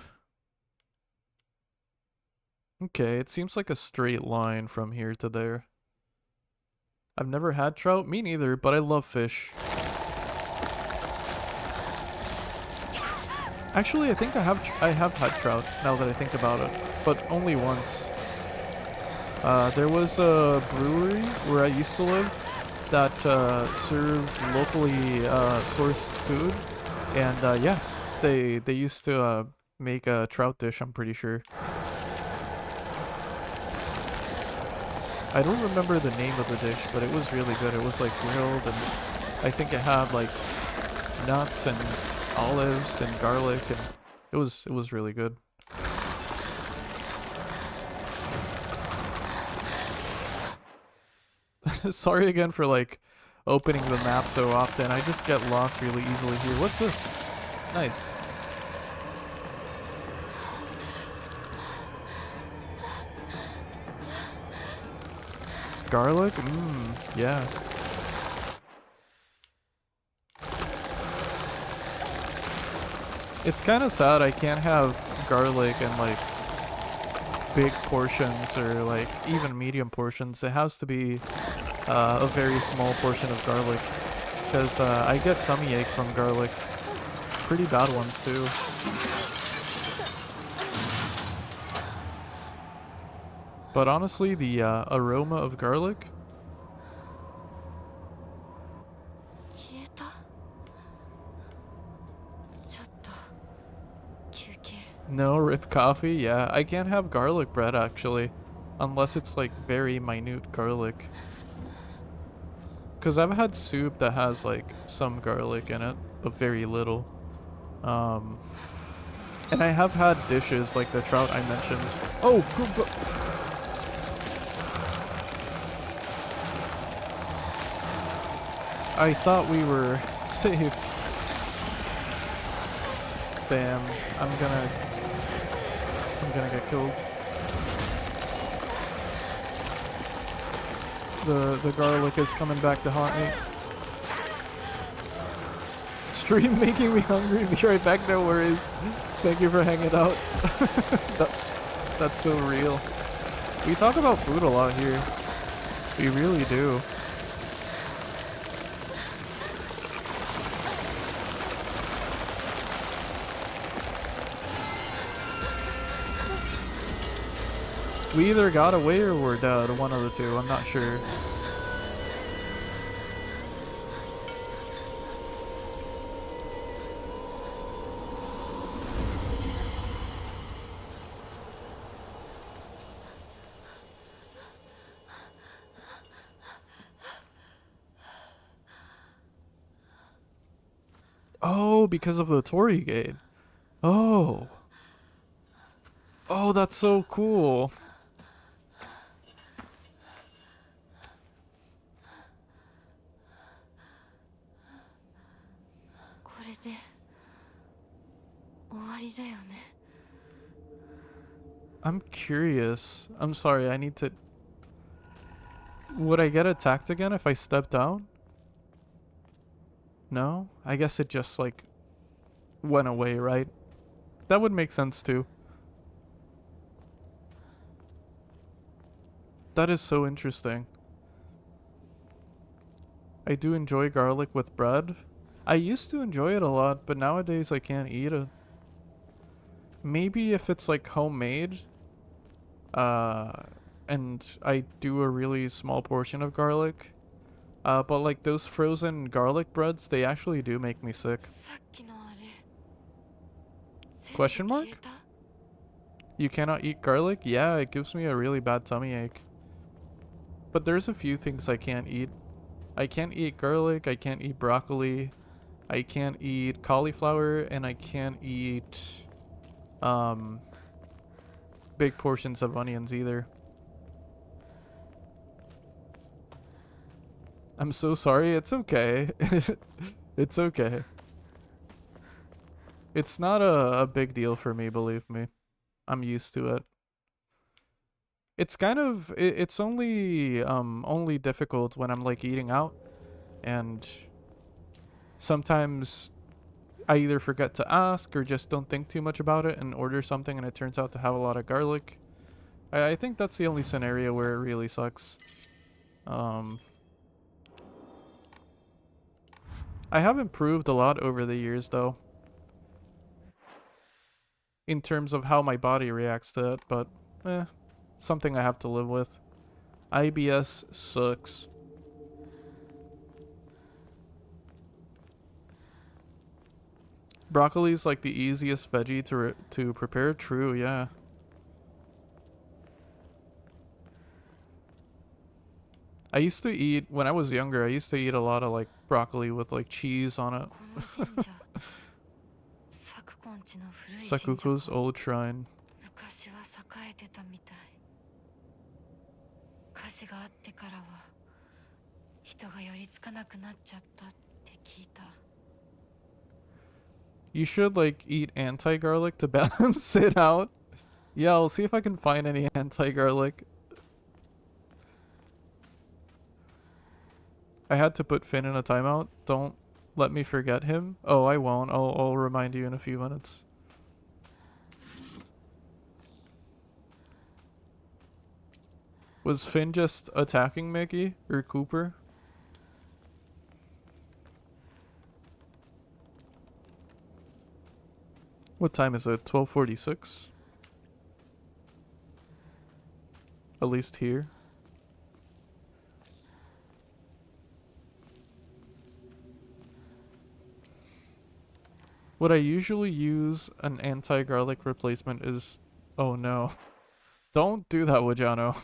[SPEAKER 1] Okay, it seems like a straight line from here to there. I've never had trout, me neither, but I love fish. Actually, I think I have had trout now that I think about it, but only once. There was a brewery where I used to live that served locally sourced food, and yeah, they used to make a trout dish, I'm pretty sure. I don't remember the name of the dish, but it was really good. It was like grilled, and I think it had like nuts and olives and garlic, and it was really good. Sorry again for like opening the map so often. I just get lost really easily here. What's this? Nice. Garlic? Mmm, yeah. It's kind of sad I can't have garlic in like big portions or like even medium portions. It has to be a very small portion of garlic, because I get tummy ache from garlic. Pretty bad ones too. But honestly, the aroma of garlic... No, rip coffee? Yeah, I can't have garlic bread actually, unless it's like very minute garlic. Because I've had soup that has like some garlic in it, but very little. And I have had dishes like the trout I mentioned. Oh! I thought we were safe. Damn, I'm gonna get killed. The garlic is coming back to haunt me. Stream making me hungry. Be right back, no worries. Thank you for hanging out. that's so real. We talk about food a lot here. We really do. We either got away or we're dead, one of the two, I'm not sure. Oh, because of the Torii gate. Oh. Oh, that's so cool. I'm curious. I'm sorry, I need to... Would I get attacked again if I step down? No? I guess it just, like, went away, right? That would make sense, too. That is so interesting. I do enjoy garlic with bread. I used to enjoy it a lot, but nowadays I can't eat it. Maybe if it's, like, homemade, and I do a really small portion of garlic. But like those frozen garlic breads, they actually do make me sick. Question mark? You cannot eat garlic? Yeah, it gives me a really bad tummy ache. But there's a few things I can't eat. I can't eat garlic, I can't eat broccoli, I can't eat cauliflower, and I can't eat big portions of onions either. I'm so sorry, it's okay. It's okay. It's not a big deal for me, believe me. I'm used to it. It's kind of it's only difficult when I'm like eating out, and sometimes I either forget to ask or just don't think too much about it and order something and it turns out to have a lot of garlic. I think that's the only scenario where it really sucks. I have improved a lot over the years though, in terms of how my body reacts to it, but something I have to live with. IBS sucks. Broccoli is like the easiest veggie to prepare. True, yeah. I used to eat, when I was younger, I used to eat a lot of like broccoli with like cheese on it. Sakuko's old shrine. You should like eat anti-garlic to balance it out. Yeah, I'll see if I can find any anti-garlic. I had to put Finn in a timeout. Don't let me forget him. Oh, I won't. I'll remind you in a few minutes. Was Finn just attacking Mickey or Cooper? What time is it? 12:46? At least here. What I usually use an anti-garlic replacement is... Oh no. Don't do that, Wajano.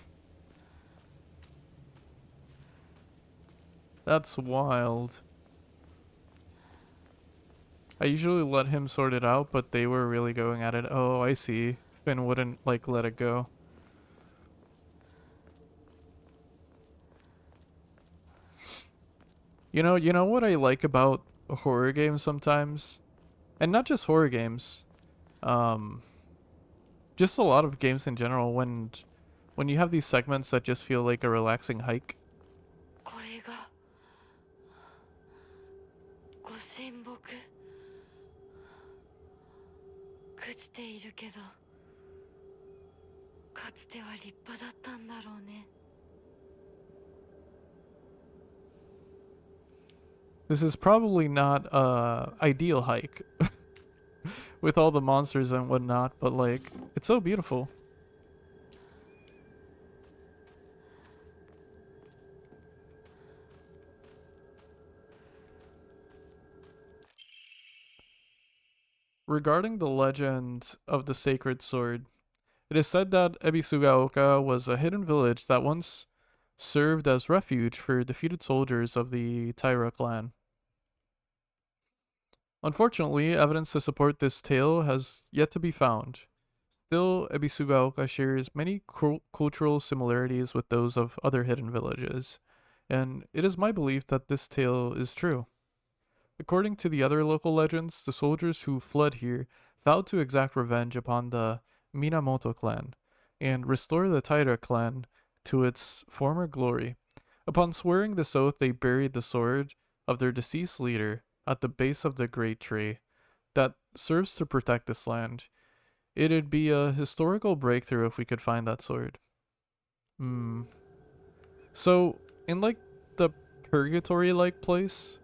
[SPEAKER 1] That's wild. I usually let him sort it out, but they were really going at it. Oh, I see. Finn wouldn't, like, let it go. You know what I like about horror games sometimes? And not just horror games. Just a lot of games in general, when you have these segments that just feel like a relaxing hike. This is probably not a ideal hike with all the monsters and whatnot, but like, it's so beautiful. Regarding the legend of the sacred sword, it is said that Ebisugaoka was a hidden village that once served as refuge for defeated soldiers of the Taira clan. Unfortunately, evidence to support this tale has yet to be found. Still, Ebisugaoka shares many cultural similarities with those of other hidden villages, and it is my belief that this tale is true. According to the other local legends, the soldiers who fled here vowed to exact revenge upon the Minamoto clan and restore the Taira clan to its former glory. Upon swearing this oath, they buried the sword of their deceased leader at the base of the great tree that serves to protect this land. It'd be a historical breakthrough if we could find that sword. So, in like the purgatory-like place,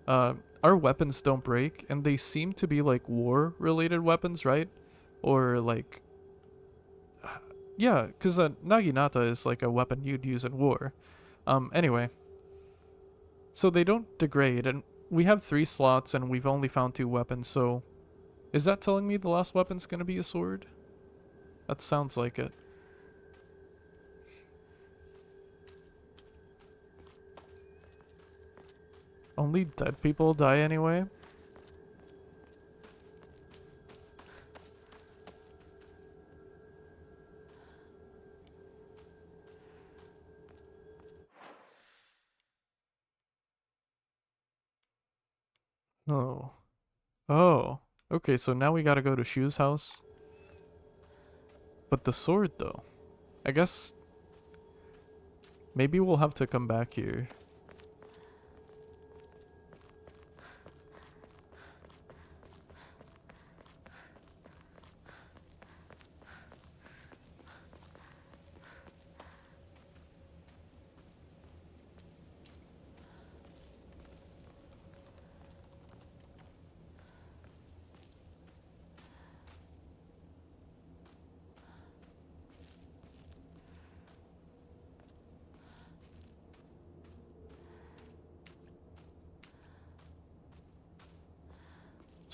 [SPEAKER 1] our weapons don't break, and they seem to be like war-related weapons, right? Or like, yeah, because naginata is like a weapon you'd use in war. Anyway, so they don't degrade, and we have 3 slots, and we've only found 2 weapons. So, is that telling me the last weapon's gonna be a sword? That sounds like it. Only dead people die anyway? Oh. Oh. Okay, so now we gotta go to Shu's house. But the sword, though. I guess maybe we'll have to come back here.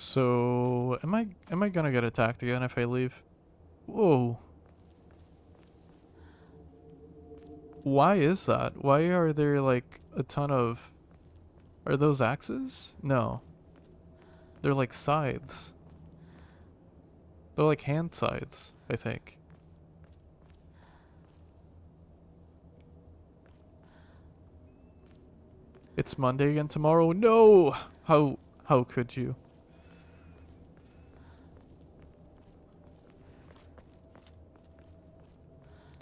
[SPEAKER 1] So, am I gonna get attacked again if I leave? Whoa. Why is that? Why are there like a ton of... Are those axes? No. They're like scythes. They're like hand scythes, I think. It's Monday again tomorrow? No! How could you?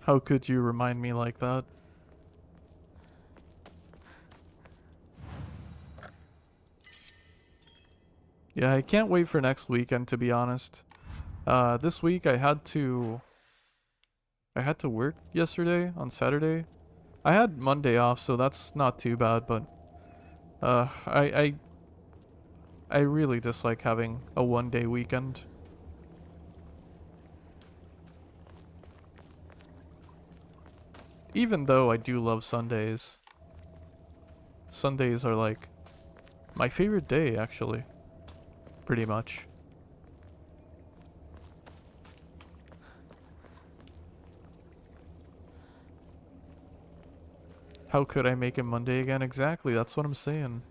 [SPEAKER 1] How could you remind me like that? Yeah, I can't wait for next weekend, to be honest. This week I had to work yesterday on Saturday. I had Monday off, so that's not too bad, but I really dislike having a 1-day weekend. Even though I do love Sundays. Sundays are like my favorite day, actually. Pretty much. How could I make it Monday again? Exactly, that's what I'm saying.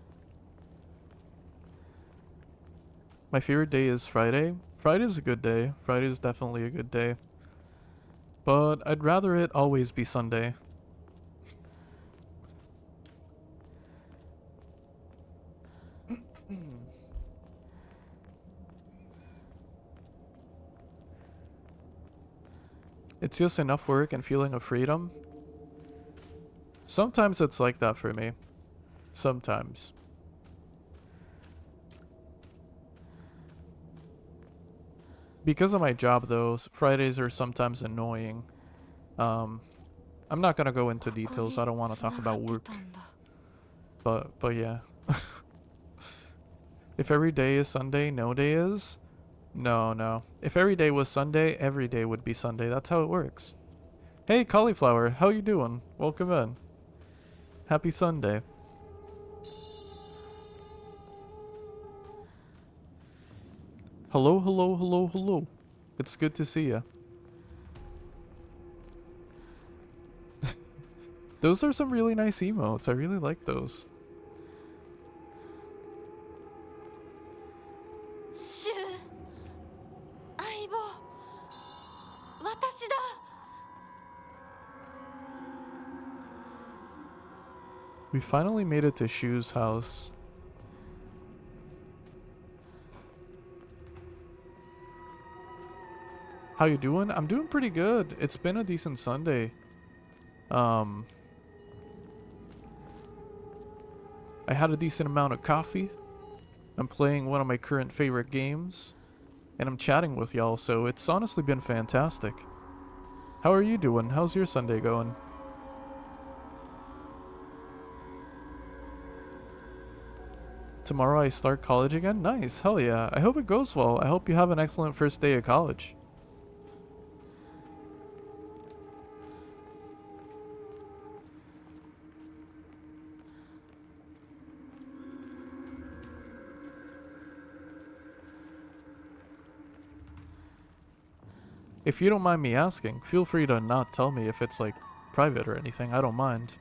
[SPEAKER 1] My favorite day is Friday. Friday's a good day. Friday's definitely a good day. But I'd rather it always be Sunday. It's just enough work and feeling of freedom. Sometimes it's like that for me. Sometimes. Because of my job though, Fridays are sometimes annoying. I'm not gonna go into details, I don't want to talk about work. But yeah. If every day is Sunday, no day is? No, no. If every day was Sunday, every day would be Sunday. That's how it works. Hey, Cauliflower, how you doing? Welcome in. Happy Sunday. Hello, hello, hello, hello. It's good to see ya. Those are some really nice emotes. I really like those.
[SPEAKER 3] シュ相棒私だ
[SPEAKER 1] We finally made it to Shu's house. How you doing? I'm doing pretty good. It's been a decent Sunday. I had a decent amount of coffee. I'm playing one of my current favorite games. And I'm chatting with y'all, so it's honestly been fantastic. How are you doing? How's your Sunday going? Tomorrow I start college again? Nice, hell yeah. I hope it goes well. I hope you have an excellent first day of college. If you don't mind me asking, feel free to not tell me if it's like private or anything. I don't mind.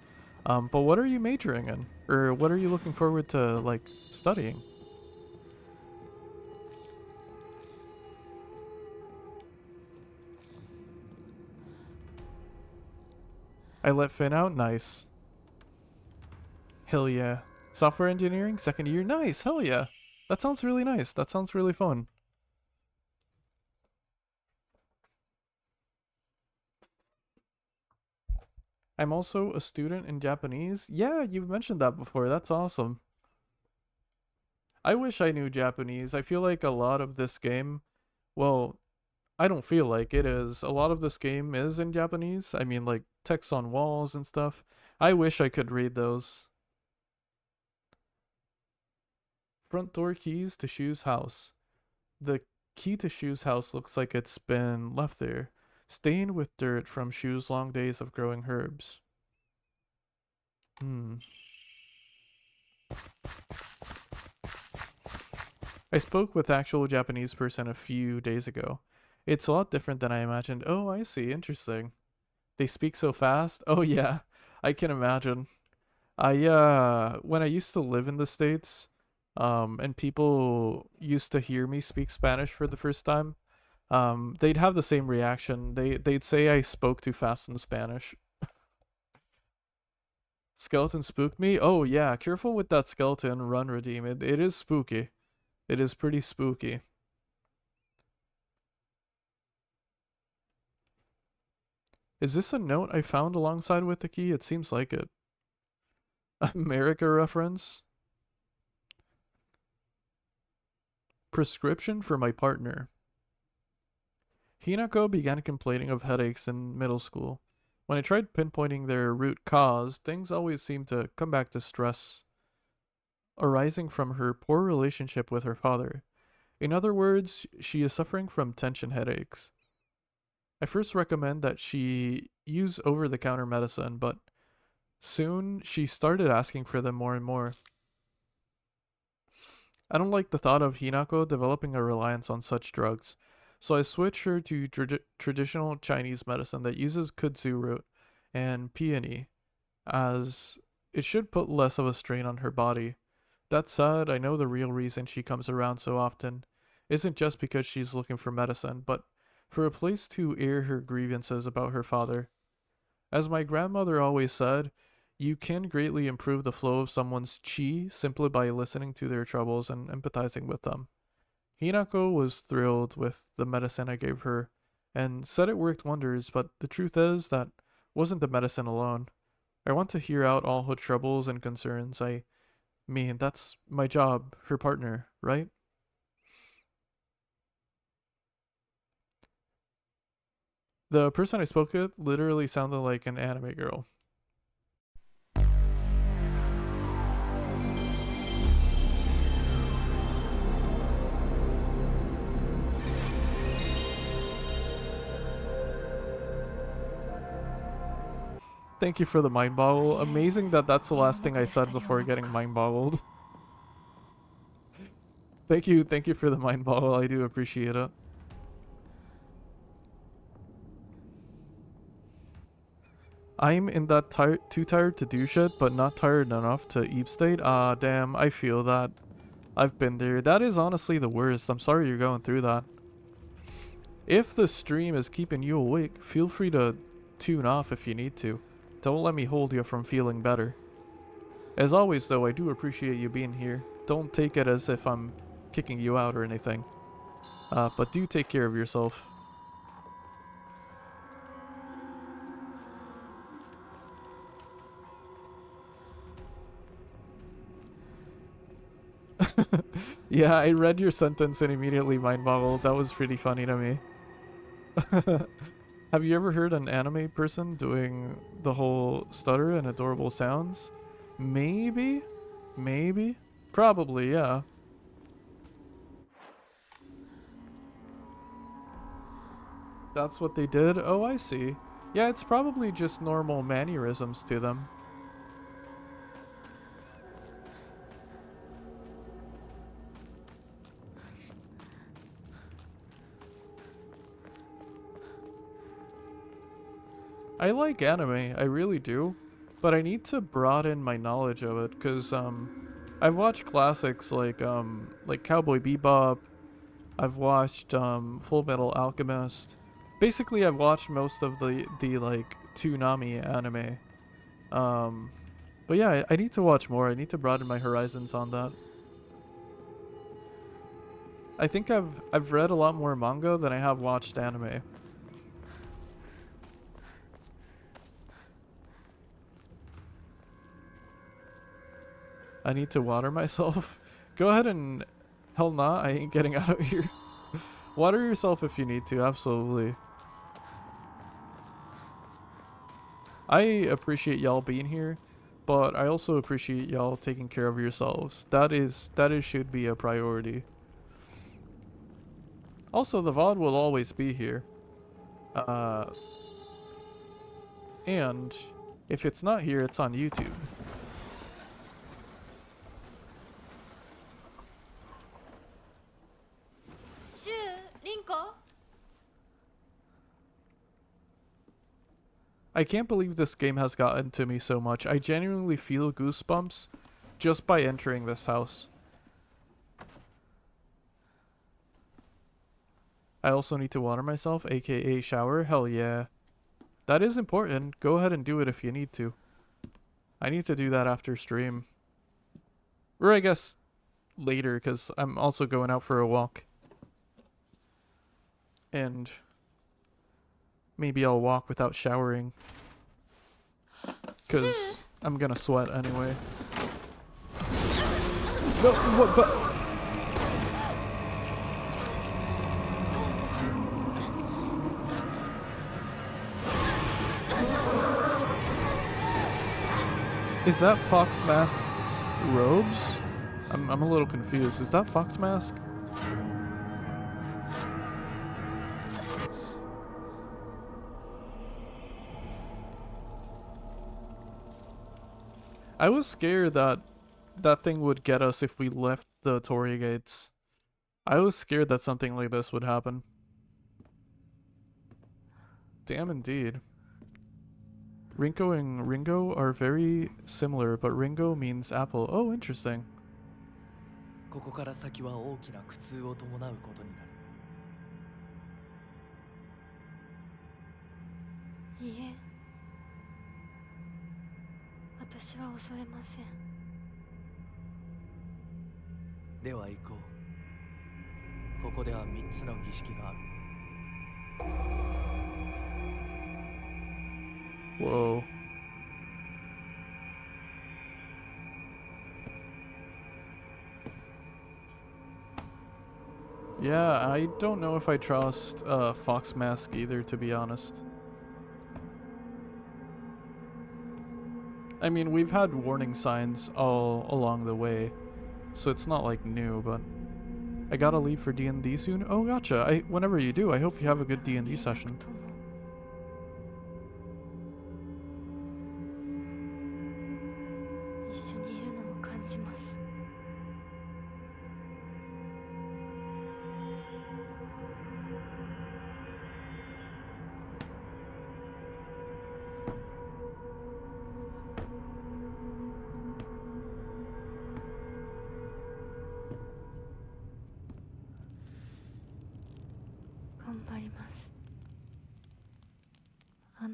[SPEAKER 1] But what are you majoring in? Or what are you looking forward to like studying? I let Finn out? Nice. Hell yeah. Software engineering? Second year? Nice! Hell yeah! That sounds really nice. That sounds really fun. I'm also a student in Japanese. Yeah, you've mentioned that before. That's awesome. I wish I knew Japanese. I feel like a lot of this game, well, I don't feel like it is. A lot of this game is in Japanese. I mean, like text on walls and stuff. I wish I could read those. Front door keys to Shu's house. The key to Shu's house looks like it's been left there, stained with dirt from Shu's long days of growing herbs. I spoke with actual Japanese person a few days ago. It's a lot different than I imagined. Oh, I see. Interesting. They speak so fast? Oh yeah, I can imagine. When I used to live in the States, and people used to hear me speak Spanish for the first time, they'd have the same reaction. They'd say I spoke too fast in Spanish. Skeleton spooked me? Oh yeah, careful with that skeleton, run redeem. It is spooky. It is pretty spooky. Is this a note I found alongside with the key? It seems like it. America reference? Prescription for my partner. Hinako began complaining of headaches in middle school. When I tried pinpointing their root cause, things always seemed to come back to stress arising from her poor relationship with her father. In other words, she is suffering from tension headaches. I first recommend that she use over-the-counter medicine, but soon she started asking for them more and more. I don't like the thought of Hinako developing a reliance on such drugs, so I switched her to traditional Chinese medicine that uses kudzu root and peony, as it should put less of a strain on her body. That said, I know the real reason she comes around so often isn't just because she's looking for medicine, but for a place to air her grievances about her father. As my grandmother always said, you can greatly improve the flow of someone's chi simply by listening to their troubles and empathizing with them. Hinako was thrilled with the medicine I gave her and said it worked wonders, but the truth is that wasn't the medicine alone. I want to hear out all her troubles and concerns. I mean, that's my job, her partner, right? The person I spoke with literally sounded like an anime girl. thank you for the mind boggle. Amazing that that's the last thing I said before getting mind boggled. Thank you for the mind boggle. I do appreciate it. I'm in that too tired to do shit, but not tired enough to eep state. Ah, damn, I feel that. I've been there. That is honestly the worst. I'm sorry you're going through that. If the stream is keeping you awake, feel free to tune off if you need to. Don't let me hold you from feeling better. As always though, I do appreciate you being here. Don't take it as if I'm kicking you out or anything. But do take care of yourself. Yeah, I read your sentence and immediately mind boggled. That was pretty funny to me. Have you ever heard an anime person doing the whole stutter and adorable sounds? Maybe? Maybe? Probably, yeah. That's what they did? Oh, I see. Yeah, it's probably just normal mannerisms to them. I like anime, I really do, but I need to broaden my knowledge of it, because, I've watched classics like Cowboy Bebop, I've watched, Full Metal Alchemist. Basically, I've watched most of the like, Toonami anime. But yeah, I need to watch more, I need to broaden my horizons on that. I think I've read a lot more manga than I have watched anime. I need to water myself. Go ahead and... Hell nah, I ain't getting out of here. Water yourself if you need to, absolutely. I appreciate y'all being here, but I also appreciate y'all taking care of yourselves. That should be a priority. Also, the VOD will always be here. And if it's not here, it's on YouTube. I can't believe this game has gotten to me so much. I genuinely feel goosebumps just by entering this house. I also need to water myself, aka shower. Hell yeah. That is important. Go ahead and do it if you need to. I need to do that after stream. Or I guess later, because I'm also going out for a walk. And maybe I'll walk without showering. Because I'm gonna sweat anyway. No, what, but... Is that Fox Mask's robes? I'm a little confused. Is that Fox Mask? I was scared that that thing would get us if we left the Torii gates. I was scared that something like this would happen. Damn indeed. Rinko and Ringo are very similar, but Ringo means apple. Oh, interesting.
[SPEAKER 3] ここから先は大きな苦痛を伴うことになる。いいえ、私は恐れません。では行こう。ここでは3つの儀式がある。
[SPEAKER 1] Whoa. Yeah, I don't know if I trust Fox Mask either, to be honest. I mean, we've had warning signs all along the way, so it's not like new, but I gotta leave for D&D soon. Oh, gotcha. Whenever you do, I hope you have a good D&D session.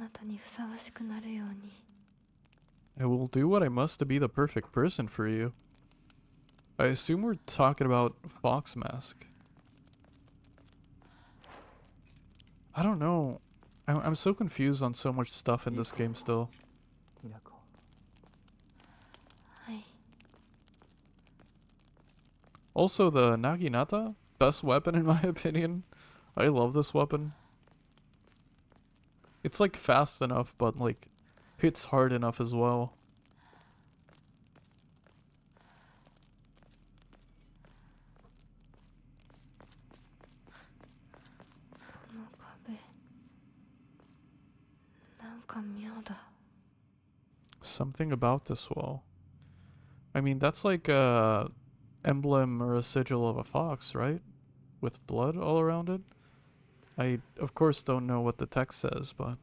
[SPEAKER 3] なたにふさわしくなるように。
[SPEAKER 1] I will do what I must to be the perfect person for you. I assume we're talking about Fox Mask. I don't know. I'm so confused on so much stuff in this game still.
[SPEAKER 3] はい。
[SPEAKER 1] Also, the Naginata, best weapon in my opinion. I love this weapon. It's like fast enough, but like hits hard enough as well.
[SPEAKER 3] この壁、なんか妙だ。
[SPEAKER 1] Something about this wall. I mean, that's like a emblem or a sigil of a fox, right? With blood all around it. I, of course, don't know what the text says, but...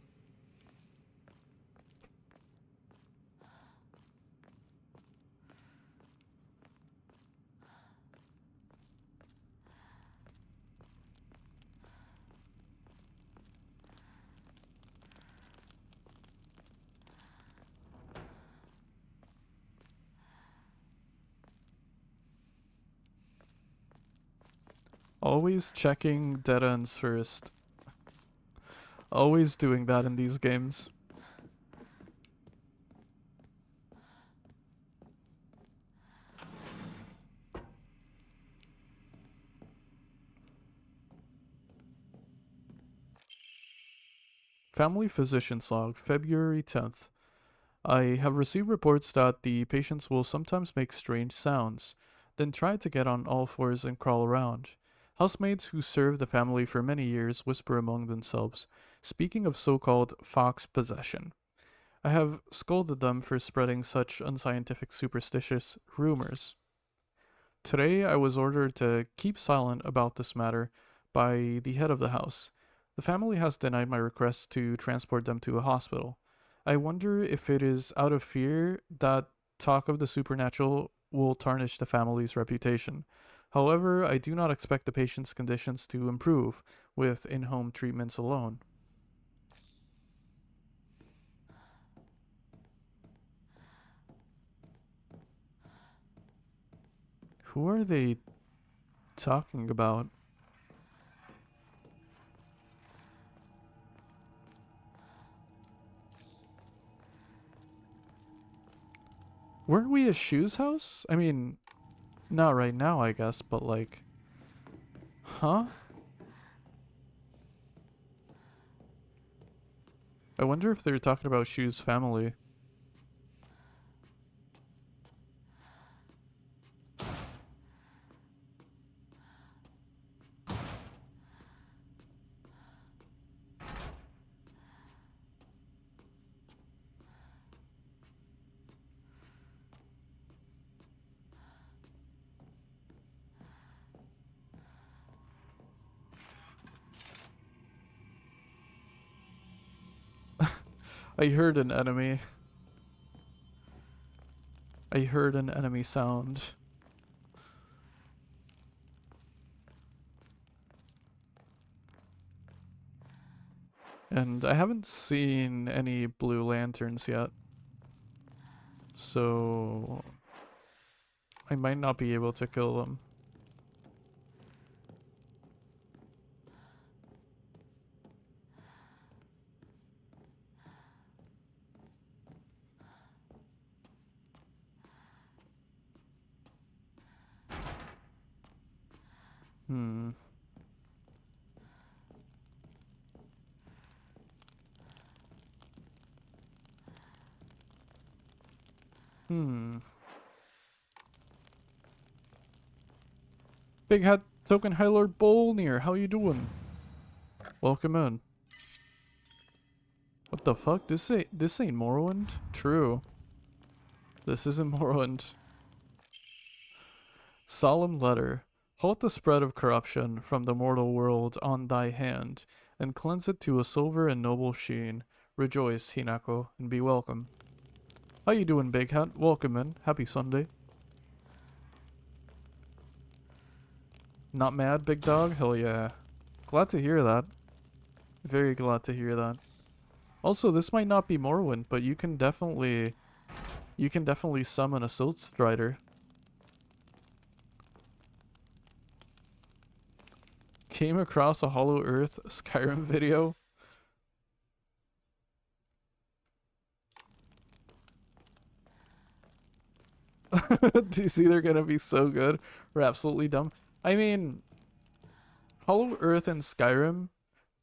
[SPEAKER 1] Always checking dead ends first. Always doing that in these games. Family Physician's Log, February 10th. I have received reports that the patients will sometimes make strange sounds, then try to get on all fours and crawl around. Housemates who served the family for many years whisper among themselves, speaking of so-called fox possession. I have scolded them for spreading such unscientific superstitious rumors. Today I was ordered to keep silent about this matter by the head of the house. The family has denied my request to transport them to a hospital. I wonder if it is out of fear that talk of the supernatural will tarnish the family's reputation. However, I do not expect the patient's conditions to improve with in-home treatments alone. Who are they talking about? Weren't we a shoes house? I mean, not right now, I guess, but like... Huh? I wonder if they're talking about Shu's family. I heard an enemy. I heard an enemy sound. And I haven't seen any blue lanterns yet. So... I might not be able to kill them. Hmm. Big Hat Token High Lord Bolnir, how you doing? Welcome in. What the fuck? This ain't Morrowind? True. This isn't Morrowind. Solemn letter. Halt the spread of corruption from the mortal world on thy hand, and cleanse it to a silver and noble sheen. Rejoice, Hinako, and be welcome. How you doing, Big Hat? Welcome in. Happy Sunday. Not mad, big dog? Hell yeah. Glad to hear that. Very glad to hear that. Also, this might not be Morrowind, but you can definitely summon a Silt Strider. Came across a Hollow Earth Skyrim video. These either gonna be so good or absolutely dumb. I mean, Hollow Earth and Skyrim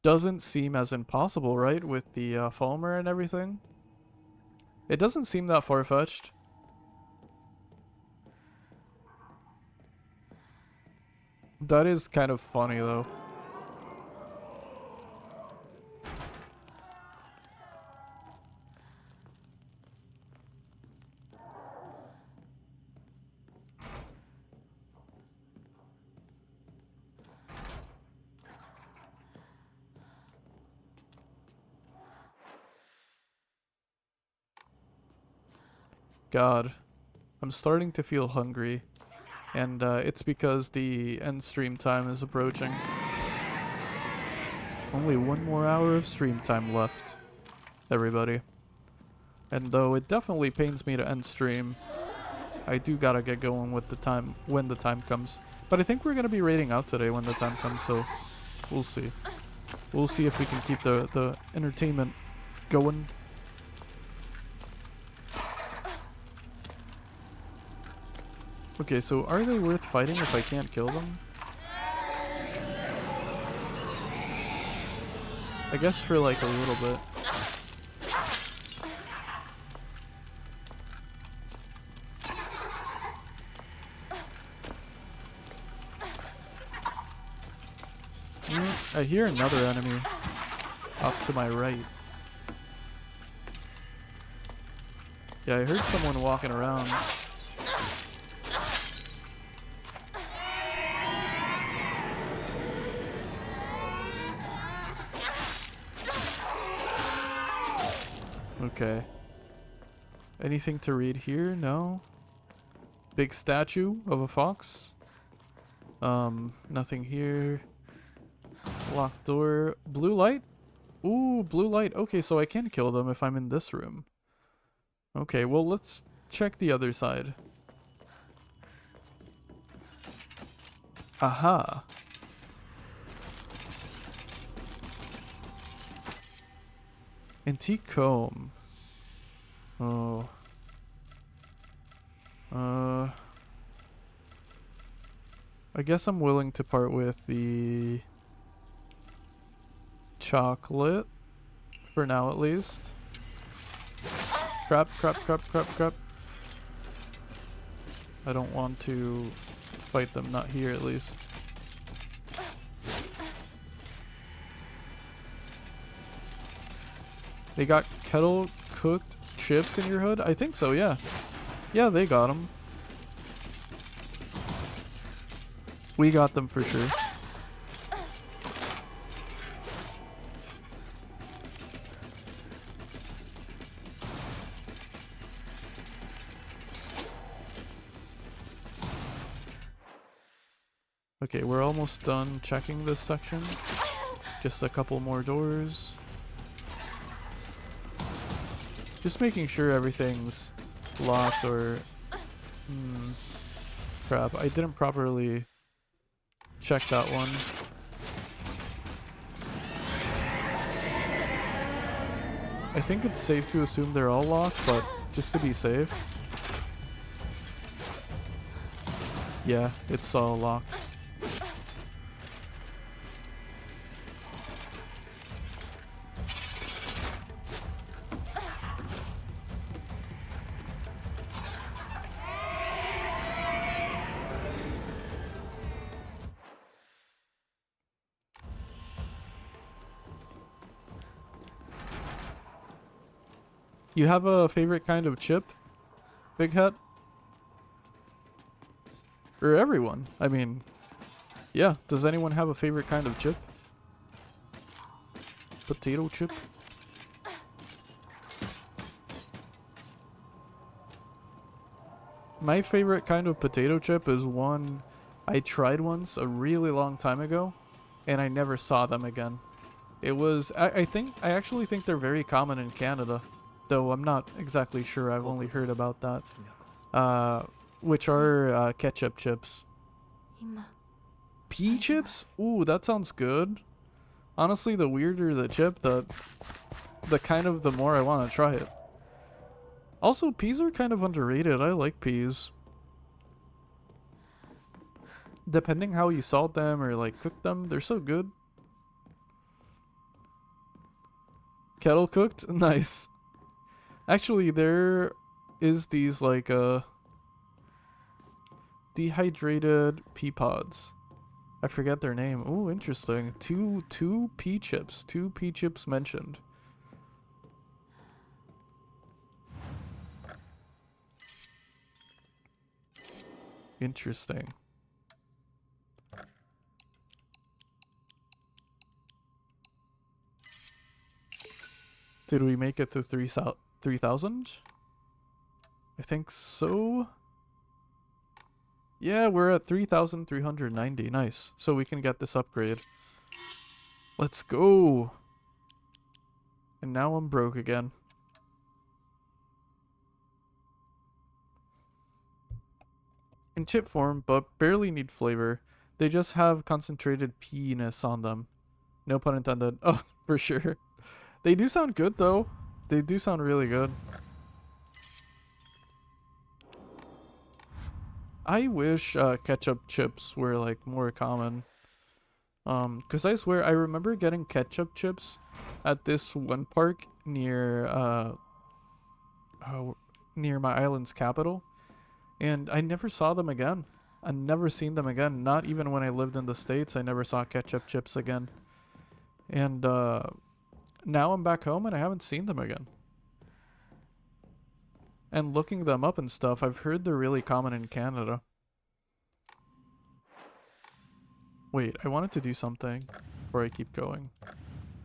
[SPEAKER 1] doesn't seem as impossible, right? With the Falmer and everything. It doesn't seem that far-fetched. That is kind of funny, though. God, I'm starting to feel hungry, and it's because the end stream time is approaching. Only one more hour of stream time left, everybody. And though it definitely pains me to end stream, I do gotta get going with the time when the time comes. But I think we're gonna be raiding out today when the time comes, so we'll see. We'll see if we can keep the entertainment going. Okay, so are they worth fighting if I can't kill them? I guess for like a little bit. I hear another enemy off to my right. Yeah, I heard someone walking around. Okay. Anything to read here? No. Big statue of a fox. Nothing here. Locked door. Blue light? Ooh, blue light. Okay, so I can kill them if I'm in this room. Okay, well, let's check the other side. Aha. Antique comb. Oh. I guess I'm willing to part with the chocolate for now, at least. Crap, crap, crap, crap, crap. I don't want to fight them, not here at least. They got kettle cooked chips in your hood? I think so, yeah. Yeah, they got them. We got them for sure. Okay, we're almost done checking this section. Just a couple more doors. Just making sure everything's locked or... crap, I didn't properly check that one. I think it's safe to assume they're all locked, but just to be safe. Yeah, it's all locked. You have a favorite kind of chip, Big Hat? Or everyone? I mean, yeah. Does anyone have a favorite kind of chip? Potato chip? My favorite kind of potato chip is one I tried once a really long time ago, and I never saw them again. It was, I actually think they're very common in Canada, though I'm not exactly sure. I've only heard about that. Which are ketchup chips.
[SPEAKER 3] 今
[SPEAKER 1] Pea chips? Ooh, that sounds good. Honestly, the weirder the chip, the more I want to try it. Also, peas are kind of underrated. I like peas. Depending how you salt them or like cook them, they're so good. Kettle cooked? Nice. Actually, there is these like dehydrated pea pods. I forget their name. Oh, interesting. Two pea chips. Two pea chips mentioned. Interesting. Did we make it to 3,000? I think so. Yeah, we're at 3,390. Nice. So we can get this upgrade. Let's go. And now I'm broke again. In chip form, but barely need flavor. They just have concentrated pea-ness on them. No pun intended. Oh, for sure. They do sound good, though. They do sound really good. I wish ketchup chips were, like, more common. Because I swear, I remember getting ketchup chips at this one park near, near my island's capital. And I never saw them again. I never seen them again. Not even when I lived in the States, I never saw ketchup chips again. And now I'm back home and I haven't seen them again. And looking them up and stuff, I've heard they're really common in Canada. Wait, I wanted to do something before I keep going.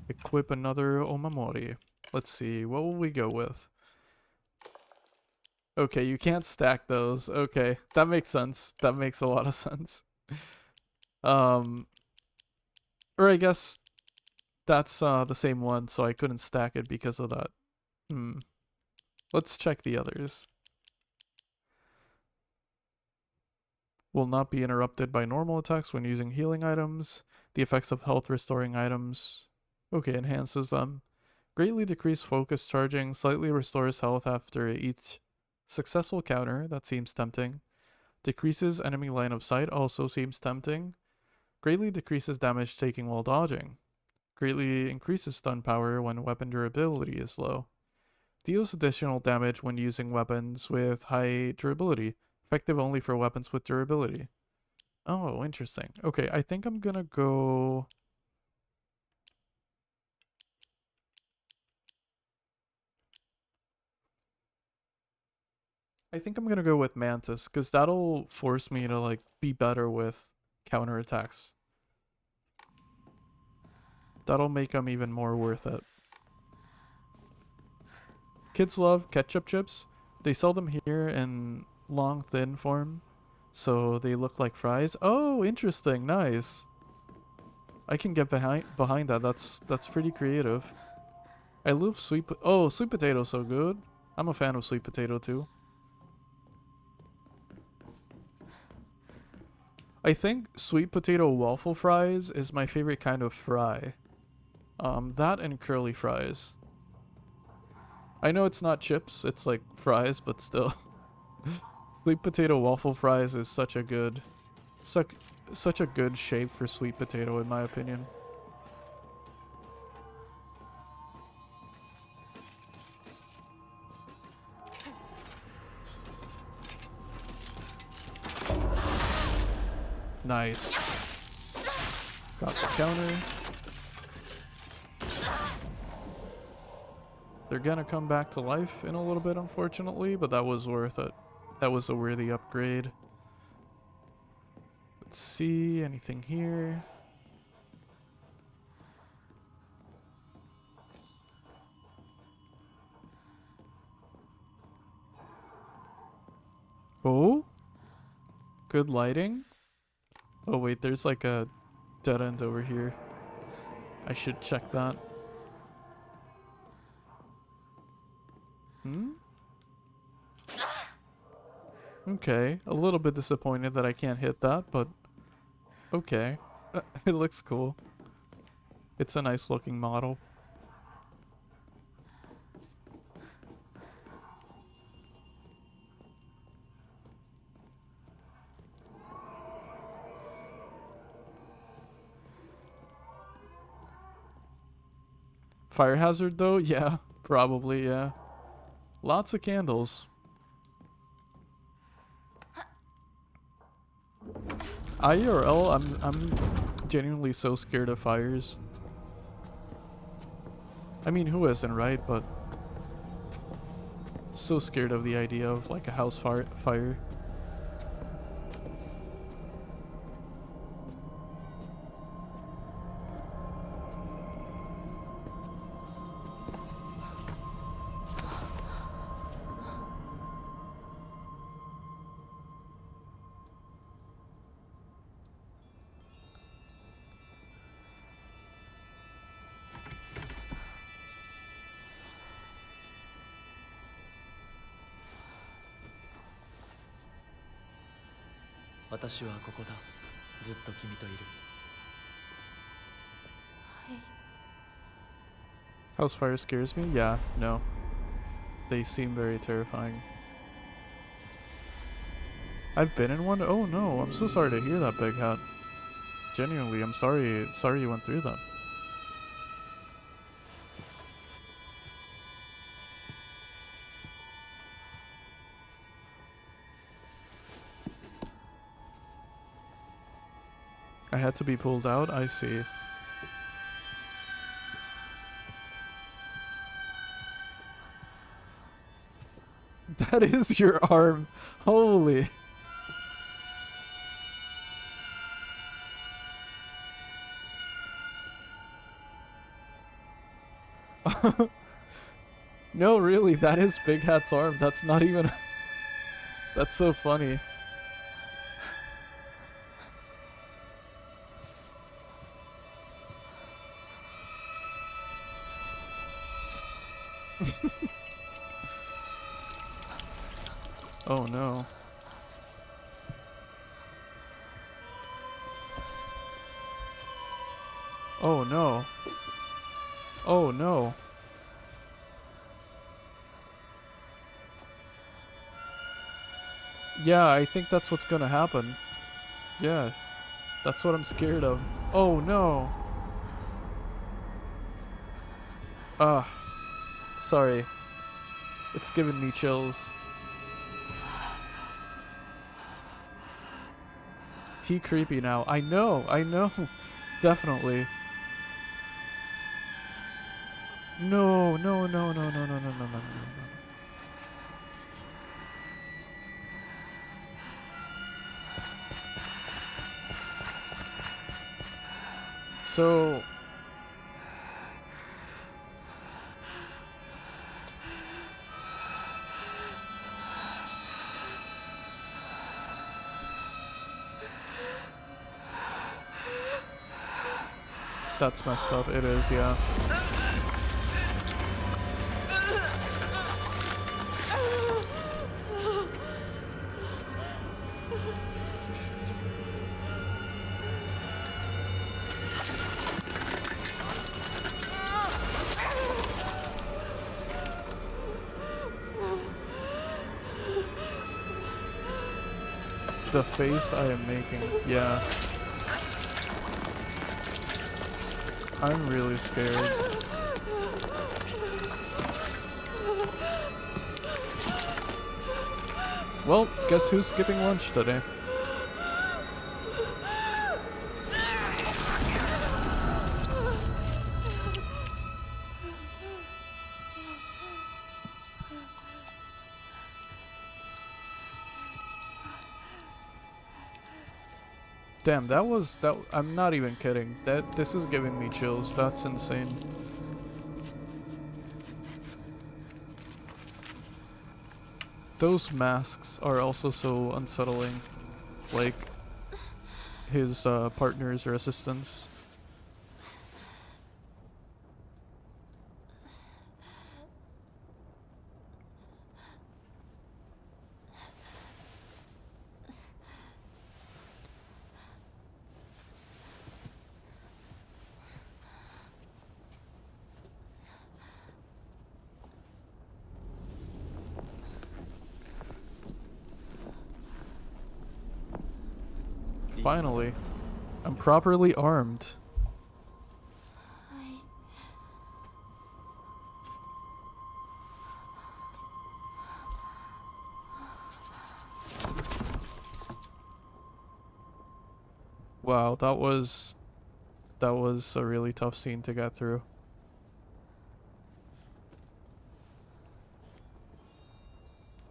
[SPEAKER 1] Equip another Omamori. Let's see, what will we go with? Okay, you can't stack those. Okay, that makes sense. That makes a lot of sense. Or I guess that's the same one, so I couldn't stack it because of that. Let's check the others. Will not be interrupted by normal attacks when using healing items. The effects of health restoring items. Okay, enhances them. Greatly decrease focus charging. Slightly restores health after each successful counter. That seems tempting. Decreases enemy line of sight. Also seems tempting. Greatly decreases damage taken while dodging. Greatly increases stun power when weapon durability is low. Deals additional damage when using weapons with high durability. Effective only for weapons with durability. Oh, interesting. Okay, I think I'm gonna go... I think I'm gonna go with Mantis, because that'll force me to, like, be better with counterattacks. That'll make them even more worth it. Kids love ketchup chips. They sell them here in long, thin form, so they look like fries. Oh, interesting. Nice. I can get behind that. That's pretty creative. I love sweet potato so good. I'm a fan of sweet potato too. I think sweet potato waffle fries is my favorite kind of fry. That and curly fries. I know it's not chips, it's like fries, but still. Sweet potato waffle fries is such a good shape for sweet potato in my opinion. Nice. Got the counter. They're gonna come back to life in a little bit, unfortunately, but that was worth it. That was a worthy upgrade. Let's see, anything here? Oh? Good lighting? Oh wait, there's like a dead end over here. I should check that. Hmm? Okay, a little bit disappointed that I can't hit that, but okay. It looks cool. It's a nice looking model. Fire hazard though? Yeah, probably, yeah. Lots of candles. IRL, I'm genuinely so scared of fires. I mean, who isn't, right? But so scared of the idea of like a house fire. House fire scares me? Yeah, no. They seem very terrifying. I've been in one? Oh no, I'm so sorry to hear that, Big Hat. Genuinely, I'm sorry you went through that. I had to be pulled out? I see. That is your arm. Holy. No, really, that is Big Hat's arm. That's not even... That's so funny. Oh no. Oh no. Oh no. Yeah, I think that's what's gonna happen. Yeah, that's what I'm scared of. Oh no. Sorry. It's giving me chills. He creepy now. I know. Definitely. No. So... That's messed up. It is, yeah. The face I am making, yeah. I'm really scared. Well, guess who's skipping lunch today? Damn, that I'm not even kidding. This is giving me chills. That's insane. Those masks are also so unsettling. Like his partners or assistants. Finally. I'm properly armed.
[SPEAKER 3] はい。
[SPEAKER 1] Wow, that was a really tough scene to get through.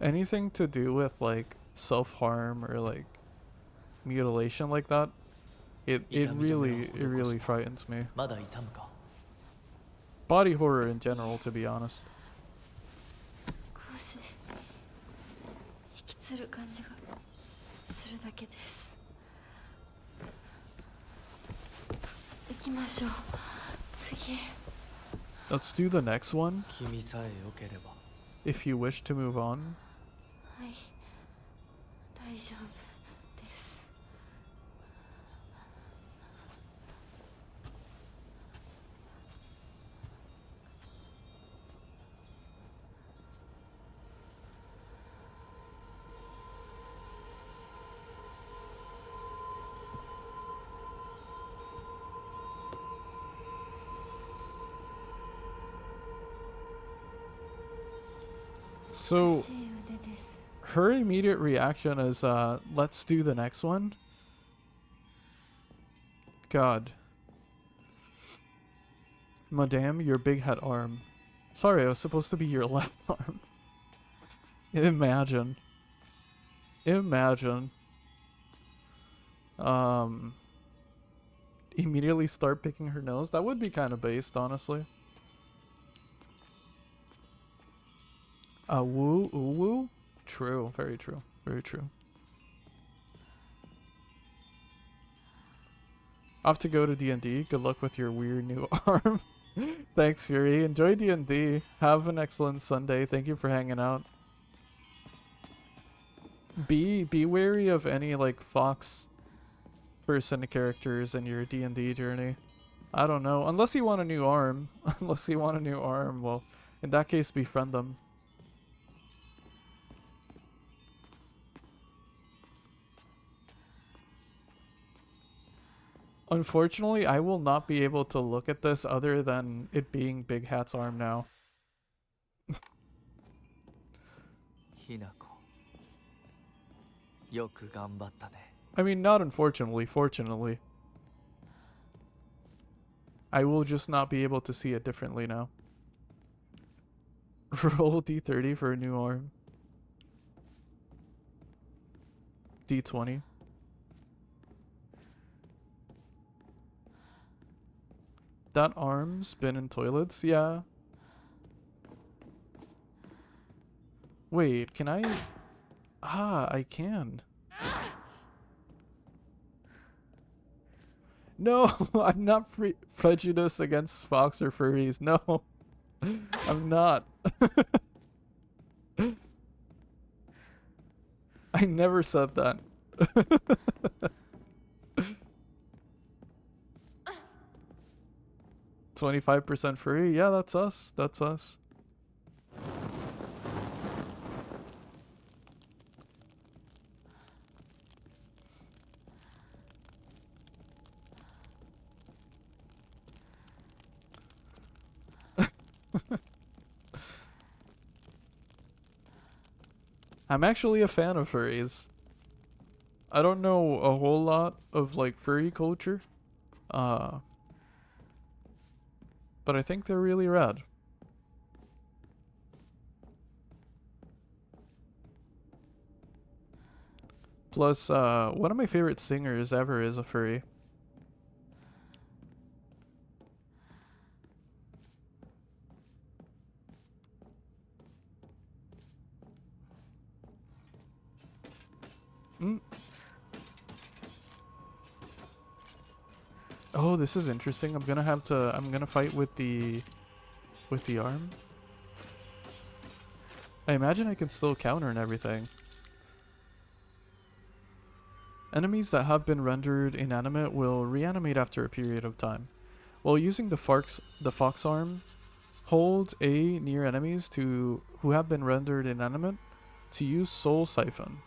[SPEAKER 1] Anything to do with like self-harm or like mutilation like that, it really frightens me.
[SPEAKER 3] まだ痛むか
[SPEAKER 1] Body horror in general, to be honest.
[SPEAKER 3] 少し引きつる感じがするだけです。行きましょう。次。
[SPEAKER 1] Let's do the next one
[SPEAKER 3] 君さえ良ければ。
[SPEAKER 1] if you wish to move on.
[SPEAKER 3] はい。大丈夫です。
[SPEAKER 1] So
[SPEAKER 3] しい腕です。
[SPEAKER 1] her immediate reaction is, let's do the next one. God. Madame, your big head arm. Sorry, I was supposed to be your left arm. Imagine. Imagine. Immediately start picking her nose. That would be kind of based, honestly. Woo, ooh, woo? True, very true, very true. Off to go to D&D. Good luck with your weird new arm. Thanks, Fury. Enjoy D&D. Have an excellent Sunday. Thank you for hanging out. Be wary of any like fox person characters in your D&D journey. I don't know. Unless you want a new arm. Unless you want a new arm, well, in that case, befriend them. Unfortunately, I will not be able to look at this other than it being Big Hat's arm now.
[SPEAKER 3] ひなこ。よく頑張ったね。
[SPEAKER 1] I mean, not unfortunately, fortunately. I will just not be able to see it differently now. Roll D30 for a new arm. D20. That arm's been in toilets? Yeah. Wait, can I... Ah, I can. No, I'm not prejudiced against fox or furries. No, I'm not. I never said that. 25% free? Yeah, that's us. That's us. I'm actually a fan of furries. I don't know a whole lot of like furry culture. But I think they're really rad. Plus, one of my favorite singers ever is a furry. Oh, this is interesting. I'm gonna fight with the arm. I imagine I can still counter and everything. Enemies that have been rendered inanimate will reanimate after a period of time. While using the fox arm, hold A near enemies who have been rendered inanimate to use Soul Siphon.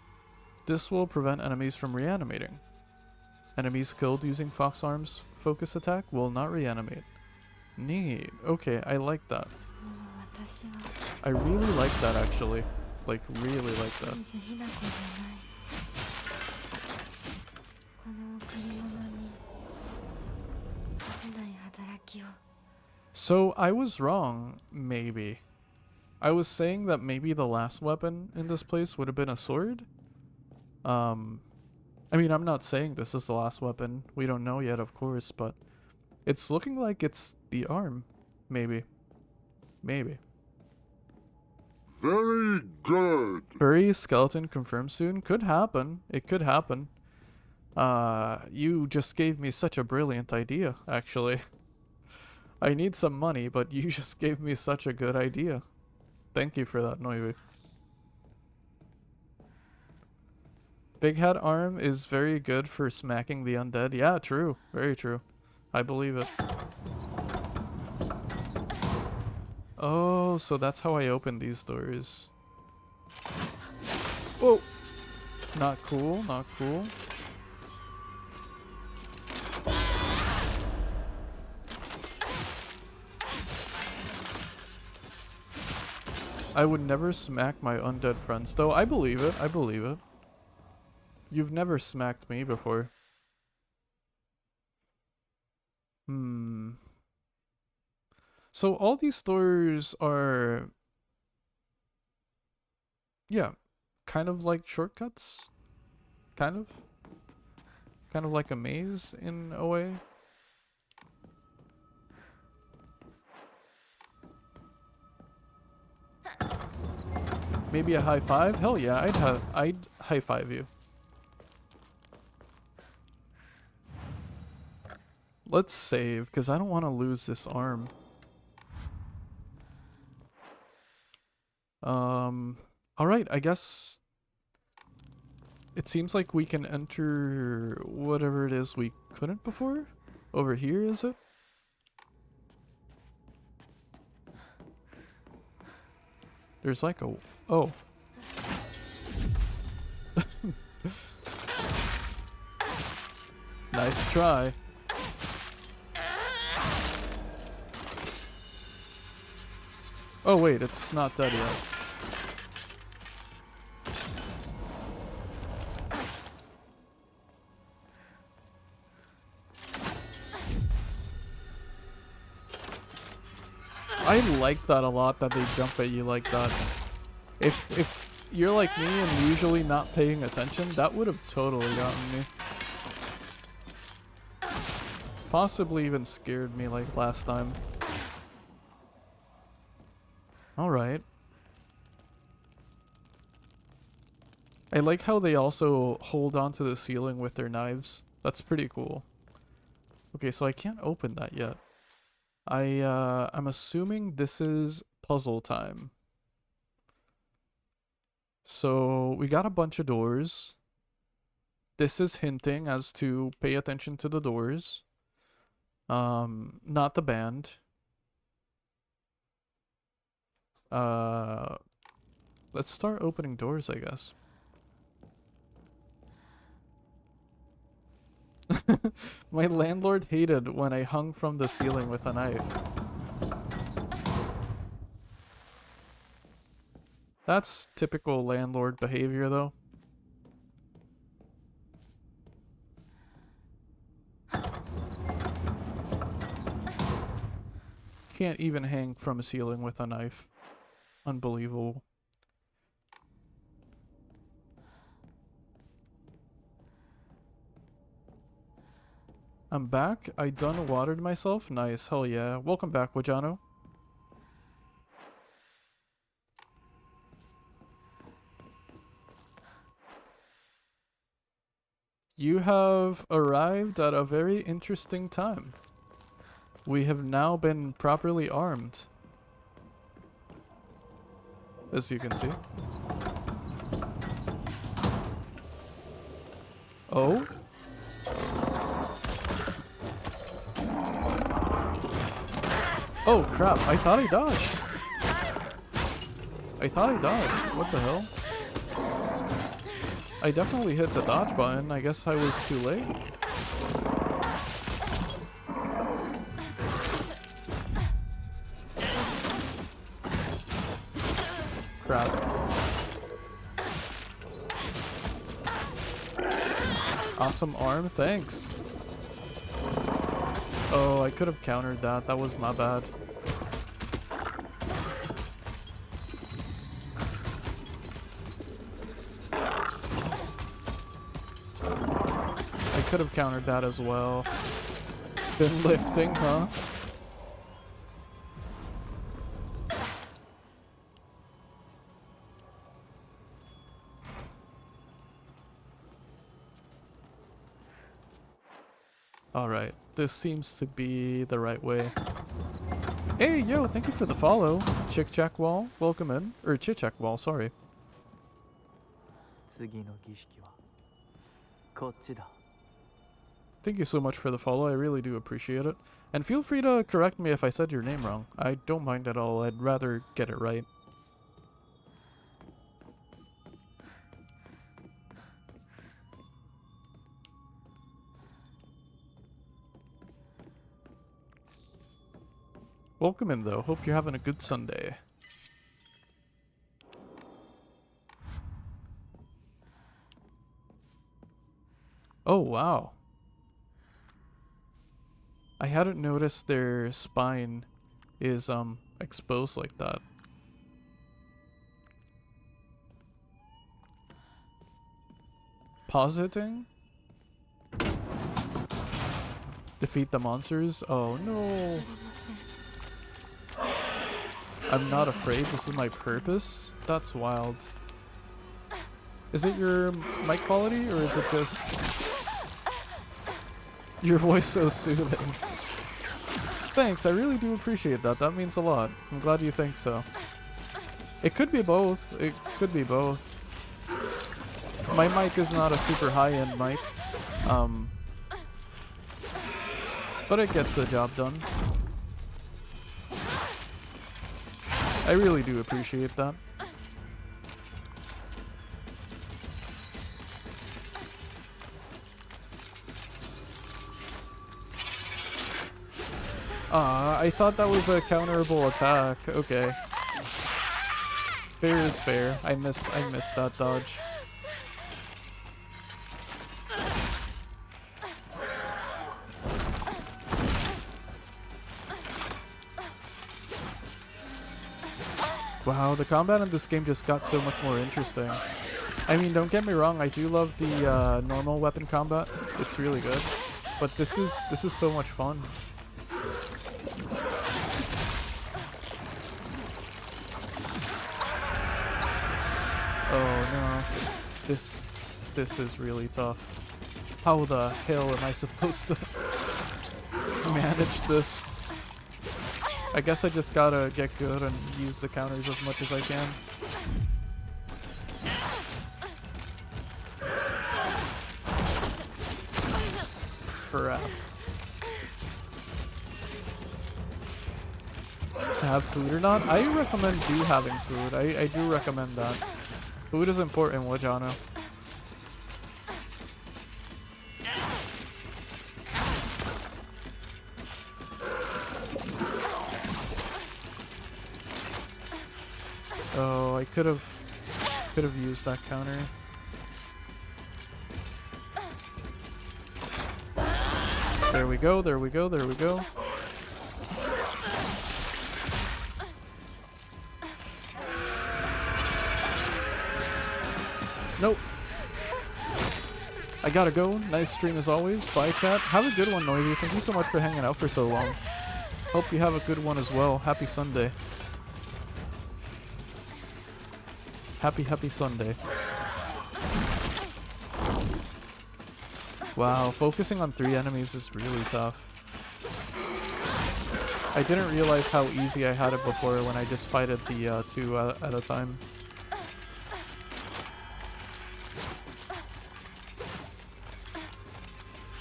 [SPEAKER 1] This will prevent enemies from reanimating. Enemies killed using Fox Arm's focus attack will not reanimate. Neat. Okay, I like that.
[SPEAKER 3] もう私は
[SPEAKER 1] I really like that actually. Like, really like that.
[SPEAKER 3] 水ひな子じゃないこの贈り物に恥じない働きを
[SPEAKER 1] So, I was wrong, maybe. I was saying that maybe the last weapon in this place would have been a sword. I mean, I'm not saying this is the last weapon. We don't know yet, of course, but it's looking like it's the arm. Maybe. Maybe.
[SPEAKER 5] Very good.
[SPEAKER 1] Furry skeleton confirmed soon? Could happen. It could happen. You just gave me such a brilliant idea, actually. I need some money, but you just gave me such a good idea. Thank you for that, Noivi. Big Hat Arm is very good for smacking the undead. Yeah, true. Very true. I believe it. Oh, so that's how I open these doors. Whoa! Not cool, not cool. I would never smack my undead friends, though. I believe it. I believe it. You've never smacked me before. So all these stores are... yeah, kind of like shortcuts? Kind of? Kind of like a maze in a way? Maybe a high five? Hell yeah, I'd high five you. Let's save, because I don't want to lose this arm. Alright, I guess it seems like we can enter whatever it is we couldn't before. Over here, is it? There's like a... oh. Nice try. Oh wait, it's not dead yet. I like that a lot, that they jump at you like that. If you're like me and usually not paying attention, that would have totally gotten me. Possibly even scared me like last time. Alright. I like how they also hold onto the ceiling with their knives. That's pretty cool. Okay, so I can't open that yet. I'm assuming this is puzzle time. So we got a bunch of doors. This is hinting as to pay attention to the doors. Not the band. Let's start opening doors, I guess. My landlord hated when I hung from the ceiling with a knife. That's typical landlord behavior, though. Can't even hang from a ceiling with a knife. Unbelievable. I'm back. I done watered myself. Nice. Hell yeah. Welcome back, Wajano. You have arrived at a very interesting time. We have now been properly armed. As you can see. Oh? Oh crap, I thought I dodged. What the hell? I definitely hit the dodge button. I guess I was too late. Crap. Awesome arm, thanks. Oh, I could have countered that. That was my bad. I could have countered that as well. Been lifting, huh? Alright, this seems to be the right way. Hey, yo, thank you for the follow. Chick Check Wall, welcome in. Or Chit Check Wall, sorry. Thank you so much for the follow, I really do appreciate it. And feel free to correct me if I said your name wrong. I don't mind at all, I'd rather get it right. Welcome in though, hope you're having a good Sunday. Oh wow. I hadn't noticed their spine is exposed like that. Positing? Defeat the monsters? Oh no. I'm not afraid, this is my purpose? That's wild. Is it your mic quality or is it just your voice so soothing? Thanks, I really do appreciate that. That means a lot. I'm glad you think so. It could be both. It could be both. My mic is not a super high-end mic. But it gets the job done. I really do appreciate that. I thought that was a counterable attack. Okay. Fair is fair. I missed that dodge. Wow, the combat in this game just got so much more interesting. I mean, don't get me wrong, I do love the normal weapon combat. It's really good. But this is so much fun. Oh no. This is really tough. How the hell am I supposed to manage this? I guess I just gotta get good and use the counters as much as I can. Crap. To have food or not? I recommend having food. I do recommend that. Food is important, Wajano. Oh, I could have used that counter. There we go, there we go, there we go. Nope. I gotta go. Nice stream as always. Bye, chat. Have a good one, Noisy. Thank you so much for hanging out for so long. Hope you have a good one as well. Happy Sunday. Happy Sunday. Wow, focusing on 3 enemies is really tough. I didn't realize how easy I had it before when I just fighted the 2 at a time.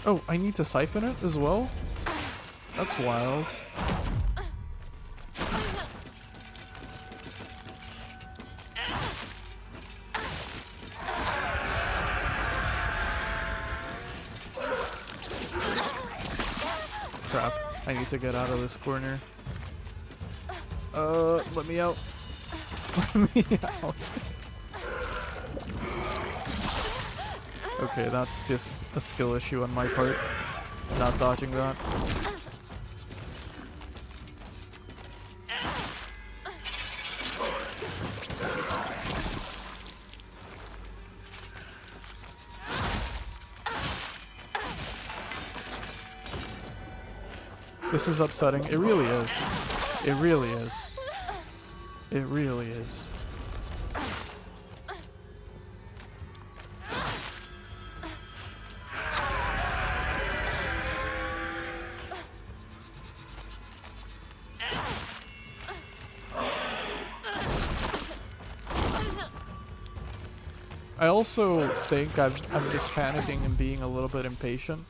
[SPEAKER 1] Oh, I need to siphon it as well? That's wild. Crap. I need to get out of this corner. Let me out. Let me out. Okay, that's just a skill issue on my part. Not dodging that. This is upsetting. It really is. It really is. It really is. I also think I'm just panicking and being a little bit impatient.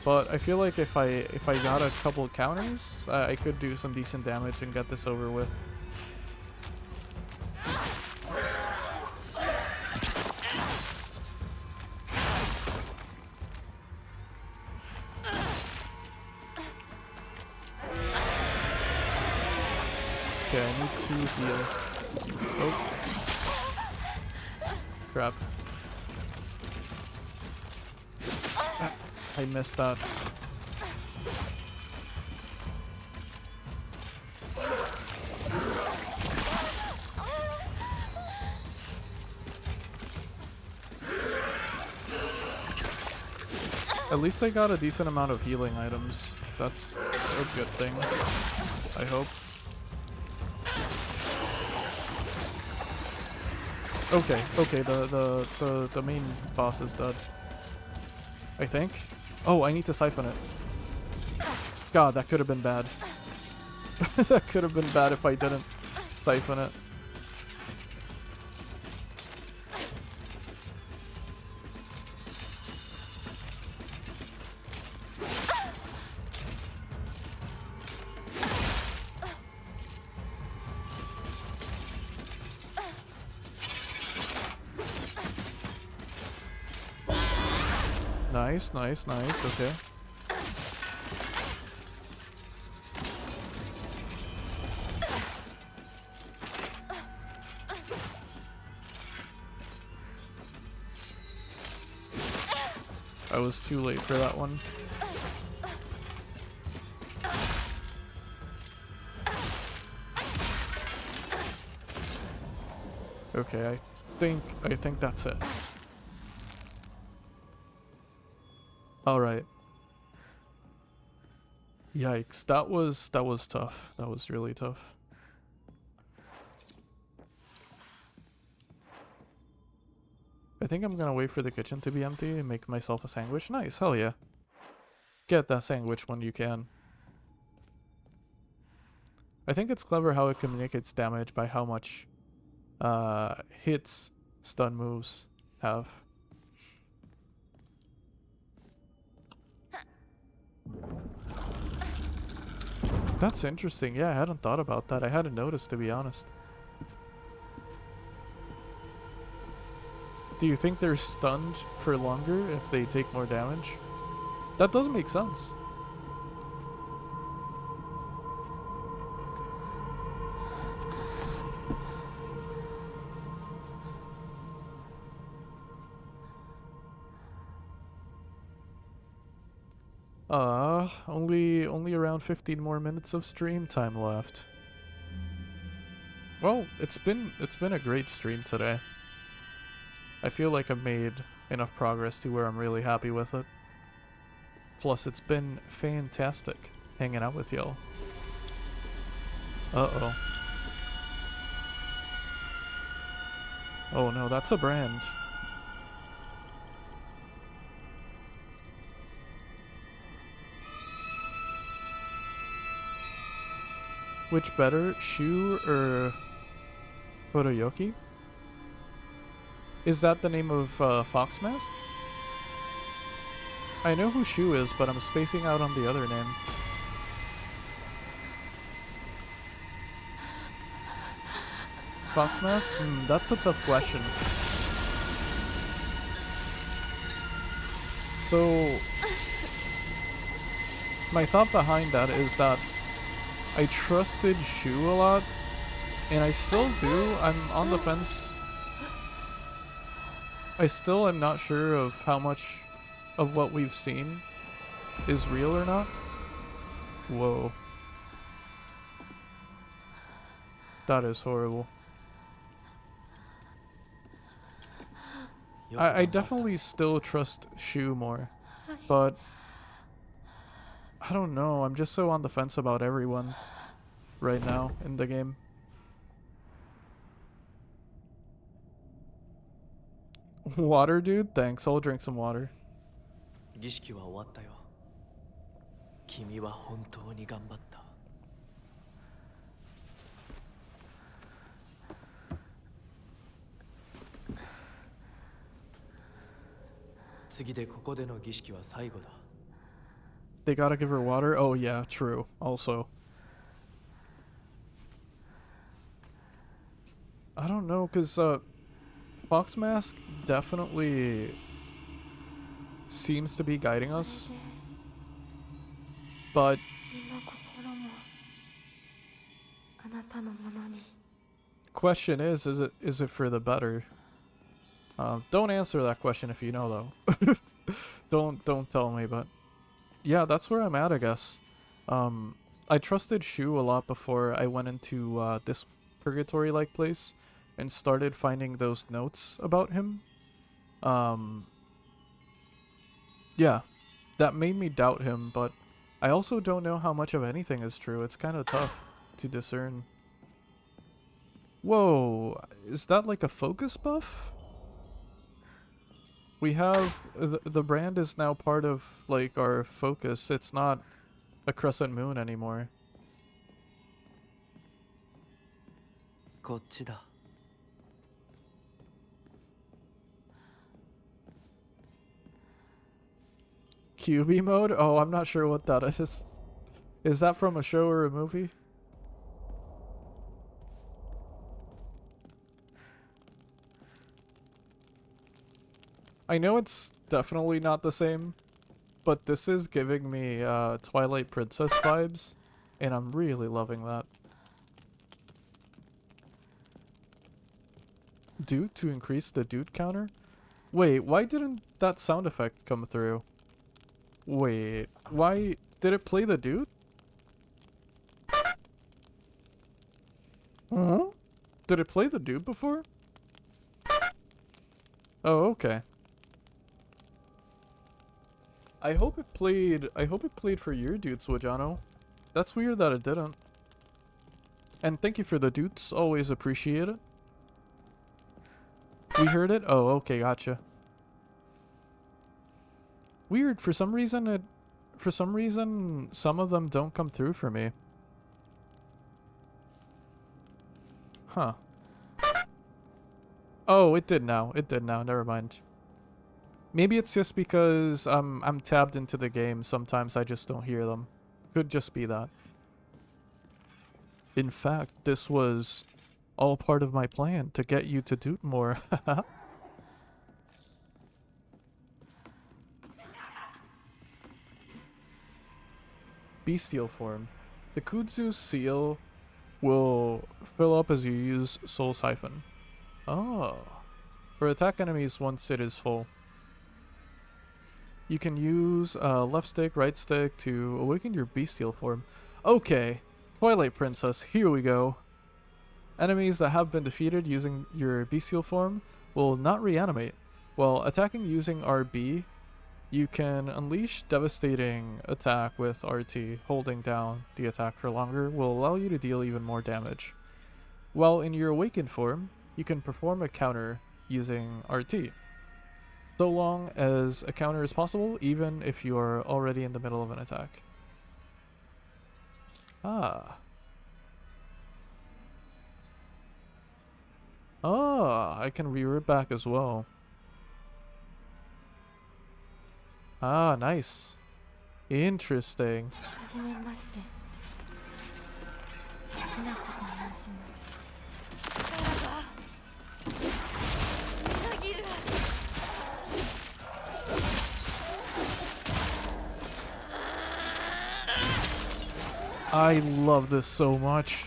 [SPEAKER 1] But I feel like if I got a couple of counters, I could do some decent damage and get this over with. Okay, I need to heal. Oh. Crap. I missed that. At least I got a decent amount of healing items. That's a good thing, I hope. Okay, okay, the main boss is dead. I think. Oh, I need to siphon it. God, that could have been bad. That could have been bad if I didn't siphon it. Nice, nice, nice, okay. I was too late for that one. Okay, I think that's it. Alright. Yikes, that was tough. That was really tough. I think I'm gonna wait for the kitchen to be empty and make myself a sandwich. Nice, hell yeah. Get that sandwich when you can. I think it's clever how it communicates damage by how much hits stun moves have. That's interesting. Yeah, I hadn't thought about that. I hadn't noticed, to be honest. Do you think they're stunned for longer if they take more damage? That does make sense. Only around 15 more minutes of stream time left. Well, it's been a great stream today. I feel like I've made enough progress to where I'm really happy with it. Plus, it's been fantastic hanging out with y'all. Uh-oh. Oh no, that's a brand. Which better, Shu or Furuyoki? Is that the name of Fox Mask? I know who Shu is, but I'm spacing out on the other name. Fox Mask? That's a tough question. So... my thought behind that is that I trusted Shu a lot, and I still do. I'm on the fence. I still am not sure of how much of what we've seen is real or not. Whoa. That is horrible. I definitely still trust Shu more, but I don't know. I'm just so on the fence about everyone right now in the game. Water, dude? Thanks. I'll drink some water.
[SPEAKER 3] 儀式は終わったよ。君は本当に頑張った。次でここでの儀式は最後だ。
[SPEAKER 1] They gotta give her water? Oh yeah, true. Also. I don't know, cause Fox Mask definitely seems to be guiding us. But question is it for the better? Don't answer that question if you know though. Don't tell me, but yeah, that's where I'm at, I guess. I trusted Shu a lot before I went into this purgatory-like place and started finding those notes about him. Yeah, that made me doubt him, but I also don't know how much of anything is true. It's kind of tough to discern. Whoa, is that like a focus buff? We have, the brand is now part of like our focus. It's not a crescent moon anymore.
[SPEAKER 3] こっちだ。
[SPEAKER 1] QB mode? Oh, I'm not sure what that is. Is that from a show or a movie? I know it's definitely not the same, but this is giving me Twilight Princess vibes, and I'm really loving that. Dude to increase the dude counter? Wait, why didn't that sound effect come through? Wait, why did it play the dude? Huh? Did it play the dude before? Oh, okay. I hope it played for your dudes, Wajano. That's weird that it didn't. And thank you for the dudes, always appreciate it. We heard it? Oh, okay, gotcha. Weird, for some reason some of them don't come through for me. Huh. Oh, it did now. It did now. Never mind. Maybe it's just because I'm tabbed into the game. Sometimes I just don't hear them. Could just be that. In fact, this was all part of my plan to get you to doot more. Bestial form. The Kudzu seal will fill up as you use Soul's Hyphen. Oh. For attack enemies once it is full. You can use left stick, right stick to awaken your bestial form. Okay. Twilight Princess, here we go. Enemies that have been defeated using your bestial form will not reanimate. While attacking using RB, you can unleash devastating attack with RT. Holding down the attack for longer will allow you to deal even more damage. While in your awakened form, you can perform a counter using RT. So long as a counter is possible, even if you are already in the middle of an attack. Ah. Ah, I can revert back as well. Ah, nice. Interesting. I love this so much.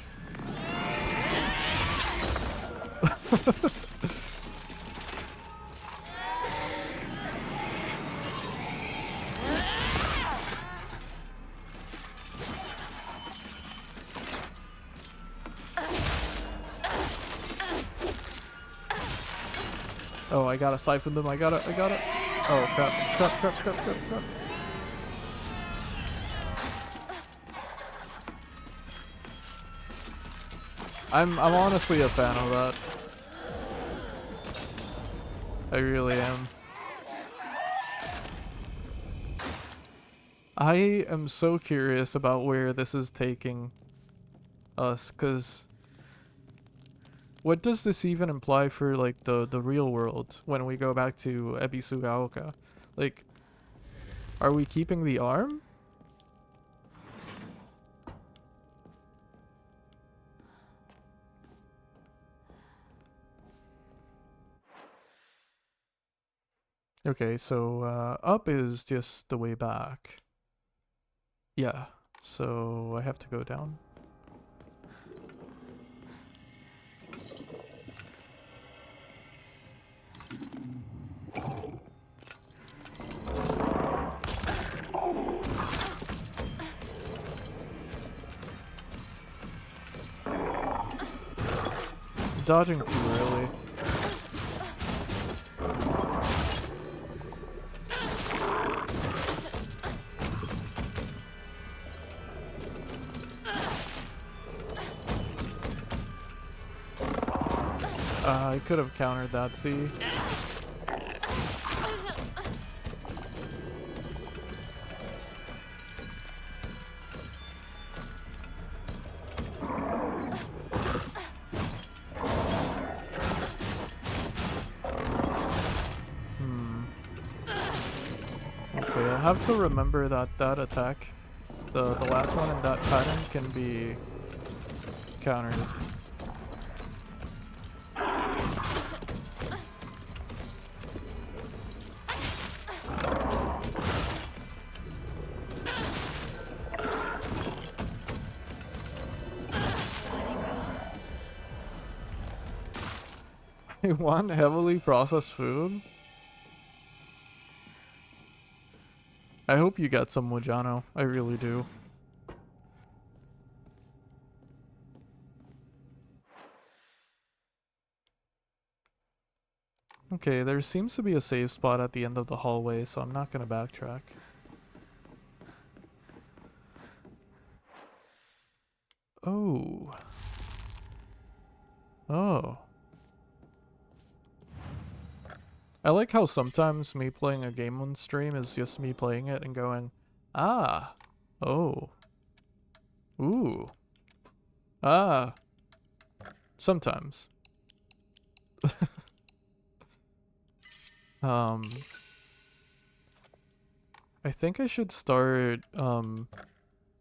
[SPEAKER 1] Oh, I gotta siphon them. I gotta. Oh, crap. I'm honestly a fan of that. I really am. I am so curious about where this is taking us, cause what does this even imply for like the real world when we go back to Ebisugaoka? Like, are we keeping the arm? Okay, so up is just the way back. Yeah, so I have to go down. Dodging too early. I could have countered that, see? Okay, I'll have to remember that that attack, the last one in that pattern, can be countered. I want heavily processed food? I hope you get some Mojano. I really do. Okay, there seems to be a save spot at the end of the hallway, so I'm not gonna backtrack. Oh. Oh. I like how sometimes me playing a game on stream is just me playing it and going, ah, oh, ooh, ah, sometimes. I think I should start,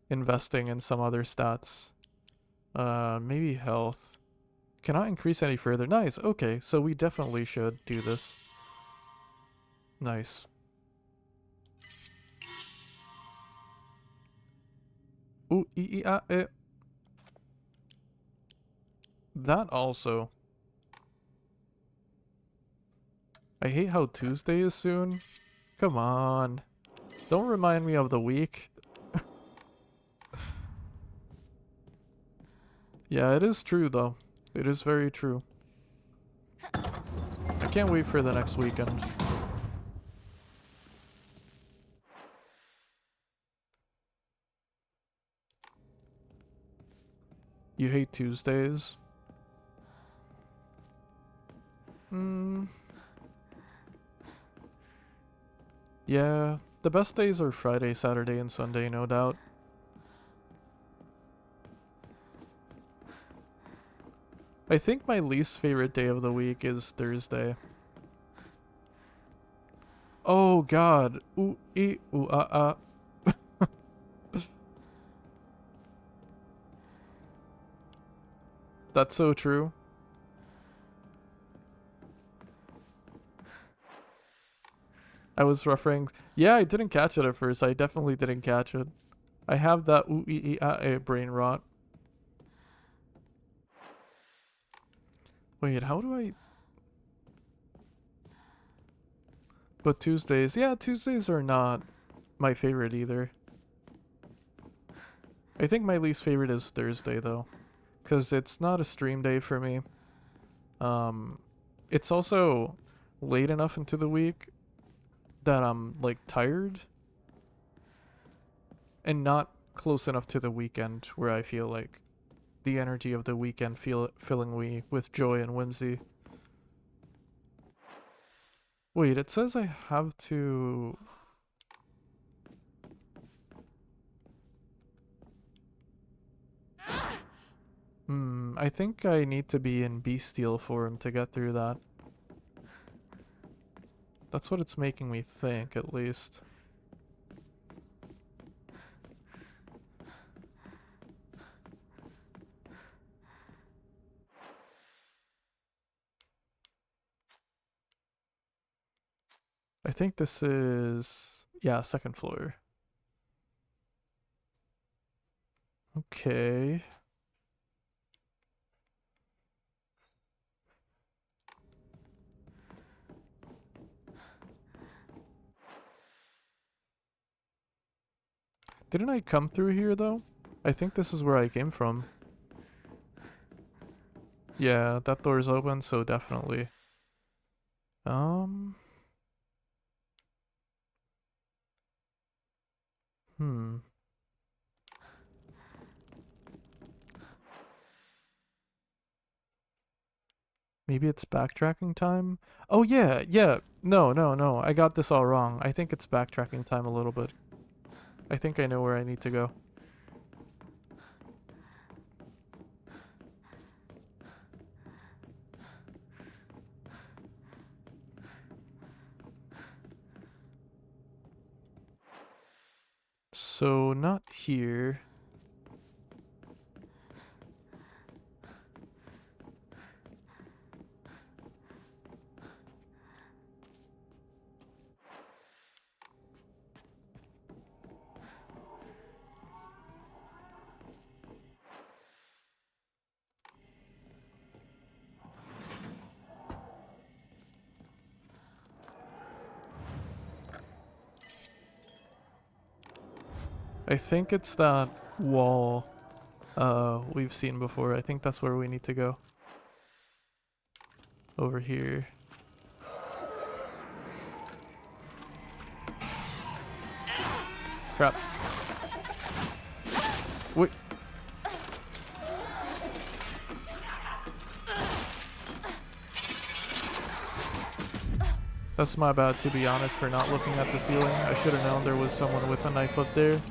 [SPEAKER 1] investing in some other stats. Maybe health. Cannot increase any further. Nice, okay, so we definitely should do this. Nice. Ooh, That also. I hate how Tuesday is soon. Come on. Don't remind me of the week. Yeah, it is true though. It is very true. I can't wait for the next weekend. You hate Tuesdays? Yeah, the best days are Friday, Saturday, and Sunday, no doubt. I think my least favorite day of the week is Thursday. Oh god. Ooh, ooh, That's so true. I was referring... Yeah, I didn't catch it at first. I definitely didn't catch it. I have that brain rot. Wait, how do I... But Tuesdays, yeah, Tuesdays are not my favorite either. I think my least favorite is Thursday though, because it's not a stream day for me. It's also late enough into the week that I'm like tired, and not close enough to the weekend where I feel like the energy of the weekend filling me with joy and whimsy. Wait, it says I have to... I think I need to be in Bestial form to get through that. That's what it's making me think, at least. I think this is... yeah, second floor. Okay. Didn't I come through here, though? I think this is where I came from. Yeah, that door's open, so definitely. Maybe it's backtracking time? Oh, yeah, yeah. No, no, no. I got this all wrong. I think it's backtracking time a little bit. I think I know where I need to go. So, not here. I think it's that wall we've seen before. I think that's where we need to go. Over here. Crap. Wait. That's my bad, to be honest, for not looking at the ceiling. I should have known there was someone with a knife up there.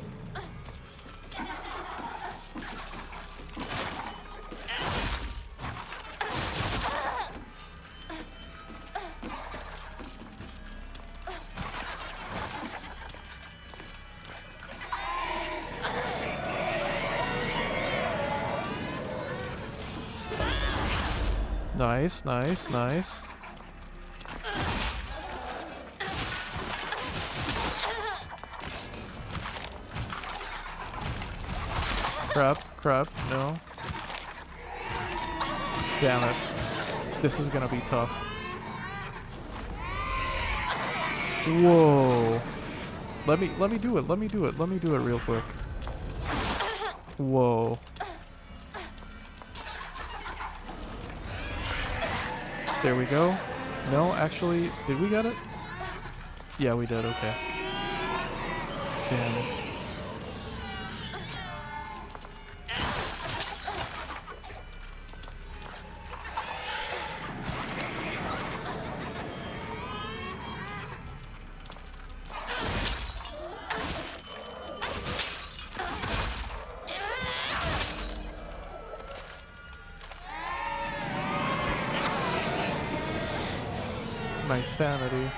[SPEAKER 1] Nice, nice, nice. Crap, no. Damn it. This is gonna be tough. Whoa. Let me do it, let me do it real quick. Whoa. There we go. No, actually, did we get it? Yeah, we did, okay. Damn. My sanity.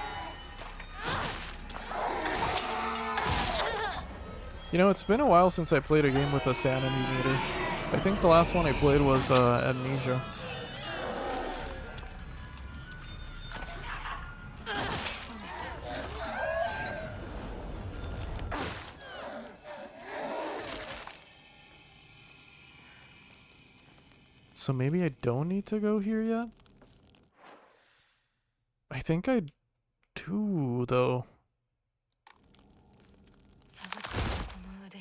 [SPEAKER 1] You know, it's been a while since I played a game with a sanity meter. I think the last one I played was Amnesia. So maybe I don't need to go here yet? I think I do, though.
[SPEAKER 3] 授かったこの腕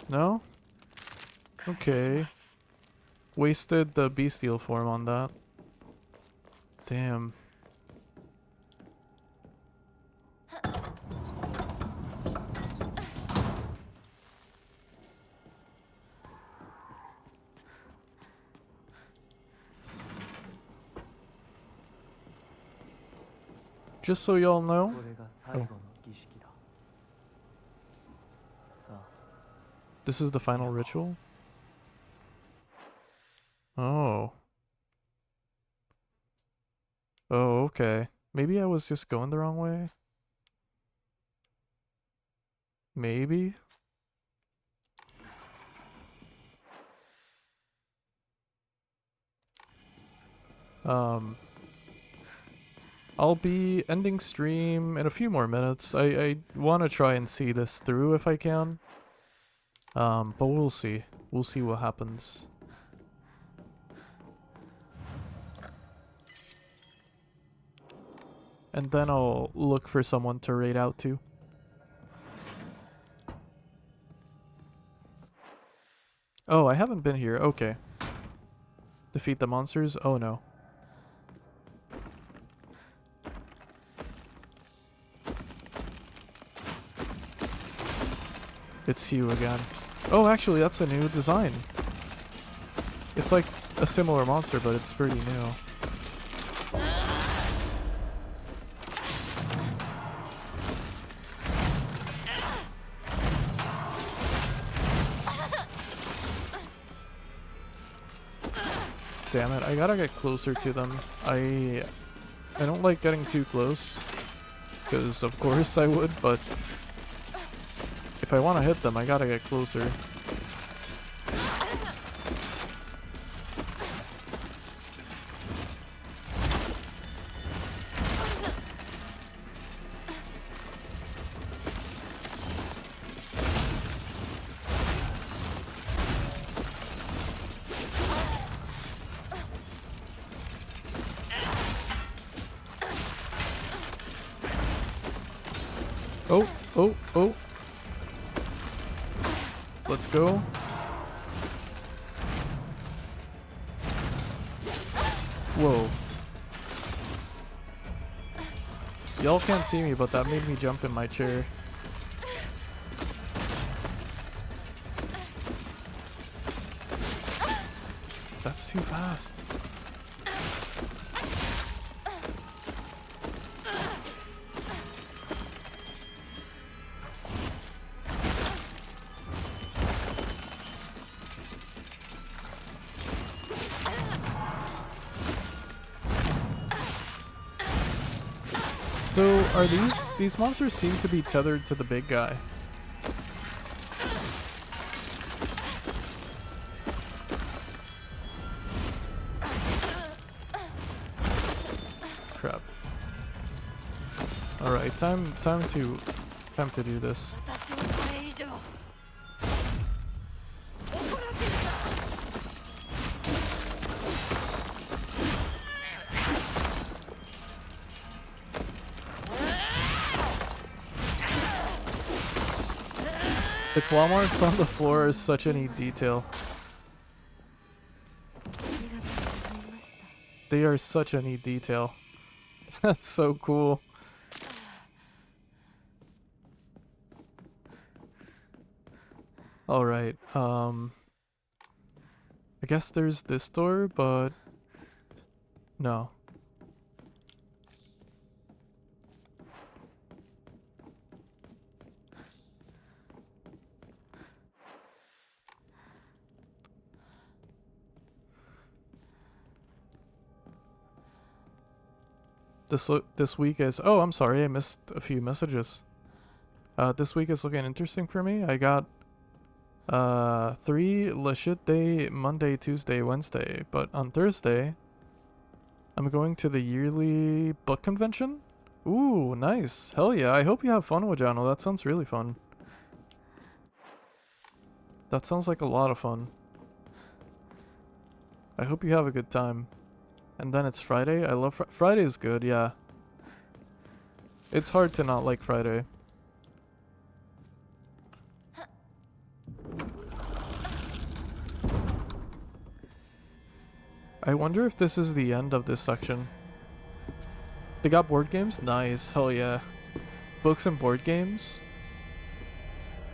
[SPEAKER 1] No?
[SPEAKER 3] 感謝します
[SPEAKER 1] Wasted the bestial form on that. Damn. Just so y'all know.
[SPEAKER 5] これが最後の儀式だ。さあ、
[SPEAKER 1] This is the final ritual? Oh. Oh, okay. Maybe I was just going the wrong way? Maybe? I'll be ending stream in a few more minutes. I want to try and see this through if I can. But we'll see. We'll see what happens. And then I'll look for someone to raid out to. Oh, I haven't been here. Okay. Defeat the monsters? Oh no. It's you again. Oh, actually, that's a new design. It's like a similar monster, but it's pretty new. Damn it, I gotta get closer to them. I don't like getting too close. Because of course I would, but if I want to hit them, I gotta get closer. Oh, oh, oh. Let's go. Whoa. Y'all can't see me, but that made me jump in my chair. That's too fast. So are these monsters seem to be tethered to the big guy? Crap. All right, time to do this.
[SPEAKER 3] 私をこれ以上怒らせるな
[SPEAKER 1] The claw marks on the floor is such a neat detail.
[SPEAKER 3] ありがとうございました
[SPEAKER 1] They are such a neat detail. That's so cool. All right. I guess there's this door, but no. This week is, oh, I'm sorry, I missed a few messages. This week is looking interesting for me. I got 3 legit day, Monday, Tuesday, Wednesday, but on Thursday I'm going to the yearly book convention. Ooh, nice. Hell yeah. I hope you have fun with Jano. That sounds really fun. That sounds like a lot of fun. I hope you have a good time. And then it's Friday. I love Friday is good, yeah. It's hard to not like Friday. I wonder if this is the end of this section. They got board games? Nice. Hell yeah. Books and board games?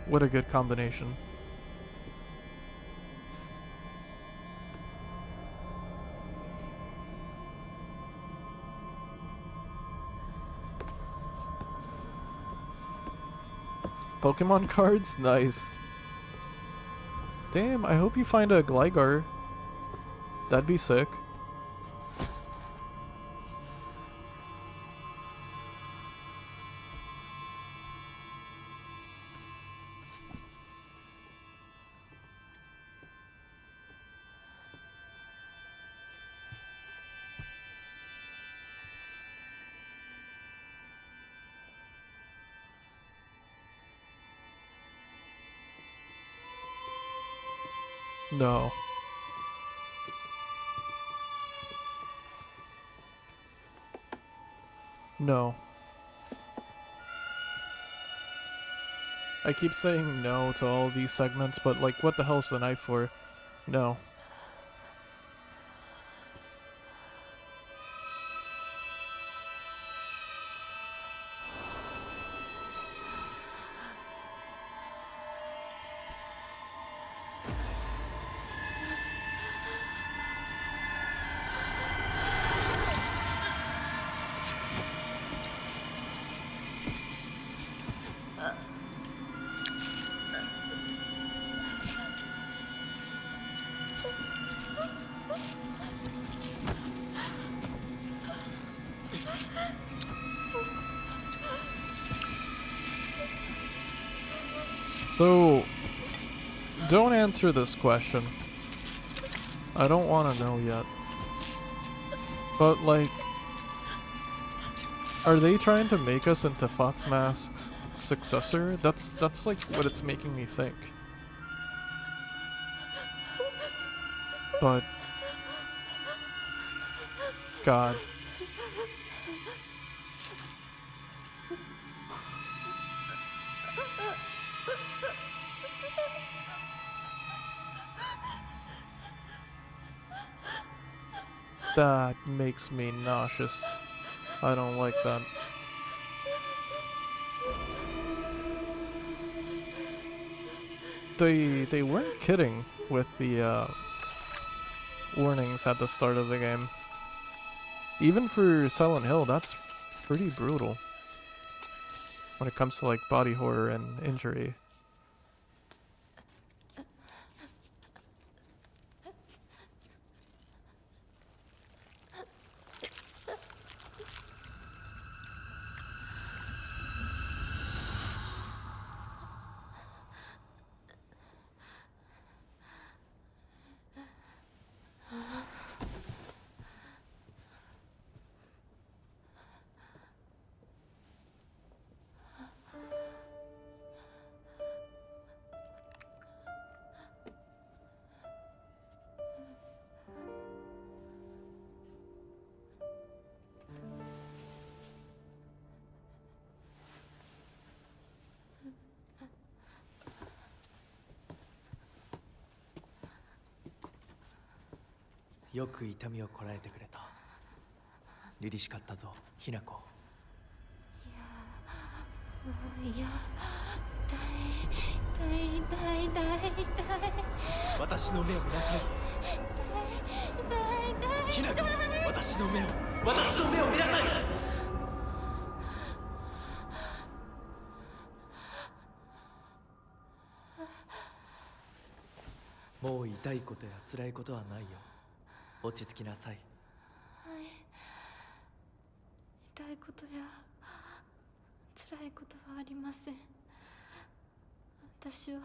[SPEAKER 1] What a good combination. Pokemon cards? Nice. Damn, I hope you find a Gligar. That'd be sick. No. No. I keep saying no to all these segments, but like, what the hell's the knife for? No. So, don't answer this question. I don't want to know yet. But like, are they trying to make us into Fox Mask's successor? That's like what it's making me think. But God. That makes me nauseous. I don't like that. They weren't kidding with the warnings at the start of the game. Even for Silent Hill, that's pretty brutal when it comes to like body horror and injury.
[SPEAKER 5] よく痛みをこらえてくれた。凛々しかったぞ、ひな子。
[SPEAKER 3] いや、痛い。
[SPEAKER 5] 私の目を見なさい。
[SPEAKER 3] 痛い。
[SPEAKER 5] ひな子、私の目を見なさい。もう痛いことや辛いことはないよ。落ち着きなさい。
[SPEAKER 3] はい。痛いことや辛いことはありません。私は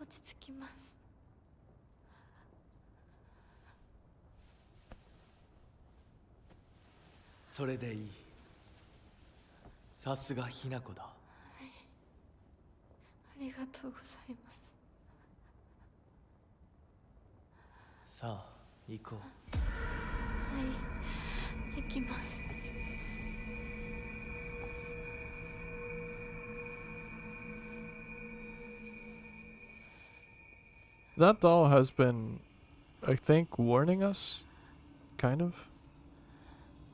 [SPEAKER 3] 落ち着きます。
[SPEAKER 5] それでいい。さすがひな子だ。
[SPEAKER 3] はい。ありがとうございます。
[SPEAKER 5] さあ、行こう。
[SPEAKER 3] はい行きます。
[SPEAKER 1] That doll has been, I think, warning us, kind of,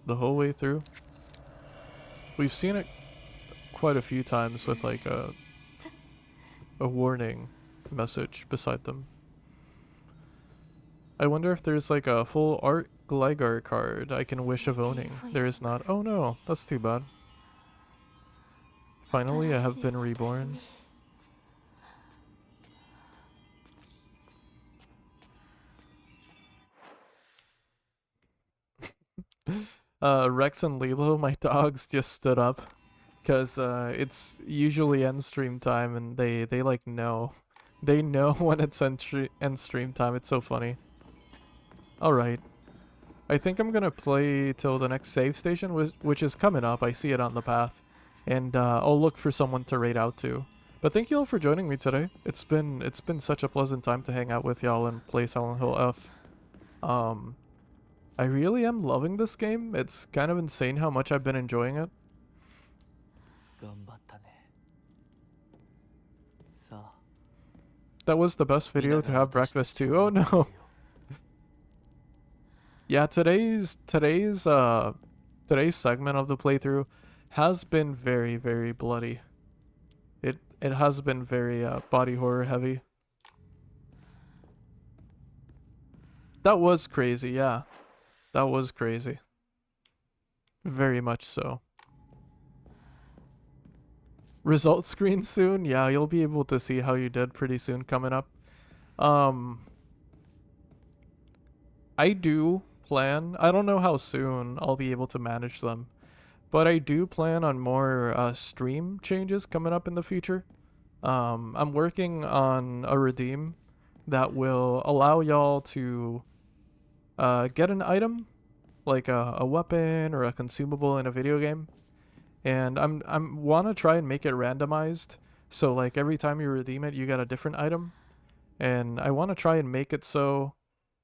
[SPEAKER 1] the whole way through. We've seen it quite a few times with like a warning message beside them. I wonder if there's like a full Art Gligar card I can wish of owning. There is not. Oh no, that's too bad. Finally, I have been reborn. Rex and Lilo, my dogs, just stood up. Because it's usually end stream time and they like know. They know when it's end stream time. It's so funny. Alright. I think I'm gonna play till the next save station, which is coming up. I see it on the path. And I'll look for someone to raid out to. But thank you all for joining me today. It's been such a pleasant time to hang out with y'all and play Silent Hill F. I really am loving this game. It's kind of insane how much I've been enjoying it.
[SPEAKER 5] 頑張ったね。さあ。
[SPEAKER 1] That was the best video to have breakfast too. Oh no. Yeah, today's segment of the playthrough has been very, very bloody. It has been very body horror heavy. That was crazy, yeah. That was crazy. Very much so. Result screen soon? Yeah, you'll be able to see how you did pretty soon coming up. I do plan, I don't know how soon I'll be able to manage them, but I do plan on more stream changes coming up in the future. I'm working on a redeem that will allow y'all to get an item, like a weapon or a consumable in a video game, and I'm want to try and make it randomized, so like every time you redeem it you get a different item, and I want to try and make it so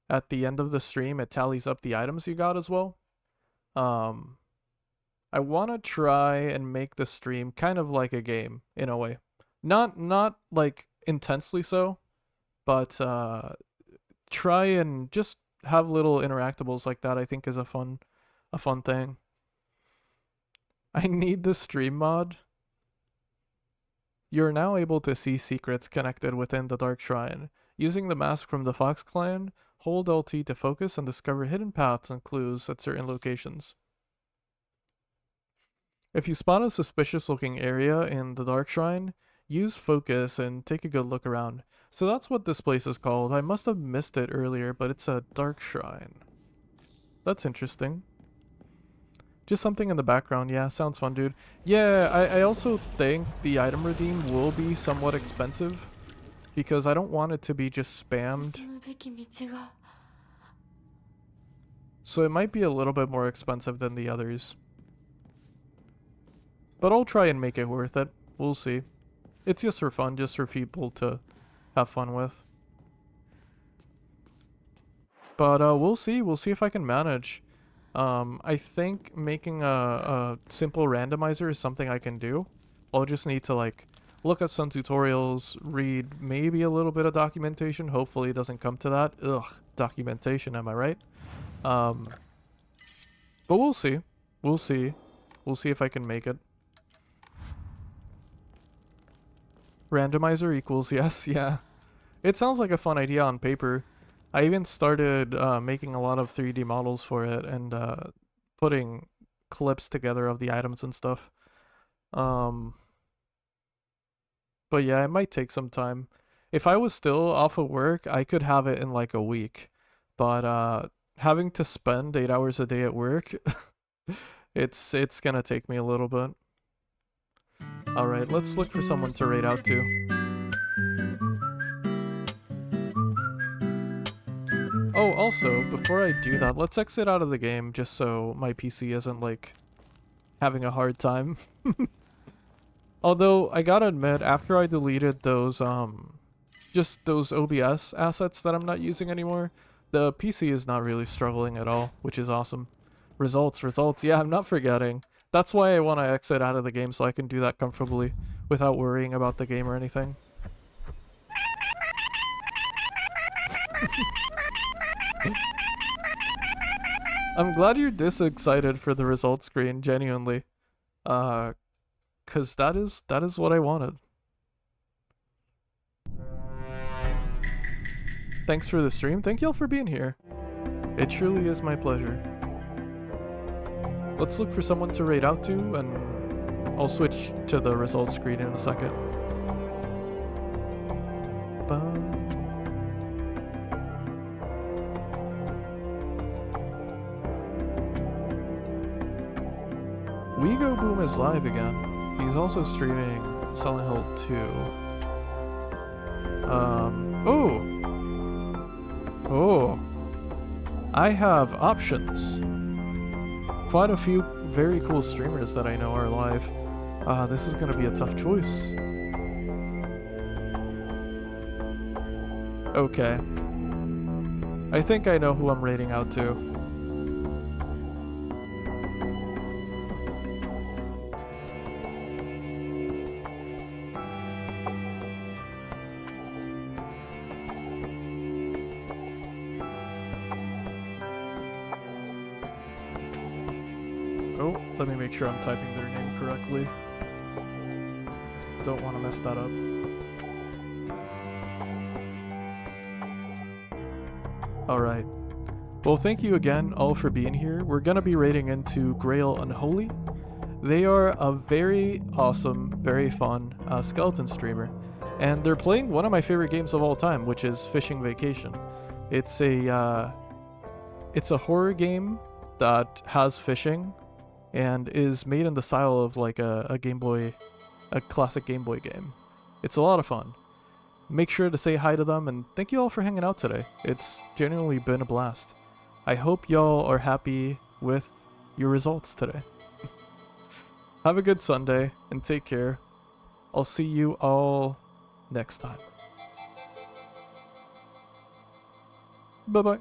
[SPEAKER 1] at the end of the stream it tallies up the items you got as well. I want to try and make the stream kind of like a game in a way, not like intensely so, but try and just have little interactables like that. I think is a fun thing. I need the stream mod. You're now able to see secrets connected within the Dark Shrine. Using the mask from the Fox Clan, hold LT to focus and discover hidden paths and clues at certain locations. If you spot a suspicious looking area in the Dark Shrine, use focus and take a good look around. So that's what this place is called. I must have missed it earlier, but it's a Dark Shrine. That's interesting. Just something in the background. Yeah, sounds fun, dude. Yeah, I also think the item redeem will be somewhat expensive, because I don't want it to be just spammed. So it might be a little bit more expensive than the others. But I'll try and make it worth it. We'll see. It's just for fun, just for people to have fun with. But we'll see. We'll see if I can manage. I think making a simple randomizer is something I can do. I'll just need to like look at some tutorials, read maybe a little bit of documentation. Hopefully it doesn't come to that. Ugh, documentation, am I right? But we'll see. We'll see. We'll see if I can make it. Randomizer equals yes, yeah. It sounds like a fun idea on paper. I even started making a lot of 3D models for it and putting clips together of the items and stuff. But yeah, it might take some time. If I was still off of work, I could have it in like a week. But having to spend 8 hours a day at work, it's gonna take me a little bit. Alright, let's look for someone to raid out to. Oh, also, before I do that, let's exit out of the game just so my PC isn't, like, having a hard time. Although, I gotta admit, after I deleted those, just those OBS assets that I'm not using anymore, The PC is not really struggling at all, which is awesome. Results. Yeah, I'm not forgetting. That's why I want to exit out of the game so I can do that comfortably without worrying about the game or anything. I'm glad you're this excited for the results screen, genuinely. Cause that is what I wanted. Thanks for the stream. Thank y'all for being here. It truly is my pleasure. Let's look for someone to raid out to, and I'll switch to the results screen in a second. We Go Boom is live again. He's also streaming Silent Hill 2. Oh! I have options. Quite a few very cool streamers that I know are live. This is gonna be a tough choice. Okay. I think I know who I'm raiding out to. Oh, let me make sure I'm typing their name correctly. Don't want to mess that up. Alright. Well, thank you again all for being here. We're gonna be raiding into Grail Unholy. They are a very awesome, very fun skeleton streamer. And they're playing one of my favorite games of all time, which is Fishing Vacation. It's a horror game that has fishing and is made in the style of like a classic Game Boy game. It's a lot of fun. Make sure to say hi to them, and thank you all for hanging out today. It's genuinely been a blast. I hope y'all are happy with your results today. Have a good Sunday, and take care. I'll see you all next time. Bye-bye.